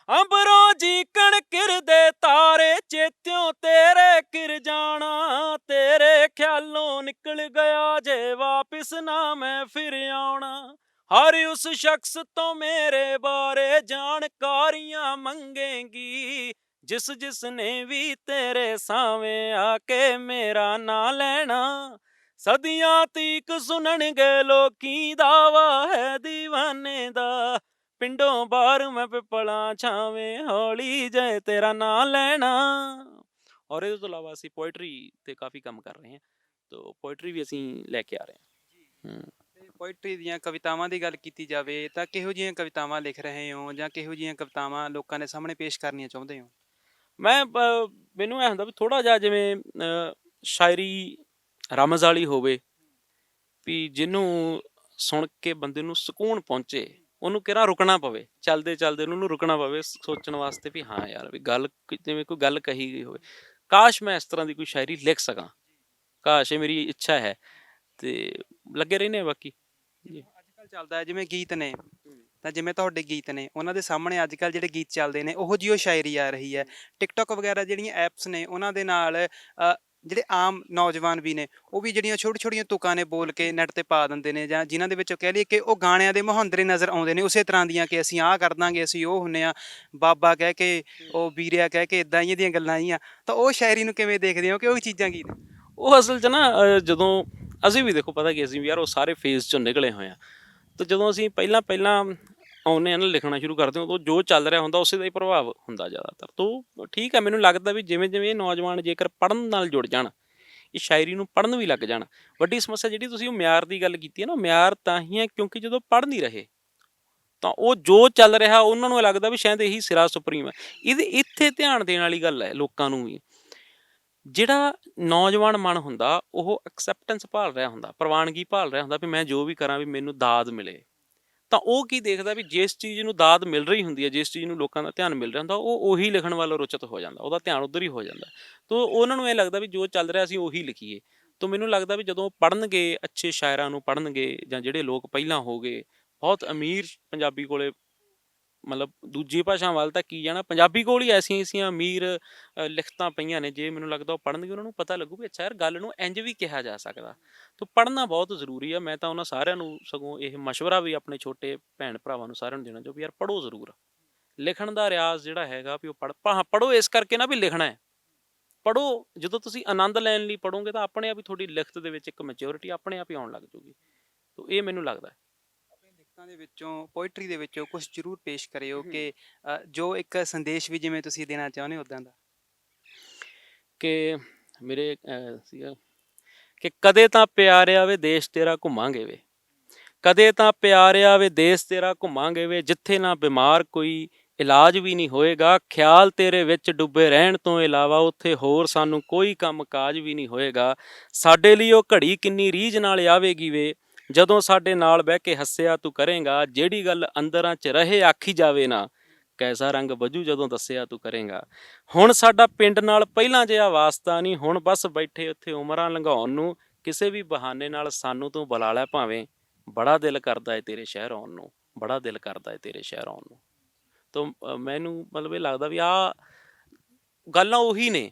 ਅੰਬਰੋਂ ਜੀਕਣ ਕਿਰਦੇ ਤਾਰੇ, ਚੇਤਿਓਂ ਤੇਰੇ ਕਿਰ ਜਾਣਾ। ਤੇਰੇ ਖਿਆਲੋਂ ਨਿਕਲ ਗਿਆ ਜੇ ਵਾਪਿਸ ਨਾ ਮੈਂ ਫਿਰ ਆਉਣਾ। ਹਰ ਉਸ ਸ਼ਖਸ ਤੋਂ ਮੇਰੇ ਬਾਰੇ ਜਾਣਕਾਰੀਆਂ ਮੰਗੇਗੀ, ਜਿਸ ਨੇ ਵੀ ਤੇਰੇ ਸਾਵੇਂ ਆ ਕੇ ਮੇਰਾ ਨਾਂ ਲੈਣਾ। ਸਦੀਆਂ ਤੀਕ ਸੁਣਨਗੇ ਲੋਕੀ, ਦਾਵਾ ਹੈ ਦੀਵਾਨੇ ਦਾ। ਪਿੰਡੋਂ ਬਾਹਰ ਮੈਂ ਪਿੱਪਲਾਂ ਛਾਵੇਂ, ਹੌਲੀ ਜੇ ਤੇਰਾ ਨਾਂ ਲੈਣਾ। ਔਰ ਇਹਦੇ ਤੋਂ ਇਲਾਵਾ ਅਸੀਂ ਪੋਇਟਰੀ ਤੇ ਕਾਫੀ ਕੰਮ ਕਰ ਰਹੇ ਹਾਂ, ਤਾਂ ਪੋਇਟਰੀ ਵੀ ਅਸੀਂ ਲੈ ਕੇ ਆ ਰਹੇ ਹਾਂ। ਪੋਇਟਰੀ ਦੀਆਂ ਕਵਿਤਾਵਾਂ ਦੀ ਗੱਲ ਕੀਤੀ ਜਾਵੇ ਤਾਂ ਕਿਹੋ ਜਿਹੀਆਂ ਕਵਿਤਾਵਾਂ ਲਿਖ ਰਹੇ ਹੋ, ਜਾਂ ਕਿਹੋ ਜਿਹੀਆਂ ਕਵਿਤਾਵਾਂ ਲੋਕਾਂ ਦੇ ਸਾਹਮਣੇ ਪੇਸ਼ ਕਰਨੀਆਂ ਚਾਹੁੰਦੇ ਹੋ? ਮੈਨੂੰ ਇਹ ਹੁੰਦਾ ਵੀ ਥੋੜਾ ਜਿਹਾ ਜਿਵੇਂ ਸ਼ਾਇਰੀ ਰਮਜ਼ ਵਾਲੀ ਹੋਵੇ, ਵੀ ਜਿਹਨੂੰ ਸੁਣ ਕੇ ਬੰਦੇ ਨੂੰ ਸਕੂਨ ਪਹੁੰਚੇ, ਉਹਨੂੰ ਕਿਹੜਾ ਰੁਕਣਾ ਪਵੇ, ਚਲਦੇ ਚਲਦੇ ਉਹਨੂੰ ਰੁਕਣਾ ਪਵੇ ਸੋਚਣ ਵਾਸਤੇ ਵੀ ਹਾਂ ਯਾਰ ਵੀ ਗੱਲ ਜਿਵੇਂ ਕੋਈ ਗੱਲ ਕਹੀ ਗਈ ਹੋਵੇ। ਕਾਸ਼ ਮੈਂ ਇਸ ਤਰ੍ਹਾਂ ਦੀ ਕੋਈ ਸ਼ਾਇਰੀ ਲਿਖ ਸਕਾਂ, ਕਾਸ਼ ਇਹ ਮੇਰੀ ਇੱਛਾ ਹੈ। ਤੇ ਲੱਗੇ ਰਹਿੰਦੇ ਆ ਬਾਕੀ। ਅੱਜ ਕੱਲ੍ਹ ਚੱਲਦਾ ਹੈ ਜਿਵੇਂ ਗੀਤ ਨੇ, ਤਾਂ ਜਿਵੇਂ ਤੁਹਾਡੇ ਗੀਤ ਨੇ ਉਹਨਾਂ ਦੇ ਸਾਹਮਣੇ ਅੱਜ ਕੱਲ੍ਹ ਜਿਹੜੇ ਗੀਤ ਚੱਲਦੇ ਨੇ ਉਹੋ ਜਿਹੀ ਉਹ ਸ਼ਾਇਰੀ ਆ ਰਹੀ ਹੈ। ਟਿਕਟੋਕ ਵਗੈਰਾ ਜਿਹੜੀਆਂ ਐਪਸ ਨੇ ਉਹਨਾਂ ਦੇ ਨਾਲ ਜਿਹੜੇ ਆਮ ਨੌਜਵਾਨ ਵੀ ਨੇ ਉਹ ਵੀ ਜਿਹੜੀਆਂ ਛੋਟੀਆਂ ਤੁਕਾਂ ਨੇ ਬੋਲ ਕੇ ਨੈੱਟ 'ਤੇ ਪਾ ਦਿੰਦੇ ਨੇ, ਜਾਂ ਜਿਨ੍ਹਾਂ ਦੇ ਵਿੱਚੋਂ ਕਹਿ ਲਈਏ ਕਿ ਉਹ ਗਾਣਿਆਂ ਦੇ ਮੁਹਾਂਦਰੇ ਨਜ਼ਰ ਆਉਂਦੇ ਨੇ ਉਸੇ ਤਰ੍ਹਾਂ ਦੀਆਂ, ਕਿ ਅਸੀਂ ਆਹ ਕਰ ਦਾਂਗੇ, ਅਸੀਂ ਉਹ ਹੁੰਦੇ ਹਾਂ, ਬਾਬਾ ਕਹਿ ਕੇ, ਉਹ ਵੀਰਿਆ ਕਹਿ ਕੇ, ਇੱਦਾਂ ਹੀ ਦੀਆਂ ਗੱਲਾਂ ਆਈਆਂ। ਤਾਂ ਉਹ ਸ਼ਾਇਰੀ ਨੂੰ ਕਿਵੇਂ ਦੇਖਦੇ ਹੋ ਕਿ ਉਹ ਚੀਜ਼ਾਂ ਕੀ ਨੇ? ਉਹ ਅਸਲ 'ਚ ਨਾ ਜਦੋਂ ਅਸੀਂ ਵੀ ਦੇਖੋ ਪਤਾ ਕੀ ਅਸੀਂ ਵੀ ਯਾਰ ਉਹ ਸਾਰੇ ਫੇਜ਼ 'ਚੋਂ ਨਿਕਲੇ ਹੋਏ ਹਾਂ। ਤਾਂ ਜਦੋਂ ਅਸੀਂ ਪਹਿਲਾਂ ਆਉਂਦੇ ਹਾਂ ਨਾ ਲਿਖਣਾ ਸ਼ੁਰੂ ਕਰਦੇ ਹਾਂ, ਉਦੋਂ ਜੋ ਚੱਲ ਰਿਹਾ ਹੁੰਦਾ ਉਸੇ ਦਾ ਹੀ ਪ੍ਰਭਾਵ ਹੁੰਦਾ ਜ਼ਿਆਦਾਤਰ। ਤਾਂ ਠੀਕ ਹੈ, ਮੈਨੂੰ ਲੱਗਦਾ ਵੀ ਜਿਵੇਂ ਜਿਵੇਂ ਇਹ ਨੌਜਵਾਨ ਜੇਕਰ ਪੜ੍ਹਨ ਨਾਲ ਜੁੜ ਜਾਣ, ਇਹ ਸ਼ਾਇਰੀ ਨੂੰ ਪੜ੍ਹਨ ਵੀ ਲੱਗ ਜਾਣ। ਵੱਡੀ ਸਮੱਸਿਆ ਜਿਹੜੀ ਤੁਸੀਂ ਉਹ ਮਿਆਰ ਦੀ ਗੱਲ ਕੀਤੀ ਹੈ ਨਾ, ਮਿਆਰ ਤਾਂ ਹੀ ਹੈ ਕਿਉਂਕਿ ਜਦੋਂ ਪੜ੍ਹ ਨਹੀਂ ਰਹੇ ਤਾਂ ਉਹ ਜੋ ਚੱਲ ਰਿਹਾ ਉਹਨਾਂ ਨੂੰ ਲੱਗਦਾ ਵੀ ਸ਼ਾਇਦ ਇਹੀ ਸਿਰਾ ਸੁਪਰੀਮ ਹੈ। ਇੱਥੇ ਧਿਆਨ ਦੇਣ ਵਾਲੀ ਗੱਲ ਹੈ ਲੋਕਾਂ ਨੂੰ ਵੀ। ਜਿਹੜਾ ਨੌਜਵਾਨ ਮਨ ਹੁੰਦਾ ਉਹ ਐਕਸੈਪਟੈਂਸ ਭਾਲ ਰਿਹਾ ਹੁੰਦਾ, ਪ੍ਰਵਾਨਗੀ ਭਾਲ ਰਿਹਾ ਹੁੰਦਾ ਵੀ ਮੈਂ ਜੋ ਵੀ ਕਰਾਂ ਵੀ ਮੈਨੂੰ ਦਾਦ ਮਿਲੇ। ਤਾਂ ਉਹ ਕੀ ਦੇਖਦਾ ਵੀ ਜਿਸ ਚੀਜ਼ ਨੂੰ ਦਾਦ ਮਿਲ ਰਹੀ ਹੁੰਦੀ ਹੈ, ਜਿਸ ਚੀਜ਼ ਨੂੰ ਲੋਕਾਂ ਦਾ ਧਿਆਨ ਮਿਲ ਰਿਹਾ ਹੁੰਦਾ, ਉਹ ਉਹੀ ਲਿਖਣ ਵੱਲ ਰੁਚਿਤ ਹੋ ਜਾਂਦਾ, ਉਹਦਾ ਧਿਆਨ ਉੱਧਰ ਹੀ ਹੋ ਜਾਂਦਾ। ਤਾਂ ਉਹਨਾਂ ਨੂੰ ਇਹ ਲੱਗਦਾ ਵੀ ਜੋ ਚੱਲ ਰਿਹਾ ਅਸੀਂ ਉਹੀ ਲਿਖੀਏ। ਤਾਂ ਮੈਨੂੰ ਲੱਗਦਾ ਵੀ ਜਦੋਂ ਪੜ੍ਹਨਗੇ, ਅੱਛੇ ਸ਼ਾਇਰਾਂ ਨੂੰ ਪੜ੍ਹਨਗੇ, ਜਾਂ ਜਿਹੜੇ ਲੋਕ ਪਹਿਲਾਂ ਹੋ ਗਏ, ਬਹੁਤ ਅਮੀਰ ਪੰਜਾਬੀ ਕੋਲੇ ਮਤਲਬ ਦੂਜੀ ਭਾਸ਼ਾ ਵੱਲ ਤਾਂ ਕੀ ਜਾਣਾ, ਪੰਜਾਬੀ ਕੋਲ ਹੀ ਐਸੀਆਂ ਐਸੀਆਂ ਅਮੀਰ ਲਿਖਤਾਂ ਪਈਆਂ ਨੇ, ਜੇ ਮੈਨੂੰ ਲੱਗਦਾ ਉਹ ਪੜ੍ਹਨਗੇ ਉਹਨਾਂ ਨੂੰ ਪਤਾ ਲੱਗੂ ਵੀ ਅੱਛਾ ਯਾਰ ਗੱਲ ਨੂੰ ਇੰਝ ਵੀ ਕਿਹਾ ਜਾ ਸਕਦਾ। ਤੋ ਪੜ੍ਹਨਾ ਬਹੁਤ ਜ਼ਰੂਰੀ ਆ। ਮੈਂ ਤਾਂ ਉਹਨਾਂ ਸਾਰਿਆਂ ਨੂੰ ਸਗੋਂ ਇਹ ਮਸ਼ਵਰਾ ਵੀ ਆਪਣੇ ਛੋਟੇ ਭੈਣ ਭਰਾਵਾਂ ਨੂੰ ਸਾਰਿਆਂ ਨੂੰ ਦੇਣਾ ਚਾਹੂੰ ਵੀ ਯਾਰ ਪੜ੍ਹੋ ਜ਼ਰੂਰ। ਲਿਖਣ ਦਾ ਰਿਆਜ਼ ਜਿਹੜਾ ਹੈਗਾ ਵੀ ਉਹ ਪੜ੍ਹੋ ਇਸ ਕਰਕੇ ਨਾ ਵੀ ਲਿਖਣਾ ਹੈ। ਪੜ੍ਹੋ, ਜਦੋਂ ਤੁਸੀਂ ਆਨੰਦ ਲੈਣ ਲਈ ਪੜ੍ਹੋਗੇ ਤਾਂ ਆਪਣੇ ਆਪ ਹੀ ਤੁਹਾਡੀ ਲਿਖਤ ਦੇ ਵਿੱਚ ਇੱਕ ਮੈਚਿਓਰਿਟੀ ਆਪਣੇ ਆਪ ਹੀ ਆਉਣ ਲੱਗ ਜੂਗੀ। ਤੋ ਇਹ ਮੈਨੂੰ ਲੱਗਦਾ ਹੈ। ਆਪਣੀ ਲਿਖਤਾਂ ਦੇ ਵਿੱਚੋਂ ਪੋਇਟਰੀ ਦੇ ਵਿੱਚੋਂ ਕੁਝ ਜ਼ਰੂਰ ਪੇਸ਼ ਕਰਿਓ ਕਿ ਜੋ ਇੱਕ ਸੰਦੇਸ਼ ਵੀ ਜਿਵੇਂ ਤੁਸੀਂ ਦੇਣਾ ਚਾਹੁੰਦੇ ਹੋ ਉਦਾਂ ਦਾ। ਕਿ ਮੇਰੇ ਸੀਗਾ ਕਿ ਕਦੇ ਤਾਂ ਪਿਆਰਿਆ ਵੇ ਦੇਸ਼ ਤੇਰਾ ਘੁੰਮਾਂਗੇ ਵੇ, ਕਦੇ ਤਾਂ ਪਿਆਰਿਆ ਵੇ ਦੇਸ਼ ਤੇਰਾ ਘੁੰਮਾਂਗੇ ਵੇ, ਜਿੱਥੇ ਨਾ ਬਿਮਾਰ ਕੋਈ ਇਲਾਜ ਵੀ ਨਹੀਂ ਹੋਏਗਾ, ਖਿਆਲ ਤੇਰੇ ਵਿੱਚ ਡੁੱਬੇ ਰਹਿਣ ਤੋਂ ਇਲਾਵਾ ਉੱਥੇ ਹੋਰ ਸਾਨੂੰ ਕੋਈ ਕੰਮ ਕਾਜ ਵੀ ਨਹੀਂ ਹੋਏਗਾ। ਸਾਡੇ ਲਈ ਉਹ ਘੜੀ ਕਿੰਨੀ ਰੀਝ ਨਾਲ ਆਵੇਗੀ ਵੇ, ਜਦੋਂ ਸਾਡੇ ਨਾਲ ਬਹਿ ਕੇ ਹੱਸਿਆ ਤੂੰ ਕਰੇਂਗਾ, ਜਿਹੜੀ ਗੱਲ ਅੰਦਰਾਂ 'ਚ ਰਹੇ ਆਖੀ ਜਾਵੇ ਨਾ, ਕੈਸਾ ਰੰਗ ਬਜੂ ਜਦੋਂ ਦੱਸਿਆ ਤੂੰ ਕਰੇਂਗਾ। ਹੁਣ ਸਾਡਾ ਪਿੰਡ ਨਾਲ ਪਹਿਲਾਂ ਜਿਹਾ ਵਾਸਤਾ ਨਹੀਂ, ਹੁਣ ਬਸ ਬੈਠੇ ਉੱਥੇ ਉਮਰਾਂ ਲੰਘਾਉਣ ਨੂੰ, ਕਿਸੇ ਵੀ ਬਹਾਨੇ ਨਾਲ ਸਾਨੂੰ ਤੂੰ ਬੁਲਾ ਲੈ ਭਾਵੇਂ, ਬੜਾ ਦਿਲ ਕਰਦਾ ਏ ਤੇਰੇ ਸ਼ਹਿਰ ਆਉਣ ਨੂੰ, ਬੜਾ ਦਿਲ ਕਰਦਾ ਏ ਤੇਰੇ ਸ਼ਹਿਰ ਆਉਣ ਨੂੰ। ਤੋ ਮੈਨੂੰ ਮਤਲਬ ਇਹ ਲੱਗਦਾ ਵੀ ਆਹ ਗੱਲਾਂ ਉਹੀ ਨੇ,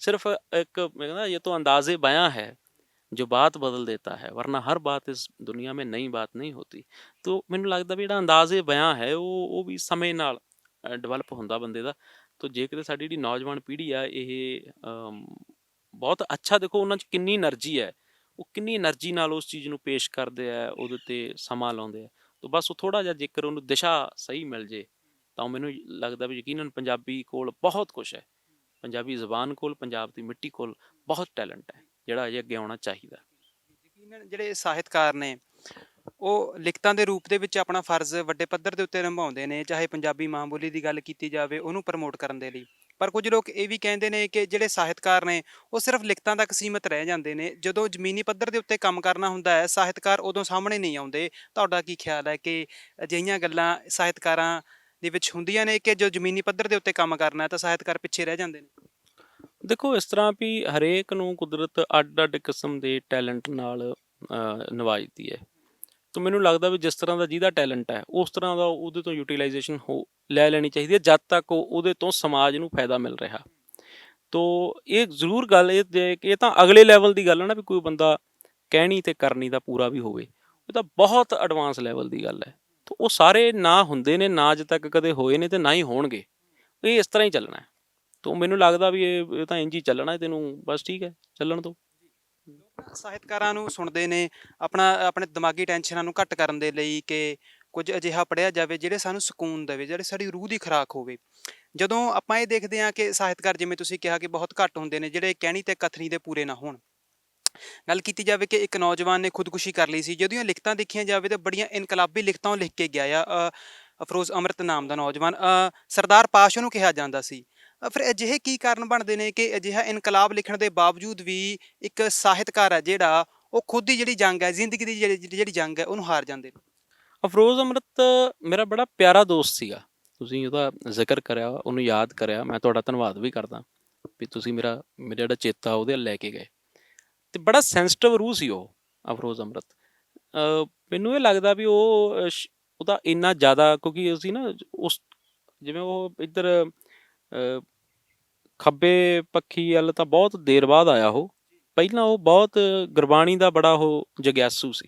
ਸਿਰਫ ਇੱਕ ਮੈਂ ਕਹਿੰਦਾ ਇਹ तो अंदाज़े बयां है जो बात बदल देता है, वरना हर बात इस दुनिया में नई बात नहीं होती। ਤੋ ਮੈਨੂੰ ਲੱਗਦਾ ਵੀ ਜਿਹੜਾ ਅੰਦਾਜ਼ੇ ਬਿਆਂ ਹੈ ਉਹ ਵੀ ਸਮੇਂ ਨਾਲ ਡਿਵੈਲਪ ਹੁੰਦਾ ਬੰਦੇ ਦਾ। ਤੋ ਜੇ ਕਿਤੇ ਸਾਡੀ ਜਿਹੜੀ ਨੌਜਵਾਨ ਪੀੜ੍ਹੀ ਆ ਇਹ ਬਹੁਤ ਅੱਛਾ, ਦੇਖੋ ਉਹਨਾਂ 'ਚ ਕਿੰਨੀ એનર્ਜੀ ਹੈ, ਉਹ ਕਿੰਨੀ એનર્ਜੀ ਨਾਲ ਉਸ ਚੀਜ਼ ਨੂੰ ਪੇਸ਼ ਕਰਦੇ ਆ, ਉਹਦੇ 'ਤੇ ਸਮਾਂ ਲਾਉਂਦੇ ਆ। ਤੋ ਬਸ ਉਹ ਥੋੜ੍ਹਾ ਜਿਹਾ ਜੇਕਰ ਉਹਨੂੰ ਦਿਸ਼ਾ ਸਹੀ ਮਿਲ ਜੇ ਤਾਂ ਮੈਨੂੰ ਲੱਗਦਾ ਵੀ ਯਕੀਨਨ ਪੰਜਾਬੀ ਕੋਲ ਬਹੁਤ ਕੁਛ ਹੈ। ਪੰਜਾਬੀ ਜ਼ੁਬਾਨ ਕੋਲ, ਪੰਜਾਬ ਦੀ ਮਿੱਟੀ ਕੋਲ ਬਹੁਤ ਟੈਲੈਂਟ ਹੈ ਜਿਹੜਾ ਅਜੇ ਅੱਗੇ ਆਉਣਾ ਚਾਹੀਦਾ। ਯਕੀਨਨ ਜਿਹੜੇ ਸਾਹਿਤਕਾਰ ਨੇ ਉਹ ਲਿਖਤਾਂ ਦੇ ਰੂਪ ਦੇ ਵਿੱਚ ਆਪਣਾ ਫਰਜ਼ ਵੱਡੇ ਪੱਧਰ ਦੇ ਉੱਤੇ ਨਿਭਾਉਂਦੇ ਨੇ, ਚਾਹੇ ਪੰਜਾਬੀ ਮਾਂ ਬੋਲੀ ਦੀ ਗੱਲ ਕੀਤੀ ਜਾਵੇ ਉਹਨੂੰ ਪ੍ਰਮੋਟ ਕਰਨ ਦੇ ਲਈ। ਪਰ ਕੁਝ ਲੋਕ ਇਹ ਵੀ ਕਹਿੰਦੇ ਨੇ ਕਿ ਜਿਹੜੇ ਸਾਹਿਤਕਾਰ ਨੇ ਉਹ ਸਿਰਫ ਲਿਖਤਾਂ ਤੱਕ ਸੀਮਿਤ ਰਹਿ ਜਾਂਦੇ ਨੇ, ਜਦੋਂ ਜ਼ਮੀਨੀ ਪੱਧਰ ਦੇ ਉੱਤੇ ਕੰਮ ਕਰਨਾ ਹੁੰਦਾ ਹੈ ਸਾਹਿਤਕਾਰ ਉਦੋਂ ਸਾਹਮਣੇ ਨਹੀਂ ਆਉਂਦੇ। ਤੁਹਾਡਾ ਕੀ ਖਿਆਲ ਹੈ ਕਿ ਅਜਿਹੀਆਂ ਗੱਲਾਂ ਸਾਹਿਤਕਾਰਾਂ ਦੇ ਵਿੱਚ ਹੁੰਦੀਆਂ ਨੇ ਕਿ ਜੋ ਜ਼ਮੀਨੀ ਪੱਧਰ ਦੇ ਉੱਤੇ ਕੰਮ ਕਰਨਾ ਹੈ ਤਾਂ ਸਾਹਿਤਕਾਰ ਪਿੱਛੇ ਰਹਿ ਜਾਂਦੇ ਨੇ? ਦੇਖੋ ਇਸ ਤਰ੍ਹਾਂ ਵੀ ਹਰੇਕ ਨੂੰ ਕੁਦਰਤ ਅੱਡ ਅੱਡ ਕਿਸਮ ਦੇ ਟੈਲੈਂਟ ਨਾਲ ਨਵਾਜਦੀ ਹੈ। ਤਾਂ ਮੈਨੂੰ ਲੱਗਦਾ ਵੀ ਜਿਸ ਤਰ੍ਹਾਂ ਦਾ ਜਿਹਦਾ ਟੈਲੈਂਟ ਹੈ ਉਸ ਤਰ੍ਹਾਂ ਦਾ ਉਹਦੇ ਤੋਂ ਯੂਟੀਲਾਈਜੇਸ਼ਨ ਲੈ ਲੈਣੀ ਚਾਹੀਦੀ ਹੈ, ਜਦ ਤੱਕ ਉਹਦੇ ਤੋਂ ਸਮਾਜ ਨੂੰ ਫਾਇਦਾ ਮਿਲ ਰਿਹਾ। ਤੋ ਇਹ ਜ਼ਰੂਰ ਗੱਲ ਇਹ ਤਾਂ ਅਗਲੇ ਲੈਵਲ ਦੀ ਗੱਲ ਹੈ ਨਾ, ਵੀ ਕੋਈ ਬੰਦਾ ਕਹਿਣੀ ਤੇ ਕਰਨੀ ਦਾ ਪੂਰਾ ਵੀ ਹੋਵੇ, ਇਹ ਤਾਂ ਬਹੁਤ ਐਡਵਾਂਸ ਲੈਵਲ ਦੀ ਗੱਲ ਹੈ। ਤਾਂ ਉਹ ਸਾਰੇ ਨਾ ਹੁੰਦੇ ਨੇ, ਨਾ ਅੱਜ ਤੱਕ ਕਦੇ ਹੋਏ ਨੇ ਤੇ ਨਾ ਹੀ ਹੋਣਗੇ। ਇਹ ਇਸ ਤਰ੍ਹਾਂ ਹੀ ਚੱਲਣਾ ਹੈ। ਤੋ ਮੈਨੂੰ ਲੱਗਦਾ ਵੀ ਇਹ ਤਾਂ ਇੰਝ ਹੀ ਚੱਲਣਾ, ਤੈਨੂੰ ਬਸ ਠੀਕ ਹੈ ਚੱਲਣ ਤੋਂ। ਲੋਕ ਸਾਹਿਤਕਾਰਾਂ ਨੂੰ ਸੁਣਦੇ ਨੇ ਆਪਣੇ ਦਿਮਾਗੀ ਟੈਨਸ਼ਨਾਂ ਨੂੰ ਘੱਟ ਕਰਨ ਦੇ ਲਈ ਕਿ ਕੁਝ ਅਜਿਹਾ ਪੜ੍ਹਿਆ ਜਾਵੇ ਜਿਹੜੇ ਸਾਨੂੰ ਸਕੂਨ ਦੇਵੇ, ਜਿਹੜੇ ਸਾਡੀ ਰੂਹ ਦੀ ਖੁਰਾਕ ਹੋਵੇ। ਜਦੋਂ ਆਪਾਂ ਇਹ ਦੇਖਦੇ ਹਾਂ ਕਿ ਸਾਹਿਤਕਾਰ ਜਿਵੇਂ ਤੁਸੀਂ ਕਿਹਾ ਕਿ ਬਹੁਤ ਘੱਟ ਹੁੰਦੇ ਨੇ ਜਿਹੜੇ ਕਹਿਣੀ ਤੇ ਕਥਨੀ ਦੇ ਪੂਰੇ ਨਾ ਹੋਣ। ਗੱਲ ਕੀਤੀ ਜਾਵੇ ਕਿ ਇੱਕ ਨੌਜਵਾਨ ਨੇ ਖੁਦਕੁਸ਼ੀ ਕਰ ਲਈ ਸੀ, ਜਿਹਦੀਆਂ ਲਿਖਤਾਂ ਦੇਖੀਆਂ ਜਾਵੇ ਤਾਂ ਬੜੀਆਂ ਇਨਕਲਾਬੀ ਲਿਖਤਾਂ ਉਹ ਲਿਖ ਕੇ ਗਿਆ ਆ। ਅਫਰੋਜ਼ ਅੰਮ੍ਰਿਤ ਨਾਮ ਦਾ ਨੌਜਵਾਨ, ਸਰਦਾਰ ਪਾਸ਼ ਉਹਨੂੰ ਕਿਹਾ ਜਾਂਦਾ ਸੀ। ਫਿਰ ਅਜਿਹੇ ਕੀ ਕਾਰਨ ਬਣਦੇ ਨੇ ਕਿ ਅਜਿਹਾ ਇਨਕਲਾਬ ਲਿਖਣ ਦੇ ਬਾਵਜੂਦ ਵੀ ਇੱਕ ਸਾਹਿਤਕਾਰ ਹੈ ਜਿਹੜਾ ਉਹ ਖੁਦ ਦੀ ਜਿਹੜੀ ਜੰਗ ਹੈ, ਜ਼ਿੰਦਗੀ ਦੀ ਜਿਹੜੀ ਜੰਗ ਹੈ ਉਹਨੂੰ ਹਾਰ ਜਾਂਦੇ ਨੇ? ਅਫਰੋਜ਼ ਅੰਮ੍ਰਿਤ ਮੇਰਾ ਬੜਾ ਪਿਆਰਾ ਦੋਸਤ ਸੀਗਾ। ਤੁਸੀਂ ਉਹਦਾ ਜ਼ਿਕਰ ਕਰਿਆ, ਉਹਨੂੰ ਯਾਦ ਕਰਿਆ, ਮੈਂ ਤੁਹਾਡਾ ਧੰਨਵਾਦ ਵੀ ਕਰਦਾ ਵੀ ਤੁਸੀਂ ਮੇਰਾ ਜਿਹੜਾ ਚੇਤਾ ਉਹਦੇ ਵੱਲ ਲੈ ਕੇ ਗਏ। ਤੇ ਬੜਾ ਸੈਂਸਿਟਿਵ ਰੂਹ ਸੀ ਉਹ ਅਫਰੋਜ਼ ਅੰਮ੍ਰਿਤ। ਮੈਨੂੰ ਇਹ ਲੱਗਦਾ ਵੀ ਉਹਦਾ ਇੰਨਾ ਜ਼ਿਆਦਾ, ਕਿਉਂਕਿ ਅਸੀਂ ਨਾ ਉਸ ਜਿਵੇਂ ਉਹ ਇੱਧਰ ਖੱਬੇ ਪੱਖੀ ਵੱਲ ਤਾਂ ਬਹੁਤ ਦੇਰ ਬਾਅਦ ਆਇਆ ਉਹ। ਪਹਿਲਾਂ ਉਹ ਬਹੁਤ ਗੁਰਬਾਣੀ ਦਾ ਬੜਾ ਉਹ ਜਗਿਆਸੂ ਸੀ,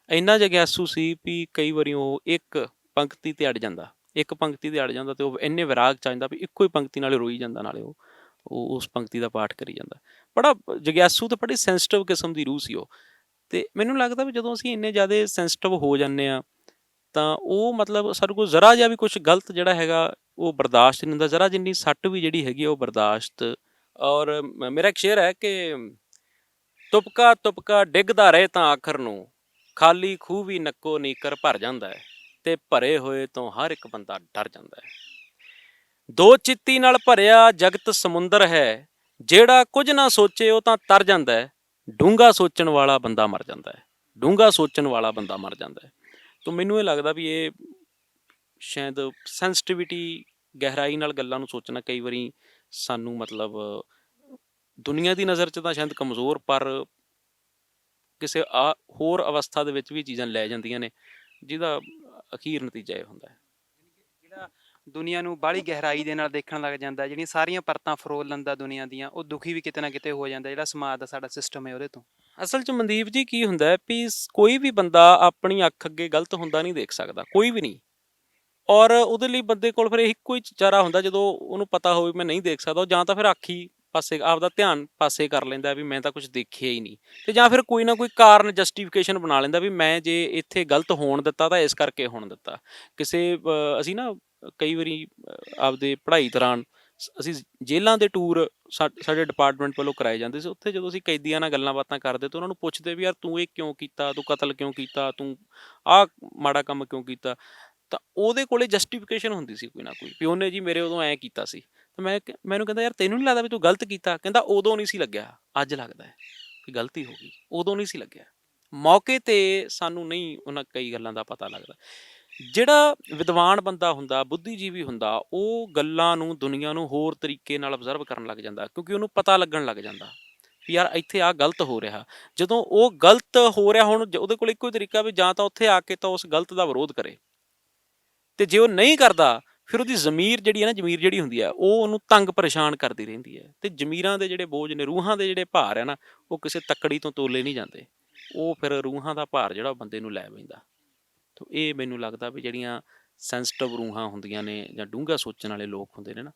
ਇੰਨਾ ਜਗਿਆਸੂ ਸੀ ਵੀ ਕਈ ਵਾਰੀ ਉਹ ਇੱਕ ਪੰਕਤੀ ਤੇ ਅੜ ਜਾਂਦਾ, ਤੇ ਉਹ ਇੰਨੇ ਵਿਰਾਗ ਚ ਆ ਜਾਂਦਾ ਵੀ ਇੱਕੋ ਹੀ ਪੰਕਤੀ ਨਾਲੇ ਰੋਈ ਜਾਂਦਾ, ਨਾਲੇ ਉਹ ਉਸ ਪੰਕਤੀ ਦਾ ਪਾਠ ਕਰੀ ਜਾਂਦਾ। ਬੜਾ ਜਗਿਆਸੂ ਤੇ ਬੜੀ ਸੈਂਸਿਟਿਵ ਕਿਸਮ ਦੀ ਰੂਹ ਸੀ ਉਹ। ਤੇ ਮੈਨੂੰ ਲੱਗਦਾ ਵੀ ਜਦੋਂ ਅਸੀਂ ਇੰਨੇ ਜ਼ਿਆਦਾ ਸੈਂਸਿਟਿਵ ਹੋ ਜਾਂਦੇ ਹਾਂ ਤਾਂ ਉਹ ਮਤਲਬ ਸਾਡੇ ਕੋਲ ਜ਼ਰਾ ਜਿਹਾ ਵੀ ਕੁਛ ਗਲਤ ਜਿਹੜਾ ਹੈਗਾ ਉਹ ਬਰਦਾਸ਼ਤ ਨਹੀਂ ਹੁੰਦਾ, ਜ਼ਰਾ ਜਿੰਨੀ ਸੱਟ ਵੀ ਜਿਹੜੀ ਹੈਗੀ ਉਹ ਬਰਦਾਸ਼ਤ। ਔਰ ਮੇਰਾ ਇੱਕ ਸ਼ੇਅਰ ਹੈ ਕਿ ਤੁਪਕਾ ਤੁਪਕਾ ਡਿੱਗਦਾ ਰਹੇ ਤਾਂ ਆਖਰ ਨੂੰ, ਖਾਲੀ ਖੂਹ ਵੀ ਨੱਕੋ ਨੀਕਰ ਭਰ ਜਾਂਦਾ ਹੈ, ਤੇ ਭਰੇ ਹੋਏ ਤੋਂ ਹਰ ਇੱਕ ਬੰਦਾ ਡਰ ਜਾਂਦਾ ਹੈ। ਦੋ ਚਿੱਤੀ ਨਾਲ ਭਰਿਆ ਜਗਤ ਸਮੁੰਦਰ ਹੈ, ਜਿਹੜਾ ਕੁਝ ਨਾ ਸੋਚੇ ਉਹ ਤਾਂ ਤਰ ਜਾਂਦਾ ਹੈ, ਡੂੰਘਾ ਸੋਚਣ ਵਾਲਾ ਬੰਦਾ ਮਰ ਜਾਂਦਾ ਹੈ, ਤਾਂ ਮੈਨੂੰ ਇਹ ਲੱਗਦਾ ਵੀ ਇਹ ਸ਼ਾਇਦ ਸੈਂਸਿਟਿਵਿਟੀ, ਗਹਿਰਾਈ ਨਾਲ ਗੱਲਾਂ ਨੂੰ ਸੋਚਣਾ ਕਈ ਵਾਰੀ ਸਾਨੂੰ ਮਤਲਬ ਦੁਨੀਆ ਦੀ ਨਜ਼ਰ 'ਚ ਤਾਂ ਸ਼ਾਇਦ ਕਮਜ਼ੋਰ, ਪਰ ਕਿਸੇ ਹੋਰ ਅਵਸਥਾ ਦੇ ਵਿੱਚ ਵੀ ਚੀਜ਼ਾਂ ਲੈ ਜਾਂਦੀਆਂ ਨੇ, ਜਿਹਦਾ ਅਖੀਰ ਨਤੀਜਾ ਇਹ ਹੁੰਦਾ ਹੈ। ਦੁਨੀਆ ਨੂੰ ਬਾਹਲੀ ਗਹਿਰਾਈ ਦੇ ਨਾਲ ਦੇਖਣ ਲੱਗ ਜਾਂਦਾ, ਜਿਹੜੀਆਂ ਸਾਰੀਆਂ ਪਰਤਾਂ ਫਰੋਲ ਲੈਂਦਾ ਦੁਨੀਆ ਦੀਆਂ, ਉਹ ਦੁਖੀ ਵੀ ਕਿਤੇ ਨਾ ਕਿਤੇ ਹੋ ਜਾਂਦਾ, ਜਿਹੜਾ ਸਮਾਜ ਦਾ ਸਾਡਾ ਸਿਸਟਮ ਹੈ ਉਹਦੇ ਤੋਂ। ਅਸਲ 'ਚ ਮਨਦੀਪ ਜੀ ਕੀ ਹੁੰਦਾ ਹੈ ਵੀ ਕੋਈ ਵੀ ਬੰਦਾ ਆਪਣੀ ਅੱਖ ਅੱਗੇ ਗਲਤ ਹੁੰਦਾ ਨਹੀਂ ਦੇਖ ਸਕਦਾ, ਕੋਈ ਵੀ ਨਹੀਂ। ਔਰ ਉਹਦੇ ਲਈ ਬੰਦੇ ਕੋਲ ਫਿਰ ਇੱਕੋ ਹੀ ਚਾਰਾ ਹੁੰਦਾ, ਜਦੋਂ ਉਹਨੂੰ ਪਤਾ ਹੋਵੇ ਮੈਂ ਨਹੀਂ ਦੇਖ ਸਕਦਾ, ਉਹ ਜਾਂ ਤਾਂ ਫਿਰ ਅੱਖ ਹੀ ਪਾਸੇ ਆਪਦਾ ਧਿਆਨ ਪਾਸੇ ਕਰ ਲੈਂਦਾ ਵੀ ਮੈਂ ਤਾਂ ਕੁਝ ਦੇਖਿਆ ਹੀ ਨਹੀਂ, ਤੇ ਜਾਂ ਫਿਰ ਕੋਈ ਨਾ ਕੋਈ ਕਾਰਨ ਜਸਟੀਫਿਕੇਸ਼ਨ ਬਣਾ ਲੈਂਦਾ ਵੀ ਮੈਂ ਜੇ ਇੱਥੇ ਗਲਤ ਹੋਣ ਦਿੱਤਾ ਤਾਂ ਇਸ ਕਰਕੇ ਹੋਣ ਦਿੱਤਾ। ਅਸੀਂ ਨਾ ਕਈ ਵਾਰੀ ਆਪਦੇ ਪੜ੍ਹਾਈ ਦੌਰਾਨ ਅਸੀਂ ਜੇਲ੍ਹਾਂ ਦੇ ਟੂਰ ਸਾਡੇ ਡਿਪਾਰਟਮੈਂਟ ਵੱਲੋਂ ਕਰਾਏ ਜਾਂਦੇ ਸੀ। ਉੱਥੇ ਜਦੋਂ ਅਸੀਂ ਕੈਦੀਆਂ ਨਾਲ ਗੱਲਾਂ ਬਾਤਾਂ ਕਰਦੇ ਤਾਂ ਉਹਨਾਂ ਨੂੰ ਪੁੱਛਦੇ ਵੀ ਯਾਰ ਤੂੰ ਇਹ ਕਿਉਂ ਕੀਤਾ, ਤੂੰ ਕਤਲ ਕਿਉਂ ਕੀਤਾ, ਤੂੰ ਆਹ ਮਾੜਾ ਕੰਮ ਕਿਉਂ ਕੀਤਾ, ਤਾਂ ਉਹਦੇ ਕੋਲੇ ਜਸਟੀਫਿਕੇਸ਼ਨ ਹੁੰਦੀ ਸੀ ਕੋਈ ਨਾ ਕੋਈ ਵੀ ਉਹਨੇ ਜੀ ਮੇਰੇ ਉਦੋਂ ਐਂ ਕੀਤਾ ਸੀ। ਤਾਂ ਮੈਨੂੰ ਕਹਿੰਦਾ ਯਾਰ ਤੈਨੂੰ ਨਹੀਂ ਲੱਗਦਾ ਵੀ ਤੂੰ ਗਲਤ ਕੀਤਾ? ਕਹਿੰਦਾ ਉਦੋਂ ਨਹੀਂ ਸੀ ਲੱਗਿਆ, ਅੱਜ ਲੱਗਦਾ ਹੈ ਕਿ ਗਲਤੀ ਹੋ ਗਈ, ਉਦੋਂ ਨਹੀਂ ਸੀ ਲੱਗਿਆ। ਮੌਕੇ ਤੇ ਸਾਨੂੰ ਨਹੀਂ ਉਹਨਾਂ ਕਈ ਗੱਲਾਂ ਦਾ ਪਤਾ ਲੱਗਦਾ। ਜਿਹੜਾ ਵਿਦਵਾਨ ਬੰਦਾ ਹੁੰਦਾ, ਬੁੱਧੀਜੀਵੀ ਹੁੰਦਾ, ਉਹ ਗੱਲਾਂ ਨੂੰ ਦੁਨੀਆ ਨੂੰ ਹੋਰ ਤਰੀਕੇ ਨਾਲ ਅਬਜ਼ਰਵ ਕਰਨ ਲੱਗ ਜਾਂਦਾ, ਕਿਉਂਕਿ ਉਹਨੂੰ ਪਤਾ ਲੱਗਣ ਲੱਗ ਜਾਂਦਾ ਵੀ ਯਾਰ ਇੱਥੇ ਆਹ ਗਲਤ ਹੋ ਰਿਹਾ। ਜਦੋਂ ਉਹ ਗਲਤ ਹੋ ਰਿਹਾ, ਹੁਣ ਉਹਦੇ ਕੋਲ ਇੱਕੋ ਹੀ ਤਰੀਕਾ ਵੀ ਜਾਂ ਤਾਂ ਉੱਥੇ ਆ ਕੇ ਤਾਂ ਉਸ ਗਲਤ ਦਾ ਵਿਰੋਧ ਕਰੇ, ਤੇ ਜੇ ਉਹ ਨਹੀਂ ਕਰਦਾ ਫਿਰ ਉਹਦੀ ਜ਼ਮੀਰ ਜਿਹੜੀ ਹੈ ਨਾ, ਜ਼ਮੀਰ ਜਿਹੜੀ ਹੁੰਦੀ ਹੈ ਉਹ ਉਹਨੂੰ ਤੰਗ ਪਰੇਸ਼ਾਨ ਕਰਦੀ ਰਹਿੰਦੀ ਹੈ। ਤੇ ਜ਼ਮੀਰਾਂ ਦੇ ਜਿਹੜੇ ਬੋਝ ਨੇ, ਰੂਹਾਂ ਦੇ ਜਿਹੜੇ ਭਾਰ ਹੈ ਨਾ, ਉਹ ਕਿਸੇ ਤੱਕੜੀ ਤੋਂ ਤੋਲੇ ਨਹੀਂ ਜਾਂਦੇ। ਉਹ ਫਿਰ ਰੂਹਾਂ ਦਾ ਭਾਰ ਜਿਹੜਾ ਬੰਦੇ ਨੂੰ ਲੈ ਪੈਂਦਾ। ਤੋ ਇਹ ਮੈਨੂੰ ਲੱਗਦਾ ਵੀ ਜਿਹੜੀਆਂ ਸੈਂਸਿਟਿਵ ਰੂਹਾਂ ਹੁੰਦੀਆਂ ਨੇ ਜਾਂ ਡੂੰਘਾ ਸੋਚਣ ਵਾਲੇ ਲੋਕ ਹੁੰਦੇ ਨੇ ਨਾ,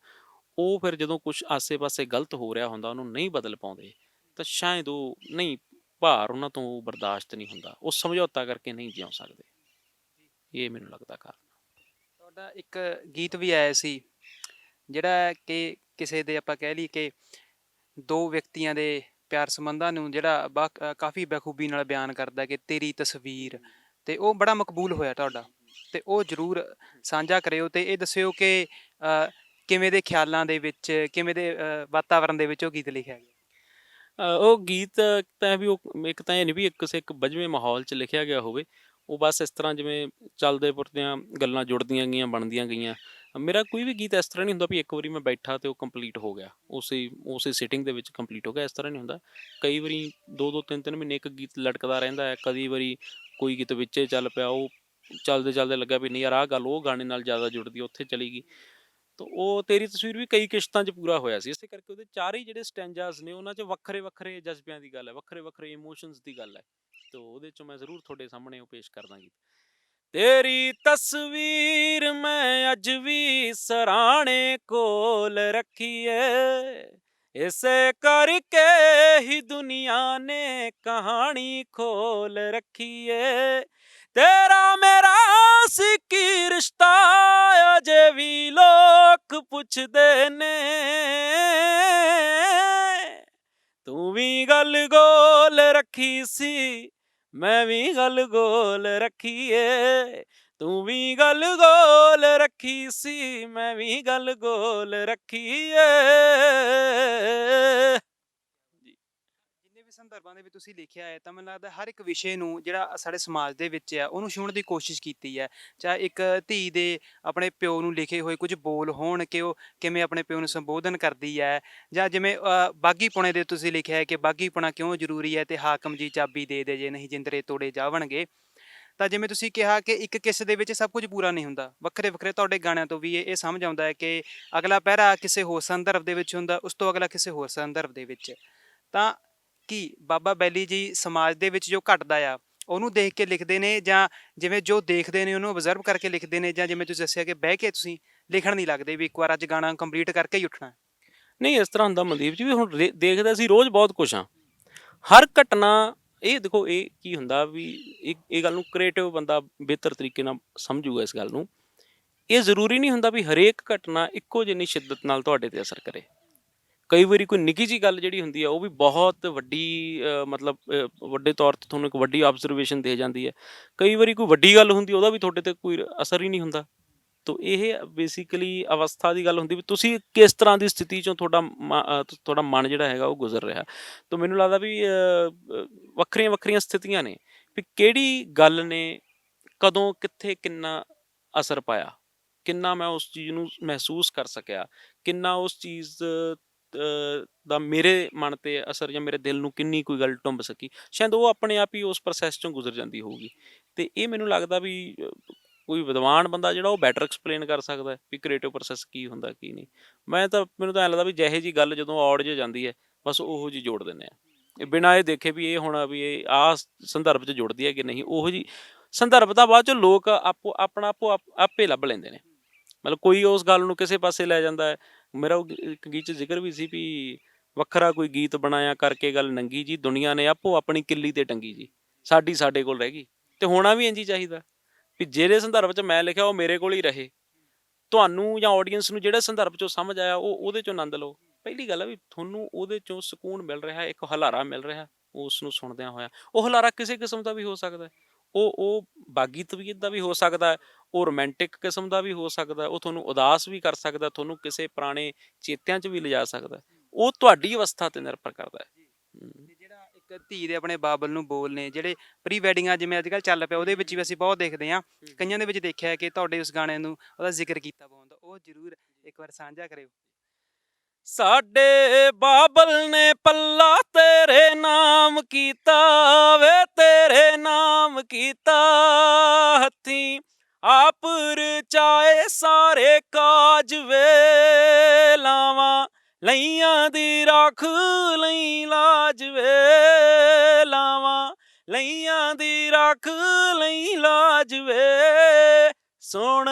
ਉਹ ਫਿਰ ਜਦੋਂ ਕੁਝ ਆਸੇ-ਪਾਸੇ ਗਲਤ ਹੋ ਰਿਹਾ ਹੁੰਦਾ ਉਹਨੂੰ ਨਹੀਂ ਬਦਲ ਪਾਉਂਦੇ, ਤਾਂ ਸ਼ਾਇਦ ਉਹ ਨਹੀਂ, ਭਾਰ ਉਹਨਾਂ ਤੋਂ ਬਰਦਾਸ਼ਤ ਨਹੀਂ ਹੁੰਦਾ, ਉਹ ਸਮਝੌਤਾ ਕਰਕੇ ਨਹੀਂ ਜਿਉ ਸਕਦੇ। ਇਹ ਮੈਨੂੰ ਲੱਗਦਾ ਕਾਰਨ। ਤੁਹਾਡਾ ਇੱਕ ਗੀਤ ਵੀ ਆਇਆ ਸੀ ਜਿਹੜਾ ਕਿ ਕਿਸੇ ਦੇ ਆਪਾਂ ਕਹਿ ਲਈਏ ਕਿ ਦੋ ਵਿਅਕਤੀਆਂ ਦੇ ਪਿਆਰ ਸੰਬੰਧਾਂ ਨੂੰ ਜਿਹੜਾ ਕਾਫੀ ਬਖੂਬੀ ਨਾਲ ਬਿਆਨ ਕਰਦਾ ਕਿ ਤੇਰੀ ਤਸਵੀਰ, ਤੇ ਉਹ ਬੜਾ ਮਕਬੂਲ ਹੋਇਆ ਤੁਹਾਡਾ, ਤੇ ਉਹ ਜ਼ਰੂਰ ਸਾਂਝਾ ਕਰਿਓ ਤੇ ਇਹ ਦੱਸਿਓ ਕਿ ਕਿਵੇਂ ਦੇ ਖਿਆਲਾਂ ਦੇ ਵਿੱਚ, ਕਿਵੇਂ ਦੇ ਵਾਤਾਵਰਣ ਦੇ ਵਿੱਚ ਉਹ ਗੀਤ ਲਿਖਿਆ ਗਿਆ। ਉਹ ਗੀਤ ਤਾਂ ਵੀ ਉਹ ਇੱਕ ਤਾਂ ਇਹ ਨਹੀਂ ਵੀ ਕਿਸੇ ਇੱਕ ਬੱਝਵੇਂ ਮਾਹੌਲ 'ਚ ਲਿਖਿਆ ਗਿਆ ਹੋਵੇ, ਉਹ ਬਸ ਇਸ ਤਰ੍ਹਾਂ ਜਿਵੇਂ ਚੱਲਦੇ ਪੁਰਦਿਆਂ ਗੱਲਾਂ ਜੁੜਦੀਆਂ ਗਈਆਂ, ਬਣਦੀਆਂ ਗਈਆਂ। ਮੇਰਾ ਕੋਈ ਵੀ ਗੀਤ ਇਸ ਤਰ੍ਹਾਂ ਨਹੀਂ ਹੁੰਦਾ ਵੀ ਇੱਕ ਵਾਰੀ ਮੈਂ ਬੈਠਾ ਤੇ ਉਹ ਕੰਪਲੀਟ ਹੋ ਗਿਆ, ਉਸੇ ਸਿਟਿੰਗ ਦੇ ਵਿੱਚ ਕੰਪਲੀਟ ਹੋ ਗਿਆ, ਇਸ ਤਰ੍ਹਾਂ ਨਹੀਂ ਹੁੰਦਾ। ਕਈ ਵਾਰੀ 2-2 3-3 ਮਹੀਨੇ ਇੱਕ ਗੀਤ ਲਟਕਦਾ ਰਹਿੰਦਾ ਹੈ। ਕਦੀ ਵਾਰੀ ਕੋਈ ਗੀਤ ਵਿੱਚੇ ਚੱਲ ਪਿਆ, ਉਹ ਚੱਲਦੇ ਚੱਲਦੇ ਲੱਗਾ ਵੀ ਨਹੀਂ ਯਾਰ ਆਹ ਗੱਲ ਉਹ ਗਾਣੇ ਨਾਲ ਜ਼ਿਆਦਾ ਜੁੜਦੀ, ਉੱਥੇ ਚਲੀ ਗਈ। ਤਾਂ ਉਹ ਤੇਰੀ ਤਸਵੀਰ ਵੀ ਕਈ ਕਿਸ਼ਤਾਂ 'ਚ ਪੂਰਾ ਹੋਇਆ ਸੀ, ਇਸੇ ਕਰਕੇ ਉਹਦੇ ਚਾਰੇ ਜਿਹੜੇ ਸਟੈਂਜਾਸ ਨੇ ਉਹਨਾਂ 'ਚ ਵੱਖਰੇ ਵੱਖਰੇ ਜਜ਼ਬਿਆਂ ਦੀ ਗੱਲ ਹੈ, ਵੱਖਰੇ ਵੱਖਰੇ ਇਮੋਸ਼ਨਸ ਦੀ ਗੱਲ ਹੈ। ਤਾਂ ਉਹਦੇ 'ਚੋਂ ਮੈਂ ਜ਼ਰੂਰ ਤੁਹਾਡੇ ਸਾਹਮਣੇ ਉਹ ਪੇਸ਼ ਕਰਦਾ ਗੀਤ। ਤੇਰੀ ਤਸਵੀਰ ਮੈਂ ਅੱਜ ਵੀ ਸਰਾਣੇ ਕੋਲ ਰੱਖੀਏ, ਇਸੇ ਕਰਕੇ ਹੀ ਦੁਨੀਆ ਨੇ ਕਹਾਣੀ ਖੋਲ ਰੱਖੀਏ। ਤੇਰਾ ਮੇਰਾ ਸੀ ਕੀ ਰਿਸ਼ਤਾ, ਅਜੇ ਵੀ ਲੋਕ ਪੁੱਛਦੇ ਨੇ, ਤੂੰ ਵੀ ਗੱਲ ਗੋਲ ਰੱਖੀ ਸੀ, ਮੈਂ ਵੀ ਗੱਲ ਗੋਲ ਰੱਖੀ ਏ, ਤੂੰ ਵੀ ਗੱਲ ਗੋਲ ਰੱਖੀ ਸੀ, ਮੈਂ ਵੀ ਗੱਲ ਗੋਲ ਰੱਖੀ ਏ। ਜਿੰਨੇ ਵੀ ਸੰਦਰਭਾਂ ਦੇ ਵਿੱਚ ਤੁਸੀਂ ਲਿਖਿਆ ਹੈ ਤਾਂ ਮੈਨੂੰ ਲੱਗਦਾ ਹਰ ਇੱਕ ਵਿਸ਼ੇ ਨੂੰ ਜਿਹੜਾ ਸਾਡੇ ਸਮਾਜ ਦੇ ਵਿੱਚ ਹੈ ਉਹਨੂੰ ਛੂਹਣ ਦੀ ਕੋਸ਼ਿਸ਼ ਕੀਤੀ ਹੈ। ਚਾਹੇ ਇੱਕ ਧੀ ਦੇ ਆਪਣੇ ਪਿਓ ਨੂੰ ਲਿਖੇ ਹੋਏ ਕੁਝ ਬੋਲ ਹੋਣ ਕਿ ਉਹ ਕਿਵੇਂ ਆਪਣੇ ਪਿਓ ਨੂੰ ਸੰਬੋਧਨ ਕਰਦੀ ਹੈ, ਜਾਂ ਜਿਵੇਂ ਬਾਗੀਪੁਣੇ ਦੇ ਤੁਸੀਂ ਲਿਖਿਆ ਹੈ ਕਿ ਬਾਗੀਪੁਣਾ ਕਿਉਂ ਜ਼ਰੂਰੀ ਹੈ ਤੇ ਹਾਕਮ ਜੀ ਚਾਬੀ ਦੇ ਦੇ ਜੇ ਨਹੀਂ ਜਿੰਦਰੇ ਤੋੜੇ ਜਾਵਣਗੇ। ਤਾਂ ਜਿਵੇਂ ਤੁਸੀਂ ਕਿਹਾ ਕਿ ਇੱਕ ਕਿੱਸੇ ਦੇ ਵਿੱਚ ਸਭ ਕੁਝ ਪੂਰਾ ਨਹੀਂ ਹੁੰਦਾ, ਵੱਖਰੇ ਵੱਖਰੇ ਤੁਹਾਡੇ ਗਾਣਿਆਂ ਤੋਂ ਵੀ ਇਹ ਸਮਝ ਆਉਂਦਾ ਹੈ ਕਿ ਅਗਲਾ ਪਹਿਰਾ ਕਿਸੇ ਹੋਰ ਸੰਦਰਭ ਦੇ ਵਿੱਚ ਹੁੰਦਾ, ਉਸ ਤੋਂ ਅਗਲਾ ਕਿਸੇ ਹੋਰ ਸੰਦਰਭ ਦੇ ਵਿੱਚ। ਤਾਂ ਕੀ ਬਾਬਾ ਬੈਲੀ ਜੀ ਸਮਾਜ ਦੇ ਵਿੱਚ ਜੋ ਘਟਦਾ ਆ ਉਹਨੂੰ ਦੇਖ ਕੇ ਲਿਖਦੇ ਨੇ, ਜਾਂ ਜਿਵੇਂ ਜੋ ਦੇਖਦੇ ਨੇ ਉਹਨੂੰ ਅਬਜ਼ਰਵ ਕਰਕੇ ਲਿਖਦੇ ਨੇ, ਜਾਂ ਜਿਵੇਂ ਤੁਸੀਂ ਦੱਸਿਆ ਕਿ ਬਹਿ ਕੇ ਤੁਸੀਂ ਲਿਖਣ ਨਹੀਂ ਲੱਗਦੇ ਵੀ ਇੱਕ ਵਾਰ ਅੱਜ ਗਾਣਾ ਕੰਪਲੀਟ ਕਰਕੇ ਹੀ ਉੱਠਣਾ? ਨਹੀਂ ਇਸ ਤਰ੍ਹਾਂ ਹੁੰਦਾ ਮਨਦੀਪ ਜੀ, ਵੀ ਹੁਣ ਦੇਖਦੇ ਅਸੀਂ ਰੋਜ਼ ਬਹੁਤ ਕੁਛ ਹਾਂ, ਹਰ ਘਟਨਾ। ਇਹ ਦੇਖੋ ਇਹ ਕੀ ਹੁੰਦਾ ਵੀ ਇਹ ਗੱਲ ਨੂੰ ਕ੍ਰੀਏਟਿਵ ਬੰਦਾ ਬਿਹਤਰ ਤਰੀਕੇ ਨਾਲ ਸਮਝੂਗਾ ਇਸ ਗੱਲ ਨੂੰ। ਇਹ ਜ਼ਰੂਰੀ ਨਹੀਂ ਹੁੰਦਾ ਵੀ ਹਰੇਕ ਘਟਨਾ ਇੱਕੋ ਜਿੰਨੀ ਸ਼ਿੱਦਤ ਨਾਲ ਤੁਹਾਡੇ ਤੇ ਅਸਰ ਕਰੇ। ਕਈ ਵਾਰੀ ਕੋਈ ਨਿੱਕੀ ਜਿਹੀ ਗੱਲ ਜਿਹੜੀ ਹੁੰਦੀ ਹੈ ਉਹ ਵੀ ਬਹੁਤ ਵੱਡੀ ਮਤਲਬ ਵੱਡੇ ਤੌਰ 'ਤੇ ਤੁਹਾਨੂੰ ਇੱਕ ਵੱਡੀ ਆਬਜ਼ਰਵੇਸ਼ਨ ਦੇ ਜਾਂਦੀ ਹੈ। ਕਈ ਵਾਰੀ ਕੋਈ ਵੱਡੀ ਗੱਲ ਹੁੰਦੀ ਉਹਦਾ ਵੀ ਤੁਹਾਡੇ 'ਤੇ ਕੋਈ ਅਸਰ ਹੀ ਨਹੀਂ ਹੁੰਦਾ। ਤਾਂ ਇਹ ਬੇਸਿਕਲੀ ਅਵਸਥਾ ਦੀ ਗੱਲ ਹੁੰਦੀ ਵੀ ਤੁਸੀਂ ਕਿਸ ਤਰ੍ਹਾਂ ਦੀ ਸਥਿਤੀ 'ਚੋਂ ਤੁਹਾਡਾ ਮਨ ਜਿਹੜਾ ਹੈਗਾ ਉਹ ਗੁਜ਼ਰ ਰਿਹਾ। ਤਾਂ ਮੈਨੂੰ ਲੱਗਦਾ ਵੀ ਵੱਖਰੀਆਂ ਵੱਖਰੀਆਂ ਸਥਿਤੀਆਂ ਨੇ ਵੀ ਕਿਹੜੀ ਗੱਲ ਨੇ ਕਦੋਂ ਕਿੱਥੇ ਕਿੰਨਾ ਅਸਰ ਪਾਇਆ, ਕਿੰਨਾ ਮੈਂ ਉਸ ਚੀਜ਼ ਨੂੰ ਮਹਿਸੂਸ ਕਰ ਸਕਿਆ, ਕਿੰਨਾ ਉਸ ਚੀਜ਼ ਦਾ ਮੇਰੇ ਮਨ 'ਤੇ ਅਸਰ ਜਾਂ ਮੇਰੇ ਦਿਲ ਨੂੰ ਕਿੰਨੀ ਕੋਈ ਗੱਲ ਟੁੰਬ ਸਕੀ, ਸ਼ਾਇਦ ਉਹ ਆਪਣੇ ਆਪ ਹੀ ਉਸ ਪ੍ਰੋਸੈਸ 'ਚੋਂ ਗੁਜ਼ਰ ਜਾਂਦੀ ਹੋਊਗੀ। ਅਤੇ ਇਹ ਮੈਨੂੰ ਲੱਗਦਾ ਵੀ ਕੋਈ ਵਿਦਵਾਨ ਬੰਦਾ ਜਿਹੜਾ ਉਹ ਬੈਟਰ ਐਕਸਪਲੇਨ ਕਰ ਸਕਦਾ ਹੈ ਵੀ ਕ੍ਰੀਏਟਿਵ ਪ੍ਰੋਸੈਸ ਕੀ ਹੁੰਦਾ ਕੀ ਨਹੀਂ। ਮੈਨੂੰ ਤਾਂ ਐਂ ਲੱਗਦਾ ਵੀ ਜਿਹੇ ਜੀ ਗੱਲ ਜਦੋਂ ਆਡੀਓ ਜਾਂਦੀ ਹੈ ਬਸ ਉਹੋ ਜੀ ਜੋੜ ਦਿੰਦੇ ਆ, ਇਹ ਬਿਨਾਂ ਇਹ ਦੇਖੇ ਵੀ ਇਹ ਹੁਣ ਵੀ ਇਹ ਆਹ ਸੰਦਰਭ 'ਚ ਜੁੜਦੀ ਹੈ ਕਿ ਨਹੀਂ। ਉਹੋ ਜੀ ਸੰਦਰਭ ਤਾਂ ਬਾਅਦ 'ਚ ਲੋਕ ਆਪੇ ਲੱਭ ਲੈਂਦੇ ਨੇ। ਮਤਲਬ ਕੋਈ ਉਸ ਗੱਲ ਨੂੰ ਕਿਸੇ ਪਾਸੇ ਲੈ ਜਾਂਦਾ ਹੈ। ਮੇਰਾ ਉਹ ਇੱਕ ਗੀਤ 'ਚ ਜ਼ਿਕਰ ਵੀ ਸੀ ਵੀ ਵੱਖਰਾ ਕੋਈ ਗੀਤ ਬਣਾਇਆ ਕਰਕੇ ਗੱਲ ਨੰਗੀ ਜੀ, ਦੁਨੀਆ ਨੇ ਆਪੋ ਆਪਣੀ ਕਿੱਲੀ ਤੇ ਟੰਗੀ ਜੀ, ਸਾਡੀ ਸਾਡੇ ਕੋਲ ਰਹਿ ਗਈ। ਤੇ ਹੋਣਾ ਵੀ ਇੰਝ ਹੀ ਚਾਹੀਦਾ ਵੀ ਜਿਹੜੇ ਸੰਦਰਭ 'ਚ ਮੈਂ ਲਿਖਿਆ ਉਹ ਮੇਰੇ ਕੋਲ ਹੀ ਰਹੇ। ਤੁਹਾਨੂੰ ਜਾਂ ਆਡੀਅנס ਨੂੰ ਜਿਹੜੇ ਸੰਦਰਭ 'ਚੋਂ ਸਮਝ ਆਇਆ ਉਹ ਉਹਦੇ 'ਚੋਂ ਆਨੰਦ ਲਓ। ਪਹਿਲੀ ਗੱਲ ਆ ਵੀ ਤੁਹਾਨੂੰ ਉਹਦੇ 'ਚੋਂ ਸਕੂਨ ਮਿਲ ਰਿਹਾ, ਇੱਕ ਹੁਲਾਰਾ ਮਿਲ ਰਿਹਾ ਉਸ ਨੂੰ ਸੁਣਦਿਆਂ ਹੋਇਆ। ਉਹ ਹੁਲਾਰਾ ਕਿਸੇ ਕਿਸਮ ਦਾ ਵੀ ਹੋ ਸਕਦਾ, ਉਹ ਬਾਗੀ ਤਬੀਅਤ ਦਾ ਵੀ ਹੋ ਸਕਦਾ, ਉਹ ਰੋਮਾਂਟਿਕ ਕਿਸਮ ਦਾ ਵੀ ਹੋ ਸਕਦਾ, ਉਹ ਤੁਹਾਨੂੰ ਉਦਾਸ ਵੀ ਕਰ ਸਕਦਾ, ਤੁਹਾਨੂੰ ਕਿਸੇ ਪੁਰਾਣੇ ਚੇਤਿਆਂ 'ਚ ਵੀ ਲਿਜਾ ਸਕਦਾ। ਉਹ ਤੁਹਾਡੀ ਅਵਸਥਾ ਤੇ ਨਿਰਭਰ ਕਰਦਾ ਹੈ। ਤੇ ਜਿਹੜਾ ਇੱਕ ਧੀ ਦੇ ਆਪਣੇ ਬਾਬਲ ਨੂੰ ਬੋਲ ਨੇ, ਜਿਹੜੇ ਪ੍ਰੀ ਵੈਡਿੰਗਾਂ ਜਿਵੇਂ ਅੱਜ ਕੱਲ੍ਹ ਚੱਲ ਪਿਆ ਉਹਦੇ ਵਿੱਚ ਵੀ ਅਸੀਂ ਬਹੁਤ ਦੇਖਦੇ ਹਾਂ, ਕਈਆਂ ਦੇ ਵਿੱਚ ਦੇਖਿਆ ਕਿ ਤੁਹਾਡੇ ਉਸ ਗਾਣੇ ਨੂੰ ਉਹਦਾ ਜ਼ਿਕਰ ਕੀਤਾ ਬਹੁਤ, ਉਹ ਜ਼ਰੂਰ ਇੱਕ ਵਾਰ ਸਾਂਝਾ ਕਰਿਓ। ਸਾਡੇ ਬਾਬਲ ਨੇ ਪੱਲਾ ਤੇਰੇ ਨਾਮ ਕੀਤਾ ਵੇ, ਤੇਰੇ ਨਾਮ ਕੀਤਾ ਹੱਥੀਂ ਆਪ ਰਚਾਏ ਸਾਰੇ ਕਾਜ ਵੇ, ਲਾਵਾਂ ਲਈਆਂ ਦੀ ਰੱਖ ਲਈ ਲਾਜ ਵੇ, ਲਾਵਾਂ ਲਈਆਂ ਦੀ ਰੱਖ ਲਈ ਲਾਜ ਵੇ। ਸੁਣ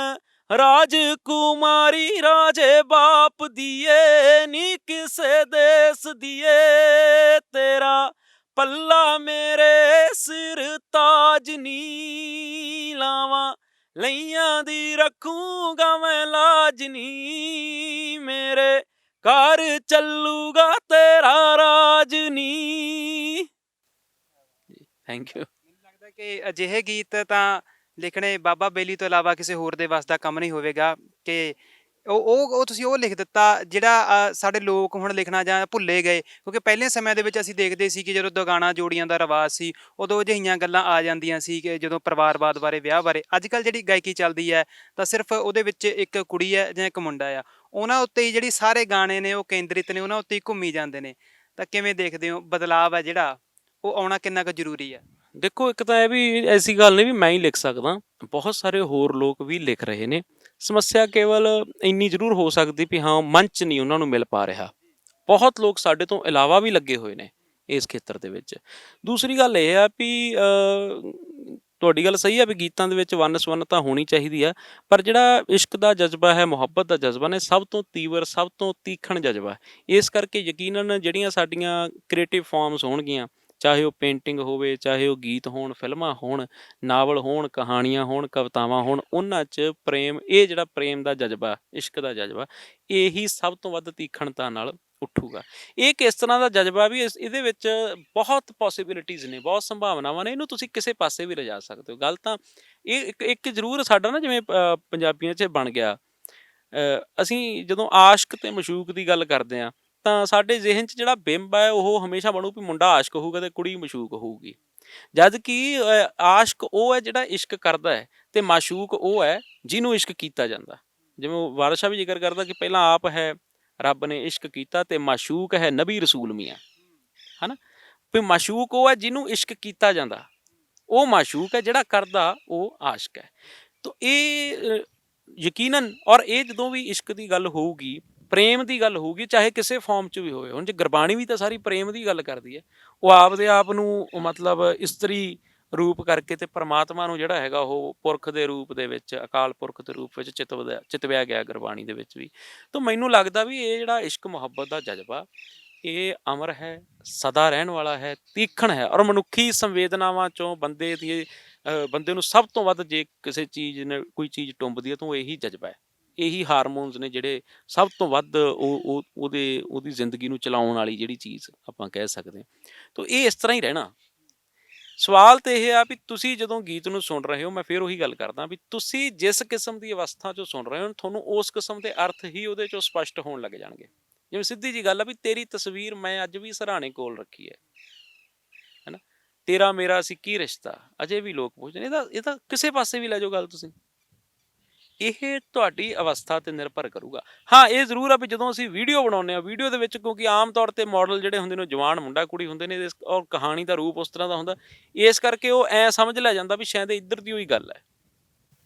ਰਾਜਕੁਮਾਰੀ ਰਾਜੇ ਬਾਪ ਦੀਏ ਨੀ ਕਿਸੇ ਦੇਸ ਦੀਏ, ਤੇਰਾ ਪੱਲਾ ਮੇਰੇ ਸਿਰ ਤਾਜ ਨੀ, ਲਾਵਾਂ ਲਈਆਂ ਦੀ ਰੱਖੂਗਾ ਮੈਂ ਲਾਜ ਨੀ, ਮੇਰੇ ਘਰ ਚੱਲੂਗਾ ਤੇਰਾ ਰਾਜ ਨੀ। Thank you. ਮੈਨੂੰ ਲੱਗਦਾ ਕਿ ਅਜਿਹੇ ਗੀਤ ਤਾਂ ਲਿਖਣੇ ਬਾਬਾ ਬੇਲੀ ਤੋਂ ਇਲਾਵਾ ਕਿਸੇ ਹੋਰ ਦੇ ਵੱਸ ਦਾ ਕੰਮ ਨਹੀਂ ਹੋਵੇਗਾ, ਕਿ ਉਹ ਤੁਸੀਂ ਉਹ ਲਿਖ ਦਿੱਤਾ ਜਿਹੜਾ ਸਾਡੇ ਲੋਕ ਹੁਣ ਲਿਖਣਾ ਜਾਂ ਭੁੱਲੇ ਗਏ। ਕਿਉਂਕਿ ਪਹਿਲੇ ਸਮਿਆਂ ਦੇ ਵਿੱਚ ਅਸੀਂ ਦੇਖਦੇ ਸੀ ਕਿ ਜਦੋਂ ਦੁਗਾਣਾ ਜੋੜੀਆਂ ਦਾ ਰਿਵਾਜ਼ ਸੀ ਉਦੋਂ ਅਜਿਹੀਆਂ ਗੱਲਾਂ ਆ ਜਾਂਦੀਆਂ ਸੀ ਕਿ ਜਦੋਂ ਪਰਿਵਾਰਵਾਦ ਬਾਰੇ, ਵਿਆਹ ਬਾਰੇ। ਅੱਜ ਕੱਲ੍ਹ ਜਿਹੜੀ ਗਾਇਕੀ ਚੱਲਦੀ ਹੈ ਤਾਂ ਸਿਰਫ ਉਹਦੇ ਵਿੱਚ ਇੱਕ ਕੁੜੀ ਹੈ ਜਾਂ ਇੱਕ ਮੁੰਡਾ ਆ, ਉਹਨਾਂ ਉੱਤੇ ਹੀ ਜਿਹੜੀ ਸਾਰੇ ਗਾਣੇ ਨੇ ਉਹ ਕੇਂਦਰਿਤ ਨੇ, ਉਹਨਾਂ ਉੱਤੇ ਹੀ ਘੁੰਮੀ ਜਾਂਦੇ ਨੇ। ਤਾਂ ਕਿਵੇਂ ਦੇਖਦੇ ਹੋ ਬਦਲਾਵ ਹੈ ਜਿਹੜਾ ਉਹ ਆਉਣਾ ਕਿੰਨਾ ਕੁ ਜ਼ਰੂਰੀ ਹੈ? ਦੇਖੋ, ਇੱਕ ਤਾਂ ਇਹ ਵੀ ਐਸੀ ਗੱਲ ਨਹੀਂ ਵੀ ਮੈਂ ਹੀ ਲਿਖ ਸਕਦਾ, ਬਹੁਤ ਸਾਰੇ ਹੋਰ ਲੋਕ ਵੀ ਲਿਖ ਰਹੇ ਨੇ। ਸਮੱਸਿਆ ਕੇਵਲ ਇੰਨੀ ਜ਼ਰੂਰ ਹੋ ਸਕਦੀ ਵੀ ਹਾਂ ਮੰਚ ਨਹੀਂ ਉਹਨਾਂ ਨੂੰ ਮਿਲ ਪਾ ਰਿਹਾ। ਬਹੁਤ ਲੋਕ ਸਾਡੇ ਤੋਂ ਇਲਾਵਾ ਵੀ ਲੱਗੇ ਹੋਏ ਨੇ ਇਸ ਖੇਤਰ ਦੇ ਵਿੱਚ। ਦੂਸਰੀ ਗੱਲ ਇਹ ਆ ਵੀ ਤੁਹਾਡੀ ਗੱਲ ਸਹੀ ਆ ਵੀ ਗੀਤਾਂ ਦੇ ਵਿੱਚ ਵੰਨ-ਸੁਵੰਨਤਾ ਹੋਣੀ ਚਾਹੀਦੀ ਆ, ਪਰ ਜਿਹੜਾ ਇਸ਼ਕ ਦਾ ਜਜ਼ਬਾ ਹੈ, ਮੁਹੱਬਤ ਦਾ ਜਜ਼ਬਾ ਨੇ, ਸਭ ਤੋਂ ਤੀਵਰ, ਸਭ ਤੋਂ ਤੀਖਣ ਜਜ਼ਬਾ। ਇਸ ਕਰਕੇ ਯਕੀਨਨ ਜਿਹੜੀਆਂ ਸਾਡੀਆਂ ਕ੍ਰੀਏਟਿਵ ਫਾਰਮਸ ਹੋਣਗੀਆਂ, ਚਾਹੇ ਉਹ ਪੇਂਟਿੰਗ ਹੋਵੇ, ਚਾਹੇ ਉਹ ਗੀਤ ਹੋਣ, ਫਿਲਮਾਂ ਹੋਣ, ਨਾਵਲ ਹੋਣ, ਕਹਾਣੀਆਂ ਹੋਣ, ਕਵਿਤਾਵਾਂ ਹੋਣ, ਉਹਨਾਂ 'ਚ ਪ੍ਰੇਮ, ਇਹ ਜਿਹੜਾ ਪ੍ਰੇਮ ਦਾ ਜਜ਼ਬਾ, ਇਸ਼ਕ ਦਾ ਜਜ਼ਬਾ, ਇਹੀ ਸਭ ਤੋਂ ਵੱਧ ਤੀਖਣਤਾ ਨਾਲ ਉੱਠੂਗਾ। ਇਹ ਕਿਸ ਤਰ੍ਹਾਂ ਦਾ ਜਜ਼ਬਾ ਵੀ ਇਹਦੇ ਵਿੱਚ ਬਹੁਤ ਪੋਸੀਬਿਲਿਟੀਜ਼ ਨੇ, ਬਹੁਤ ਸੰਭਾਵਨਾਵਾਂ ਨੇ, ਇਹਨੂੰ ਤੁਸੀਂ ਕਿਸੇ ਪਾਸੇ ਵੀ ਲਿਜਾ ਸਕਦੇ ਹੋ। ਗੱਲ ਤਾਂ ਇਹ ਇੱਕ ਜ਼ਰੂਰ ਸਾਡਾ ਨਾ ਜਿਵੇਂ ਪੰਜਾਬੀਆਂ 'ਚ ਬਣ ਗਿਆ, ਅਸੀਂ ਜਦੋਂ ਆਸ਼ਕ ਤੇ ਮਸ਼ੂਕ ਦੀ ਗੱਲ ਕਰਦੇ ਹਾਂ ਤਾਂ ਸਾਡੇ ਜ਼ਿਹਨ 'ਚ ਜਿਹੜਾ ਬਿੰਬ ਹੈ ਉਹ ਹਮੇਸ਼ਾ ਬਣੂ ਵੀ ਮੁੰਡਾ ਆਸ਼ਕ ਹੋਊਗਾ ਤੇ ਕੁੜੀ ਮਸ਼ੂਕ ਹੋਊਗੀ। ਜਦ ਕਿ ਆਸ਼ਕ ਉਹ ਹੈ ਜਿਹੜਾ ਇਸ਼ਕ ਕਰਦਾ ਹੈ, ਤੇ ਮਾਸ਼ੂਕ ਉਹ ਹੈ ਜਿਹਨੂੰ ਇਸ਼ਕ ਕੀਤਾ ਜਾਂਦਾ। ਜਿਵੇਂ ਉਹ ਵਾਰਿਸ ਸ਼ਾਹ ਵੀ ਜ਼ਿਕਰ ਕਰਦਾ ਕਿ ਪਹਿਲਾਂ ਆਪ ਹੈ ਰੱਬ ਨੇ ਇਸ਼ਕ ਕੀਤਾ ਤੇ ਮਾਸ਼ੂਕ ਹੈ ਨਬੀ ਰਸੂਲ ਮੀਆਂ, ਹਨਾ। ਵੀ ਮਾਸ਼ੂਕ ਉਹ ਹੈ ਜਿਹਨੂੰ ਇਸ਼ਕ ਕੀਤਾ ਜਾਂਦਾ, ਉਹ ਮਾਸ਼ੂਕ ਹੈ, ਜਿਹੜਾ ਕਰਦਾ ਉਹ ਆਸ਼ਕ ਹੈ। ਤਾਂ ਇਹ ਯਕੀਨਨ, ਔਰ ਇਹ ਜਦੋਂ ਵੀ ਇਸ਼ਕ ਦੀ ਗੱਲ ਹੋਊਗੀ, ਪ੍ਰੇਮ ਦੀ ਗੱਲ ਹੋਊਗੀ, ਚਾਹੇ ਕਿਸੇ ਫਾਰਮ 'ਚ ਵੀ ਹੋਵੇ। ਹੁਣ ਜੇ ਗੁਰਬਾਣੀ ਵੀ ਤਾਂ ਸਾਰੀ ਪ੍ਰੇਮ ਦੀ ਗੱਲ ਕਰਦੀ ਹੈ। ਉਹ ਆਪਦੇ ਆਪ ਨੂੰ ਮਤਲਬ ਇਸਤਰੀ ਰੂਪ ਕਰਕੇ ਤੇ ਪਰਮਾਤਮਾ ਨੂੰ ਜਿਹੜਾ ਹੈਗਾ ਉਹ ਪੁਰਖ ਦੇ ਰੂਪ ਦੇ ਵਿੱਚ, ਅਕਾਲ ਪੁਰਖ ਦੇ ਰੂਪ ਵਿੱਚ ਚਿਤਵਿਆ ਗਿਆ ਗੁਰਬਾਣੀ ਦੇ ਵਿੱਚ ਵੀ। ਤਾਂ ਮੈਨੂੰ ਲੱਗਦਾ ਵੀ ਇਹ ਜਿਹੜਾ ਇਸ਼ਕ ਮੁਹੱਬਤ ਦਾ ਜਜ਼ਬਾ, ਇਹ ਅਮਰ ਹੈ, ਸਦਾ ਰਹਿਣ ਵਾਲਾ ਹੈ, ਤੀਖਣ ਹੈ, ਔਰ ਮਨੁੱਖੀ ਸੰਵੇਦਨਾਵਾਂ 'ਚੋਂ ਬੰਦੇ ਨੂੰ ਸਭ ਤੋਂ ਵੱਧ ਜੇ ਕਿਸੇ ਚੀਜ਼ ਨੇ ਕੋਈ ਚੀਜ਼ ਟੁੰਬਦੀ ਹੈ ਤਾਂ ਉਹ ਇਹੀ ਜਜ਼ਬਾ ਹੈ। ਇਹੀ ਹਾਰਮੋਨਸ ਨੇ ਜਿਹੜੇ ਸਭ ਤੋਂ ਵੱਧ ਉਹਦੀ ਜ਼ਿੰਦਗੀ ਨੂੰ ਚਲਾਉਣ ਵਾਲੀ ਜਿਹੜੀ ਚੀਜ਼ ਆਪਾਂ ਕਹਿ ਸਕਦੇ ਹਾਂ। ਤਾਂ ਇਹ ਇਸ ਤਰ੍ਹਾਂ ਹੀ ਰਹਿਣਾ। ਸਵਾਲ ਤਾਂ ਇਹ ਆ ਵੀ ਤੁਸੀਂ ਜਦੋਂ ਗੀਤ ਨੂੰ ਸੁਣ ਰਹੇ ਹੋ, ਮੈਂ ਫਿਰ ਉਹੀ ਗੱਲ ਕਰਦਾ ਵੀ ਤੁਸੀਂ ਜਿਸ ਕਿਸਮ ਦੀ ਅਵਸਥਾ 'ਚੋਂ ਸੁਣ ਰਹੇ ਹੋ, ਤੁਹਾਨੂੰ ਉਸ ਕਿਸਮ ਦੇ ਅਰਥ ਹੀ ਉਹਦੇ 'ਚੋਂ ਸਪਸ਼ਟ ਹੋਣ ਲੱਗ ਜਾਣਗੇ। ਜਿਵੇਂ ਸਿੱਧੀ ਜੀ ਗੱਲ ਆ ਵੀ ਤੇਰੀ ਤਸਵੀਰ ਮੈਂ ਅੱਜ ਵੀ ਸਰਾਣੇ ਕੋਲ ਰੱਖੀ ਹੈ, ਹੈਨਾ। ਤੇਰਾ ਮੇਰਾ ਸੀ ਕੀ ਰਿਸ਼ਤਾ, ਅਜੇ ਵੀ ਲੋਕ ਪੁੱਛਦੇ ਨੇ। ਇਹ ਤਾਂ ਕਿਸੇ ਪਾਸੇ ਵੀ ਲੈ ਜਾਓ ਗੱਲ ਤੁਸੀਂ, ਇਹ ਤੁਹਾਡੀ ਅਵਸਥਾ ਤੇ ਨਿਰਭਰ ਕਰੂਗਾ। ਹਾਂ, ਇਹ ਜ਼ਰੂਰ ਆ ਵੀ ਜਦੋਂ ਅਸੀਂ ਵੀਡੀਓ ਬਣਾਉਂਦੇ ਹਾਂ, ਵੀਡੀਓ ਦੇ ਵਿੱਚ ਕਿਉਂਕਿ ਆਮ ਤੌਰ ਤੇ ਮਾਡਲ ਜਿਹੜੇ ਹੁੰਦੇ ਨੇ ਜਵਾਨ ਮੁੰਡਾ ਕੁੜੀ ਹੁੰਦੇ ਨੇ, ਔਰ ਕਹਾਣੀ ਦਾ ਰੂਪ ਉਸ ਤਰ੍ਹਾਂ ਦਾ ਹੁੰਦਾ, ਇਸ ਕਰਕੇ ਉਹ ਐਂ ਸਮਝ ਲੈ ਜਾਂਦਾ ਵੀ ਸ਼ਾਇਦ ਇੱਧਰ ਦੀ ਹੋਈ ਗੱਲ ਹੈ।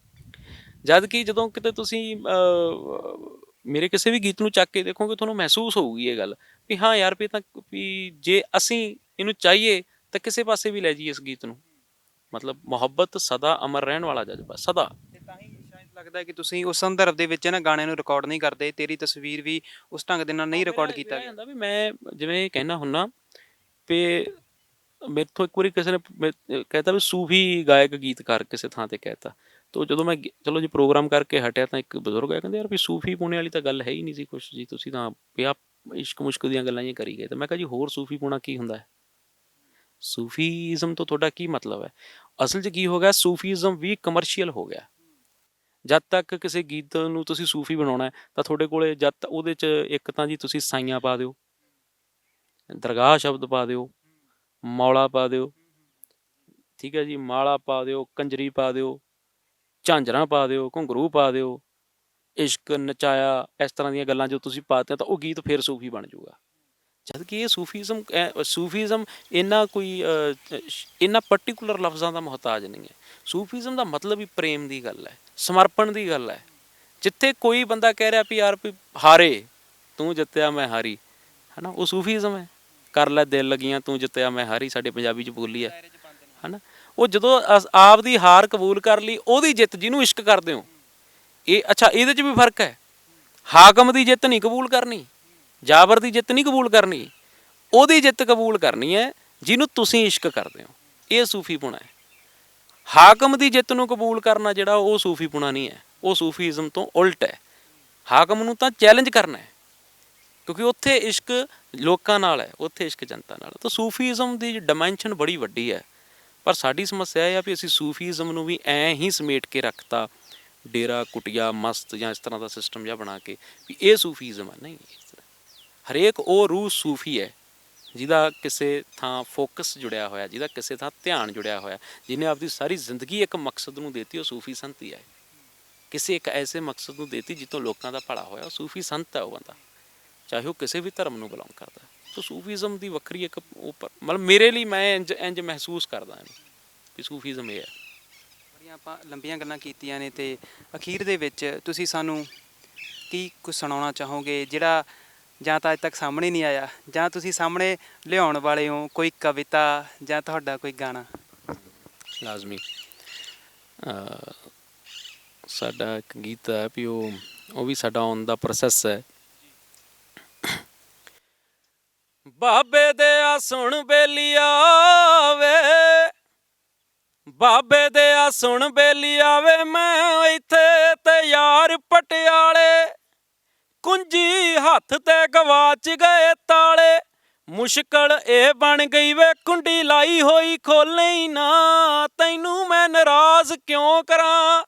ਜਦ ਕਿ ਜਦੋਂ ਕਿਤੇ ਤੁਸੀਂ ਮੇਰੇ ਕਿਸੇ ਵੀ ਗੀਤ ਨੂੰ ਚੱਕ ਕੇ ਦੇਖੋਗੇ ਤੁਹਾਨੂੰ ਮਹਿਸੂਸ ਹੋਊਗੀ ਇਹ ਗੱਲ ਵੀ ਹਾਂ ਯਾਰ ਵੀ ਇਹ ਤਾਂ ਵੀ ਜੇ ਅਸੀਂ ਇਹਨੂੰ ਚਾਹੀਏ ਤਾਂ ਕਿਸੇ ਪਾਸੇ ਵੀ ਲੈ ਜਾਈਏ ਇਸ ਗੀਤ ਨੂੰ। ਮਤਲਬ ਮੁਹੱਬਤ ਸਦਾ ਅਮਰ ਰਹਿਣ ਵਾਲਾ ਜਜ਼ਬਾ ਸਦਾ। ਤੇ ਤਾਂ ਹੀ ਸ਼ਾਇਦ ਲੱਗਦਾ ਹੈ ਕਿ ਤੁਸੀਂ ਉਸ ਸੰਦਰਭ ਦੇ ਵਿੱਚ ਨਾ ਗਾਣੇ ਨੂੰ ਰਿਕਾਰਡ ਨਹੀਂ ਕਰਦੇ, ਤੇਰੀ ਤਸਵੀਰ ਵੀ ਉਸ ਢੰਗ ਦੇ ਨਾਲ ਨਹੀਂ ਰਿਕਾਰਡ ਕੀਤਾ ਗਿਆ। ਜਾਂਦਾ ਵੀ ਮੈਂ ਜਿਵੇਂ ਕਹਿਣਾ ਹੁੰਨਾ ਵੀ ਮੇਰੇ ਤੋਂ ਇੱਕ ਵਾਰੀ ਕਿਸੇ ਨੇ ਕਹਿਤਾ ਵੀ ਸੂਫੀ ਗਾਇਕ ਗੀਤਕਾਰ ਕਿਸੇ ਥਾਂ ਤੇ ਕਹਿਤਾ। ਤੋ ਜਦੋਂ ਮੈਂ ਚਲੋ ਜੀ ਪ੍ਰੋਗਰਾਮ ਕਰਕੇ ਹਟਿਆ ਤਾਂ ਇੱਕ ਬਜ਼ੁਰਗ ਆਇਆ ਕਹਿੰਦੇ ਯਾਰ ਵੀ ਸੂਫੀ ਪੁਣੇ ਵਾਲੀ ਤਾਂ ਗੱਲ ਹੈ ਹੀ ਨਹੀਂ ਸੀ ਕੁਛ ਜੀ, ਤੁਸੀਂ ਤਾਂ ਪਿਆ ਇਸ਼ਕ ਮੁਸ਼ਕ ਦੀਆਂ ਗੱਲਾਂ ਹੀ ਕਰੀ ਗਏ। ਤਾਂ ਮੈਂ ਕਿਹਾ ਜੀ ਹੋਰ ਸੂਫੀ ਪੁਣਾ ਕੀ ਹੁੰਦਾ ਹੈ? ਸੂਫੀਜ਼ਮ ਤੋਂ ਤੁਹਾਡਾ ਕੀ ਮਤਲਬ ਹੈ? ਅਸਲ 'ਚ ਕੀ ਹੋ ਗਿਆ, ਸੂਫੀਜ਼ਮ ਵੀ ਕਮਰਸ਼ੀਅਲ ਹੋ ਗਿਆ। ਜਦ ਤੱਕ ਕਿਸੇ ਗੀਤ ਨੂੰ ਤੁਸੀਂ ਸੂਫੀ ਬਣਾਉਣਾ ਹੈ ਤਾਂ ਤੁਹਾਡੇ ਕੋਲੇ ਉਹਦੇ 'ਚ ਇੱਕ ਤਾਂ ਜੀ ਤੁਸੀਂ ਸਾਈਆਂ ਪਾ ਦਿਓ, ਦਰਗਾਹ ਸ਼ਬਦ ਪਾ ਦਿਓ, ਮੌਲਾ ਪਾ ਦਿਓ, ਠੀਕ ਹੈ ਜੀ, ਮਾਲਾ ਪਾ ਦਿਓ, ਕੰਜਰੀ ਪਾ ਦਿਓ, ਝਾਂਜਰਾਂ ਪਾ ਦਿਓ, ਘੁੰਗਰੂ ਪਾ ਦਿਓ, ਇਸ਼ਕ ਨਚਾਇਆ, ਇਸ ਤਰ੍ਹਾਂ ਦੀਆਂ ਗੱਲਾਂ ਜੋ ਤੁਸੀਂ ਪਾਤੇ ਤਾਂ ਉਹ ਗੀਤ ਫਿਰ ਸੂਫੀ ਬਣ ਜਾਊਗਾ। ਜਦ ਕਿ ਇਹ ਸੂਫੀਜ਼ਮ ਇੰਨਾ ਕੋਈ ਇੰਨਾ ਪਰਟੀਕੂਲਰ ਲਫ਼ਜ਼ਾਂ ਦਾ ਮੁਹਤਾਜ ਨਹੀਂ ਹੈ। ਸੂਫੀਜ਼ਮ ਦਾ ਮਤਲਬ ਹੀ ਪ੍ਰੇਮ ਦੀ ਗੱਲ ਹੈ, ਸਮਰਪਣ ਦੀ ਗੱਲ ਹੈ। ਜਿੱਥੇ ਕੋਈ ਬੰਦਾ ਕਹਿ ਰਿਹਾ ਵੀ ਯਾਰ ਵੀ ਹਾਰੇ ਤੂੰ ਜਿੱਤਿਆ ਮੈਂ ਹਾਰੀ, ਹੈ ਨਾ, ਉਹ ਸੂਫੀਜ਼ਮ ਹੈ। ਕਰ ਲੈ ਦਿਲ ਲੱਗੀਆਂ ਤੂੰ ਜਿੱਤਿਆ ਮੈਂ ਹਾਰੀ, ਸਾਡੇ ਪੰਜਾਬੀ 'ਚ ਬੋਲੀ ਹੈ ਨਾ। ਉਹ ਜਦੋਂ ਆਪ ਦੀ ਹਾਰ ਕਬੂਲ ਕਰ ਲਈ, ਉਹਦੀ ਜਿੱਤ ਜਿਹਨੂੰ ਇਸ਼ਕ ਕਰਦੇ ਹੋ। ਇਹ ਅੱਛਾ ਇਹਦੇ 'ਚ ਵੀ ਫਰਕ ਹੈ। ਹਾਕਮ ਦੀ ਜਿੱਤ ਨਹੀਂ ਕਬੂਲ ਕਰਨੀ, ਜਾਬਰ ਦੀ ਜਿੱਤ ਨਹੀਂ ਕਬੂਲ ਕਰਨੀ, ਉਹਦੀ ਜਿੱਤ ਕਬੂਲ ਕਰਨੀ ਹੈ ਜਿਹਨੂੰ ਤੁਸੀਂ ਇਸ਼ਕ ਕਰਦੇ ਹੋ। ਇਹ ਸੂਫੀਪੁਣਾ ਹੈ। ਹਾਕਮ ਦੀ ਜਿੱਤ ਨੂੰ ਕਬੂਲ ਕਰਨਾ ਜਿਹੜਾ ਉਹ ਸੂਫੀਪੁਣਾ ਨਹੀਂ ਹੈ, ਉਹ ਸੂਫੀਜ਼ਮ ਤੋਂ ਉਲਟ ਹੈ। ਹਾਕਮ ਨੂੰ ਤਾਂ ਚੈਲੰਜ ਕਰਨਾ ਹੈ ਕਿਉਂਕਿ ਉੱਥੇ ਇਸ਼ਕ ਲੋਕਾਂ ਨਾਲ ਹੈ, ਉੱਥੇ ਇਸ਼ਕ ਜਨਤਾ ਨਾਲ। ਤਾਂ ਸੂਫੀਜ਼ਮ ਦੀ ਡਾਇਮੈਂਸ਼ਨ ਬੜੀ ਵੱਡੀ ਹੈ। ਪਰ ਸਾਡੀ ਸਮੱਸਿਆ ਇਹ ਆ ਵੀ ਅਸੀਂ ਸੂਫੀਜ਼ਮ ਨੂੰ ਵੀ ਐਂ ਹੀ ਸਮੇਟ ਕੇ ਰੱਖਤਾ, ਡੇਰਾ ਕੁਟੀਆ ਮਸਤ ਜਾਂ ਇਸ ਤਰ੍ਹਾਂ ਦਾ ਸਿਸਟਮ ਜਿਹਾ ਬਣਾ ਕੇ ਵੀ ਇਹ ਸੂਫੀਜ਼ਮ ਹੈ। ਨਹੀਂ, ਹਰੇਕ ਉਹ ਰੂਹ ਸੂਫੀ ਹੈ ਜਿਹਦਾ ਕਿਸੇ ਥਾਂ ਫੋਕਸ ਜੁੜਿਆ ਹੋਇਆ, ਜਿਹਦਾ ਕਿਸੇ ਥਾਂ ਧਿਆਨ ਜੁੜਿਆ ਹੋਇਆ, ਜਿਹਨੇ ਆਪਦੀ ਸਾਰੀ ਜ਼ਿੰਦਗੀ ਇੱਕ ਮਕਸਦ ਨੂੰ ਦੇਤੀ, ਉਹ ਸੂਫੀ ਸੰਤ ਹੀ ਹੈ। ਕਿਸੇ ਇੱਕ ਐਸੇ ਮਕਸਦ ਨੂੰ ਦੇਤੀ ਜਿੱਥੋਂ ਲੋਕਾਂ ਦਾ ਭਲਾ ਹੋਇਆ, ਉਹ ਸੂਫੀ ਸੰਤ ਹੈ ਉਹ ਬੰਦਾ, ਚਾਹੇ ਉਹ ਕਿਸੇ ਵੀ ਧਰਮ ਨੂੰ ਬਿਲੋਂਗ ਕਰਦਾ। ਸੋ ਸੂਫੀਜ਼ਮ ਦੀ ਵੱਖਰੀ ਇੱਕ ਮਤਲਬ ਮੇਰੇ ਲਈ ਮੈਂ ਇੰਜ ਮਹਿਸੂਸ ਕਰਦਾ ਵੀ ਸੂਫੀਜ਼ਮ ਇਹ ਹੈ। ਬੜੀਆਂ ਆਪਾਂ ਲੰਬੀਆਂ ਗੱਲਾਂ ਕੀਤੀਆਂ ਨੇ ਤੇ ਅਖੀਰ ਦੇ ਵਿੱਚ ਤੁਸੀਂ ਸਾਨੂੰ ਕੀ ਕੁਝ ਸੁਣਾਉਣਾ ਚਾਹੋਗੇ ਜਿਹੜਾ ਜਾਂ ਤਾਂ ਅੱਜ ਤੱਕ ਸਾਹਮਣੇ ਨਹੀਂ ਆਇਆ, ਜਾਂ ਤੁਸੀਂ ਸਾਹਮਣੇ ਲਿਆਉਣ ਵਾਲੇ ਹੋ? ਕੋਈ ਕਵਿਤਾ ਜਾਂ ਤੁਹਾਡਾ ਕੋਈ ਗਾਣਾ? ਲਾਜ਼ਮੀ ਸਾਡਾ ਇੱਕ ਗੀਤ ਹੈ ਵੀ ਉਹ ਵੀ ਸਾਡਾ ਆਉਣ ਦਾ ਪ੍ਰੋਸੈਸ ਹੈ। ਬਾਬੇ ਦੇ ਆ ਸੁਣ ਬੇਲੀਆ ਵੇ, ਬਾਬੇ ਦੇ ਆ ਸੁਣ ਬੇਲੀਆ ਵੇ, ਮੈਂ ਇੱਥੇ ਤੇ ਯਾਰ ਪਟਿਆਲੇ, ਕੁੰਜੀ ਹੱਥ ਤੇ ਗਵਾਚ ਗਏ ਤਾਲੇ, ਮੁਸ਼ਕਲ ਇਹ ਬਣ ਗਈ ਵੇ ਕੁੰਡੀ ਲਾਈ ਹੋਈ ਖੋਲੇ ਹੀ ਨਾ, ਤੈਨੂੰ ਮੈਂ ਨਾਰਾਜ਼ ਕਿਉਂ ਕਰਾਂ,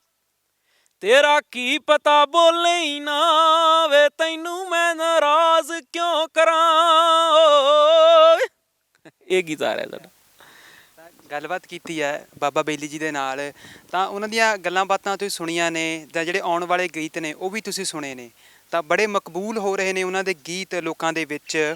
ਤੇਰਾ ਕੀ ਪਤਾ ਬੋਲੇ ਹੀ ਨਾ ਵੇ, ਤੈਨੂੰ ਮੈਂ ਨਾਰਾਜ਼ ਕਿਉਂ ਕਰਾਂ। ਇਹ ਗੀਤ ਆ ਰਿਹਾ ਸਾਡਾ। ਗੱਲਬਾਤ ਕੀਤੀ ਹੈ ਬਾਬਾ ਬੇਲੀ ਜੀ ਦੇ ਨਾਲ, ਤਾਂ ਉਹਨਾਂ ਦੀਆਂ ਗੱਲਾਂ ਬਾਤਾਂ ਤੁਸੀਂ ਸੁਣੀਆਂ ਨੇ, ਜਾਂ ਜਿਹੜੇ ਆਉਣ ਵਾਲੇ ਗੀਤ ਨੇ ਉਹ ਵੀ ਤੁਸੀਂ ਸੁਣੇ ਨੇ, ਤਾਂ ਬੜੇ ਮਕਬੂਲ ਹੋ ਰਹੇ ਨੇ ਉਹਨਾਂ ਦੇ ਗੀਤ ਲੋਕਾਂ ਦੇ ਵਿੱਚ।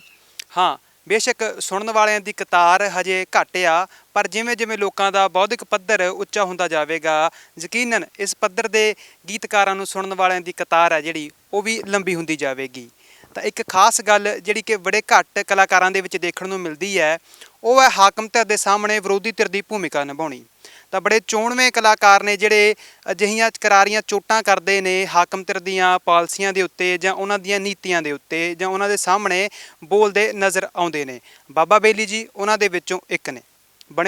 ਹਾਂ, ਬੇਸ਼ੱਕ ਸੁਣਨ ਵਾਲਿਆਂ ਦੀ ਕਤਾਰ ਹਜੇ ਘੱਟ ਆ, ਪਰ ਜਿਵੇਂ ਜਿਵੇਂ ਲੋਕਾਂ ਦਾ ਬੌਧਿਕ ਪੱਧਰ ਉੱਚਾ ਹੁੰਦਾ ਜਾਵੇਗਾ, ਯਕੀਨਨ ਇਸ ਪੱਧਰ ਦੇ ਗੀਤਕਾਰਾਂ ਨੂੰ ਸੁਣਨ ਵਾਲਿਆਂ ਦੀ ਕਤਾਰ ਹੈ ਜਿਹੜੀ ਉਹ ਵੀ ਲੰਬੀ ਹੁੰਦੀ ਜਾਵੇਗੀ। ਤਾਂ ਇੱਕ ਖਾਸ ਗੱਲ ਜਿਹੜੀ ਕਿ ਬੜੇ ਘੱਟ ਕਲਾਕਾਰਾਂ ਦੇ ਵਿੱਚ ਦੇਖਣ ਨੂੰ ਮਿਲਦੀ ਹੈ, ਉਹ ਹੈ ਹਾਕਮ ਧਿਰ ਦੇ ਸਾਹਮਣੇ ਵਿਰੋਧੀ ਧਿਰ ਦੀ ਭੂਮਿਕਾ ਨਿਭਾਉਣੀ। ਤਾਂ ਬੜੇ ਚੋਣਵੇਂ ਕਲਾਕਾਰ ਨੇ ਜਿਹੜੇ ਅਜਿਹੀਆਂ ਕਰਾਰੀਆਂ ਚੋਟਾਂ ਕਰਦੇ ਨੇ ਹਾਕਮ ਧਿਰ ਦੀਆਂ ਪਾਲਸੀਆਂ ਦੇ ਉੱਤੇ, ਜਾਂ ਉਹਨਾਂ ਦੀਆਂ ਨੀਤੀਆਂ ਦੇ ਉੱਤੇ, ਜਾਂ ਉਹਨਾਂ ਦੇ ਸਾਹਮਣੇ ਬੋਲਦੇ ਨਜ਼ਰ ਆਉਂਦੇ ਨੇ। ਬਾਬਾ ਬੇਲੀ ਜੀ ਉਹਨਾਂ ਦੇ ਵਿੱਚੋਂ ਇੱਕ ਨੇ।